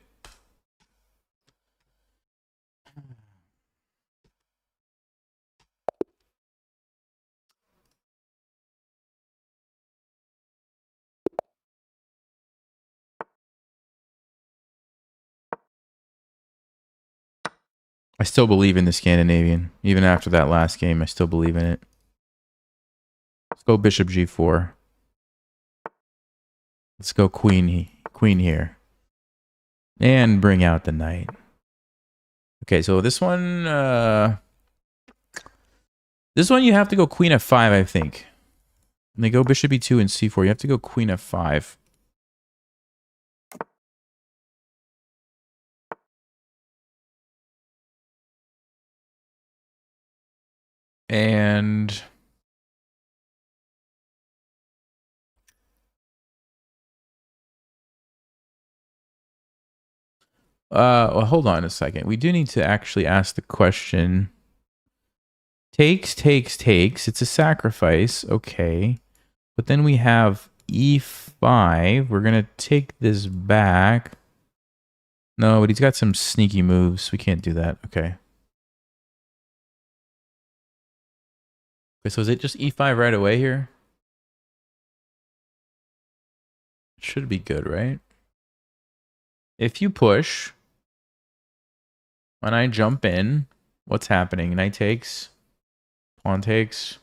I still believe in the Scandinavian. Even after that last game, I still believe in it. Let's go Bishop G4. Let's go Queen here. And bring out the Knight. Okay, so this one you have to go Queen F5, I think. And they go Bishop E2 and C4. You have to go Queen F5. And well, hold on a second. We do need to actually ask the question. Takes. It's a sacrifice. Okay. But then we have E5. We're going to take this back. No, but he's got some sneaky moves. We can't do that. Okay. Okay, so is it just E5 right away here? It should be good, right? If you push, when I jump in, what's happening? Knight takes, pawn takes.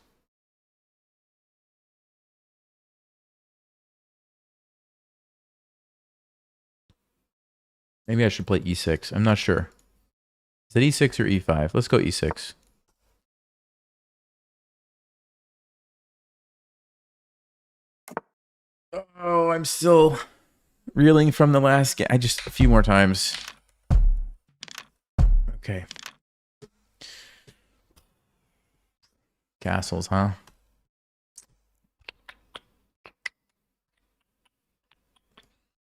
Maybe I should play E6. I'm not sure. Is it E6 or E5? Let's go E6. Oh, I'm still reeling from the last game. A few more times. Okay. castles, huh?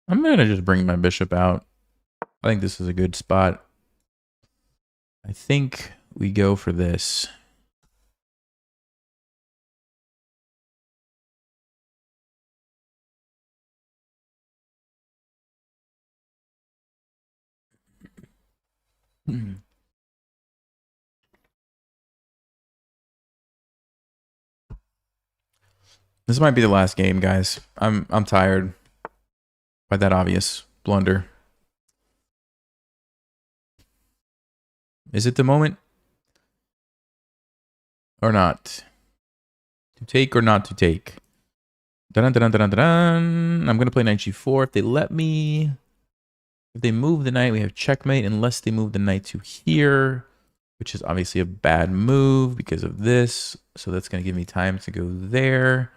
I'm going to just bring my bishop out. I think this is a good spot. I think we go for this. This might be the last game, guys. I'm tired by that obvious blunder. Is it the moment? Or not? To take or not to take? Dun, dun, dun, dun, dun, dun. I'm going to play knight g4. If they let me... If they move the knight, we have checkmate unless they move the knight to here, which is obviously a bad move because of this. So that's going to give me time to go there.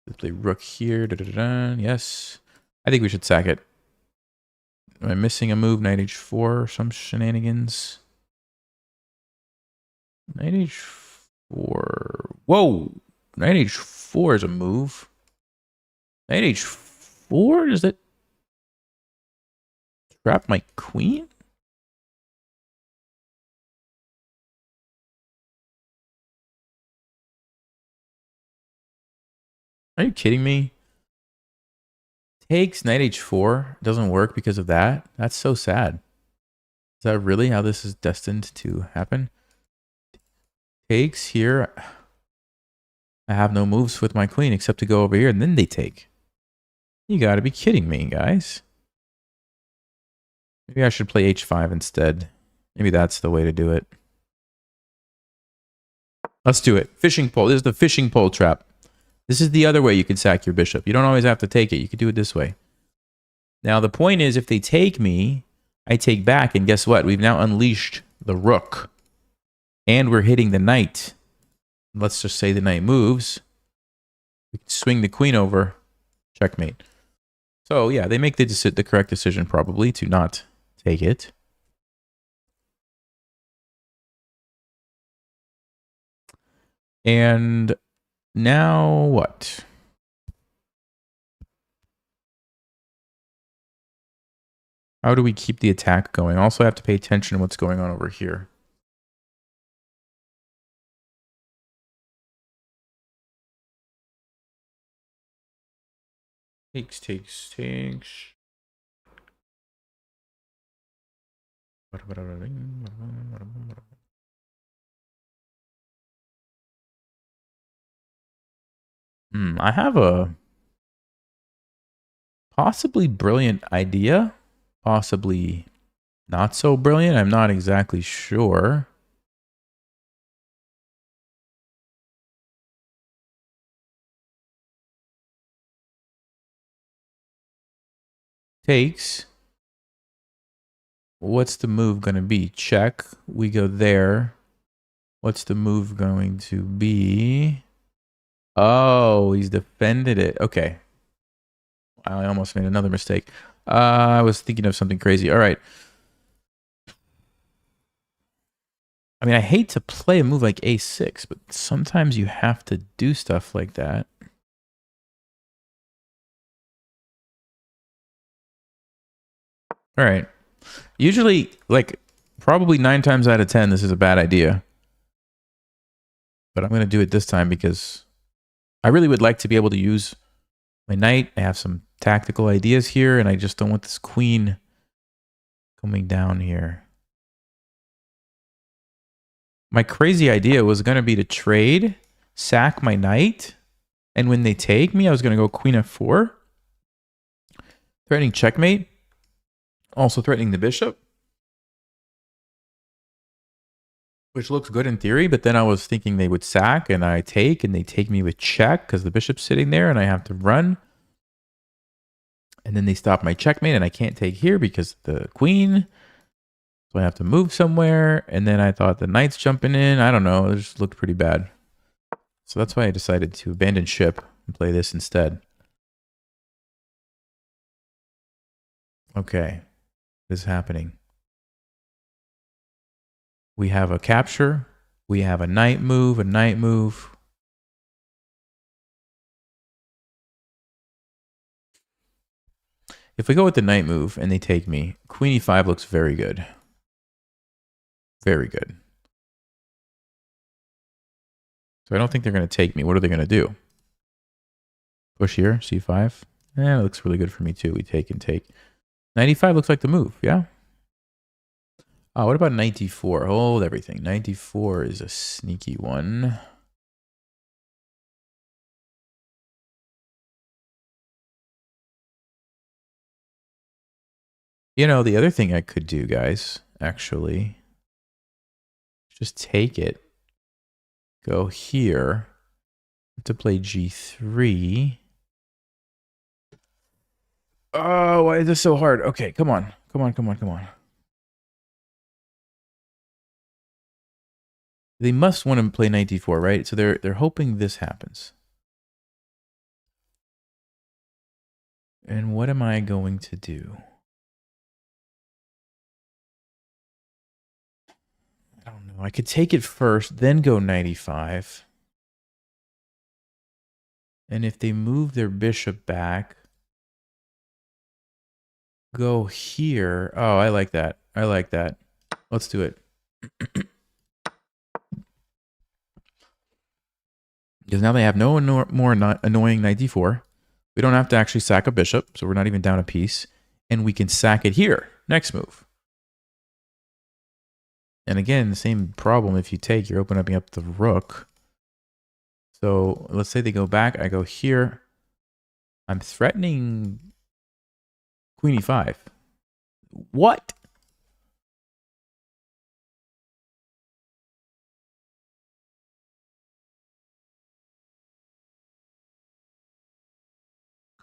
Let's play rook here. Da, da, da, da. Yes. I think we should sack it. Am I missing a move? Knight h4 or some shenanigans? Knight h4. Whoa! Knight h4 is a move. Knight h4? Does that trap my queen? Are you kidding me? Takes knight h4. Doesn't work because of that. That's so sad. Is that really how this is destined to happen? Takes here. I have no moves with my queen except to go over here and then they take. You gotta be kidding me, guys. Maybe I should play h5 instead. Maybe that's the way to do it. Let's do it. Fishing pole. This is the fishing pole trap. This is the other way you can sack your bishop. You don't always have to take it. You could do it this way. Now, the point is, if they take me, I take back, and guess what? We've now unleashed the rook. And we're hitting the knight. Let's just say the knight moves. We can swing the queen over. Checkmate. So, yeah, they make the correct decision, probably, to not take it. And now what? How do we keep the attack going? Also, I have to pay attention to what's going on over here. Takes. I have a possibly brilliant idea. Possibly not so brilliant. I'm not exactly sure. Takes. What's the move going to be? Check. We go there. What's the move going to be? Oh, he's defended it. Okay. I almost made another mistake. I was thinking of something crazy. All right. I mean, I hate to play a move like a6, but sometimes you have to do stuff like that. All right. Usually, like, probably 9 times out of 10, this is a bad idea. But I'm going to do it this time because I really would like to be able to use my knight. I have some tactical ideas here, and I just don't want this queen coming down here. My crazy idea was going to be to trade, sack my knight, and when they take me, I was going to go queen f4. Threatening checkmate. Also threatening the bishop. Which looks good in theory, but then I was thinking they would sack and I take, and they take me with check because the bishop's sitting there and I have to run. And then they stop my checkmate and I can't take here because the queen. So I have to move somewhere. And then I thought the knight's jumping in. I don't know. It just looked pretty bad. So that's why I decided to abandon ship and play this instead. Okay. What is happening? We have a capture. We have a knight move, a knight move. If we go with the knight move and they take me, queen e5 looks very good. Very good. So I don't think they're going to take me. What are they going to do? Push here, c5. It looks really good for me too. We take and take. Knight e5 looks like the move, yeah? Oh, what about knight d4? Hold everything. Knight d4 is a sneaky one. You know, the other thing I could do, guys, actually, just take it. Go here to play g3. Oh, why is this so hard? Okay, come on. Come on, come on, come on. They must want to play knight d4, right? So they're hoping this happens. And what am I going to do? I don't know. I could take it first, then go knight e5. And if they move their bishop back, go here. Oh, I like that. I like that. Let's do it. Because now they have no more annoying knight d4. We don't have to actually sack a bishop, so we're not even down a piece. And we can sack it here. Next move. And again, the same problem. If you take, you're opening up the rook. So let's say they go back. I go here. I'm threatening queen e5. What?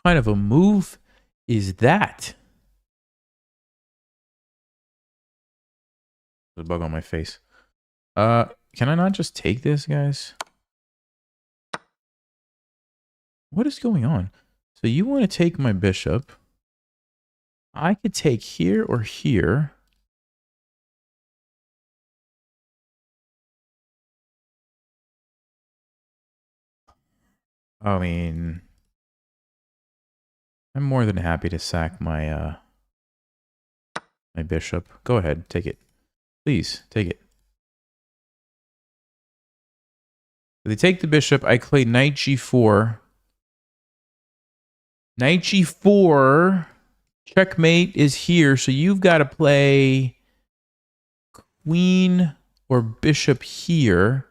Kind of a move is that? There's a bug on my face. Can I not just take this, guys? What is going on? So you want to take my bishop. I could take here or here. I mean, I'm more than happy to sack my my bishop. Go ahead, take it. Please, take it. If they take the bishop, I play knight g4. Knight g4. Checkmate is here, so you've got to play queen or bishop here.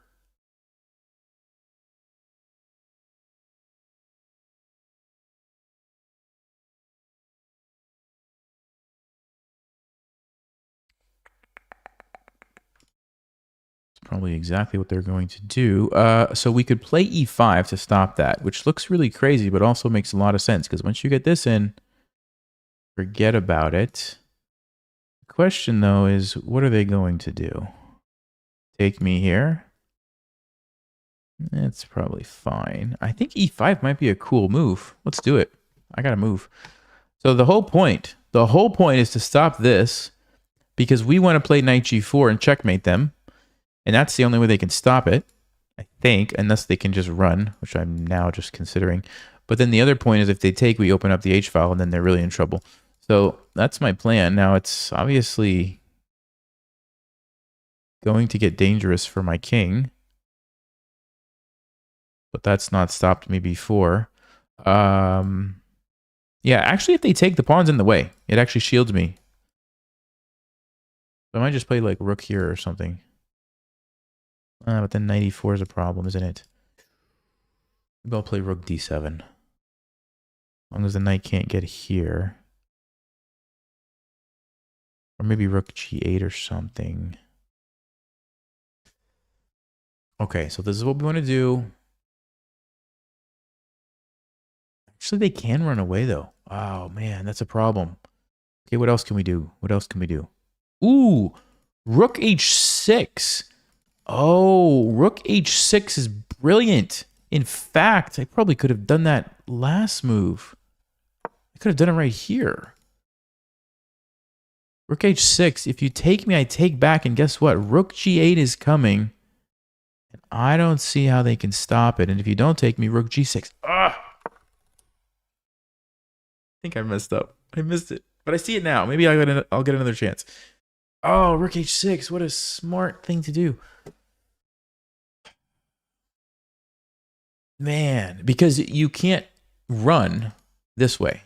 Probably exactly what they're going to do. So we could play e5 to stop that, which looks really crazy, but also makes a lot of sense, because once you get this in, forget about it. The question, though, is what are they going to do? Take me here? It's probably fine. I think e5 might be a cool move. Let's do it. I got to move. So the whole point is to stop this, because we want to play knight g4 and checkmate them. And that's the only way they can stop it, I think, unless they can just run, which I'm now just considering. But then the other point is if they take, we open up the h-file, and then they're really in trouble. So that's my plan. Now, it's obviously going to get dangerous for my king. But that's not stopped me before. Yeah, actually, if they take, the pawn's in the way. It actually shields me. So I might just play like rook here or something. But then knight e4 is a problem, isn't it? Maybe I'll play rook d7. As long as the knight can't get here. Or maybe rook g8 or something. Okay, so this is what we want to do. Actually, they can run away, though. Oh, man, that's a problem. Okay, what else can we do? What else can we do? Ooh, rook h6. Oh, rook h6 is brilliant. In fact, I probably could have done that last move. I could have done it right here. Rook h6. If you take me, I take back. And guess what? Rook g8 is coming. And I don't see how they can stop it. And if you don't take me, rook g6. Ah! I think I messed up. I missed it. But I see it now. Maybe I'll get another chance. Oh, rook h6. What a smart thing to do. Man, because you can't run this way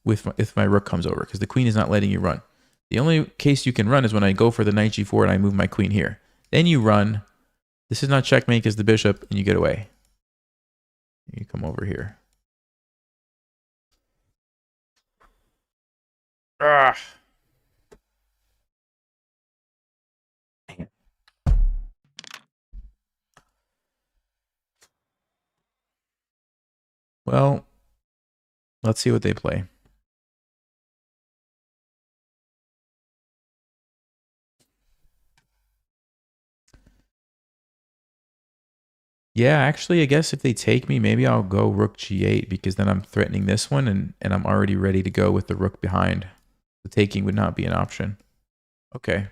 if my rook comes over, because the queen is not letting you run. The only case you can run is when I go for the knight g4 and I move my queen here. Then you run. This is not checkmate because the bishop, and you get away. You come over here. Ah. Well, let's see what they play. Yeah, actually, I guess if they take me, maybe I'll go rook g8 because then I'm threatening this one and I'm already ready to go with the rook behind. The taking would not be an option. Okay.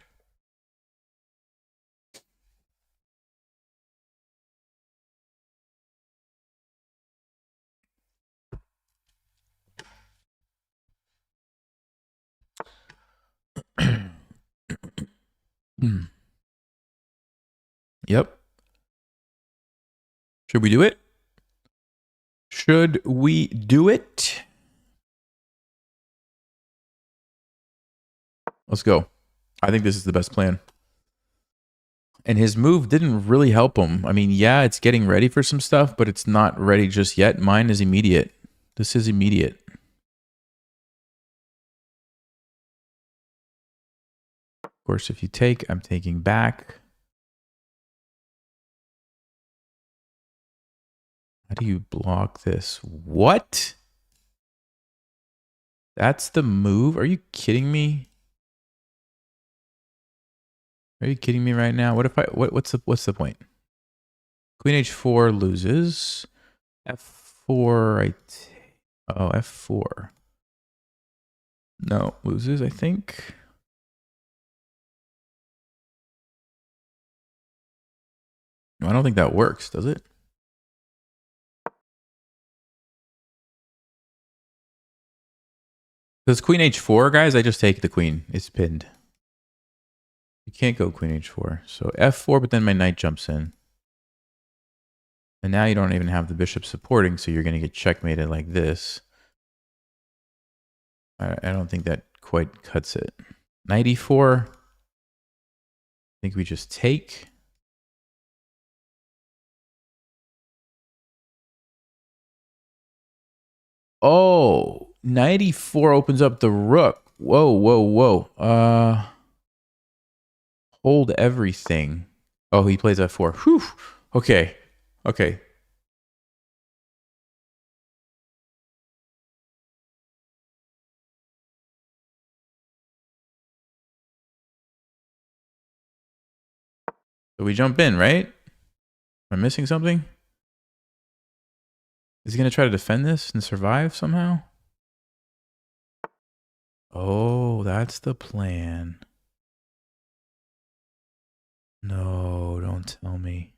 Yep. Should we do it? Should we do it? Let's go. I think this is the best plan. And his move didn't really help him. I mean, yeah, it's getting ready for some stuff, but it's not ready just yet. Mine is immediate. This is immediate. Of course, if you take, I'm taking back. How do you block this? What? That's the move? Are you kidding me? Are you kidding me right now? What if what's the point? Queen h4 loses. f4 oh, f4. No, loses, I think. I don't think that works, does it? Because queen h4, guys, I just take the queen. It's pinned. You can't go queen h4. So f4, but then my knight jumps in. And now you don't even have the bishop supporting, so you're going to get checkmated like this. I don't think that quite cuts it. Knight e4. I think we just take. Oh, knight e4 opens up the rook. Whoa, whoa, whoa. Hold everything. Oh, he plays f4. Whew. Okay. Okay. So we jump in, right? Am I missing something? Is he going to try to defend this and survive somehow? Oh, that's the plan. No, don't tell me.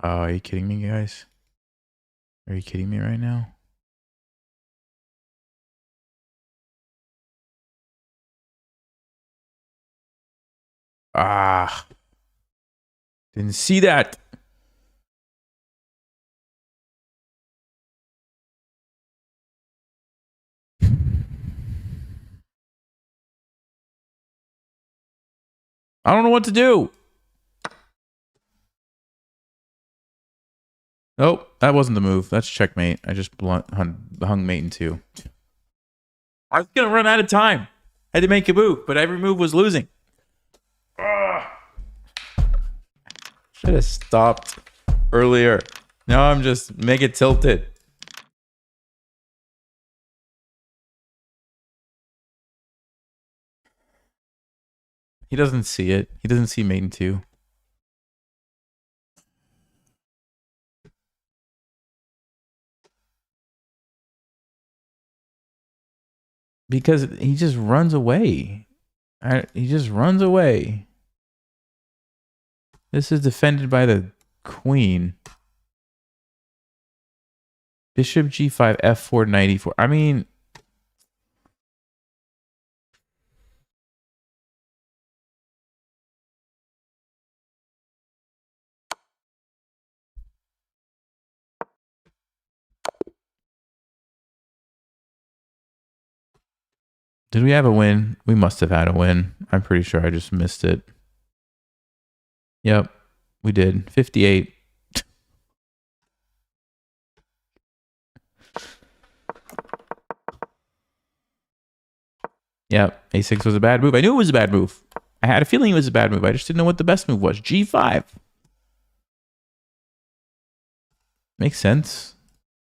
Oh, are you kidding me, guys? Are you kidding me right now? Ah. Didn't see that. I don't know what to do. Nope, that wasn't the move. That's checkmate. I just hung mate in two. I was going to run out of time. Had to make a move, but every move was losing. Should have stopped earlier. Now I'm just mega tilted. He doesn't see it. He doesn't see mate in two. because he just runs away. He just runs away. This is defended by the queen. Bishop G5, F4, Knight E4. I mean, did we have a win? We must have had a win. I'm pretty sure I just missed it. Yep, we did. 58. Yep, A6 was a bad move. I knew it was a bad move. I had a feeling it was a bad move. I just didn't know what the best move was. G5. Makes sense.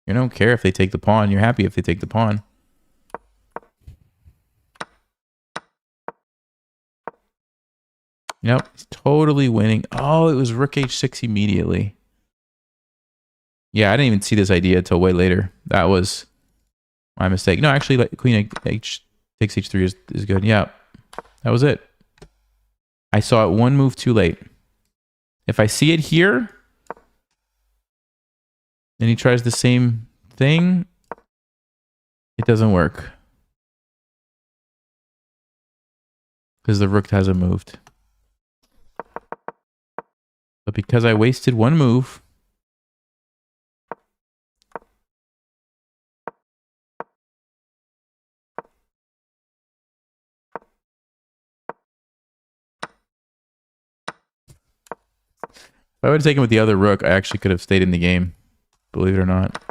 You don't care if they take the pawn. You're happy if they take the pawn. Yep, he's totally winning. Oh, it was Rook H6 immediately. Yeah, I didn't even see this idea until way later. That was my mistake. No, actually, like, Queen H takes H3 is good. Yeah, that was it. I saw it one move too late. If I see it here, and he tries the same thing, it doesn't work. Because the rook hasn't moved. But because I wasted one move, if I would have taken with the other rook, I actually could have stayed in the game. Believe it or not.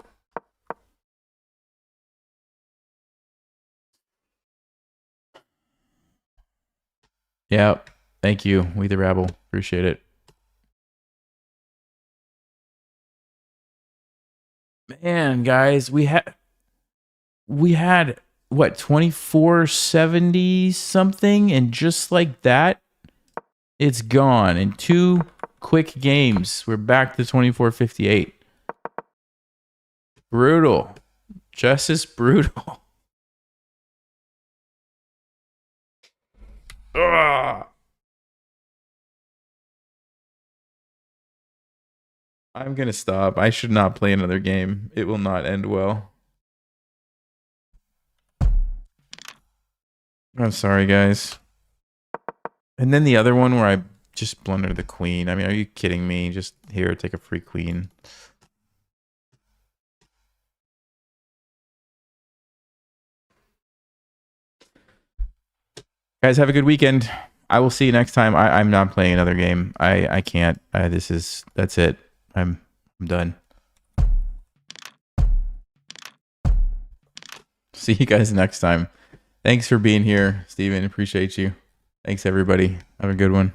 Yeah. Thank you, We the Rabble. Appreciate it. Man, guys, we had what, 2470 something, and just like that, it's gone in 2 quick games. We're back to 2458. Brutal. Justice brutal. Ugh. I'm gonna stop. I should not play another game. It will not end well. I'm sorry, guys. And then the other one where I just blundered the queen. I mean, are you kidding me? Just here, take a free queen. Guys, have a good weekend. I will see you next time. I'm not playing another game. I can't. That's it. I'm done. See you guys next time. Thanks for being here, Steven. Appreciate you. Thanks, everybody. Have a good one.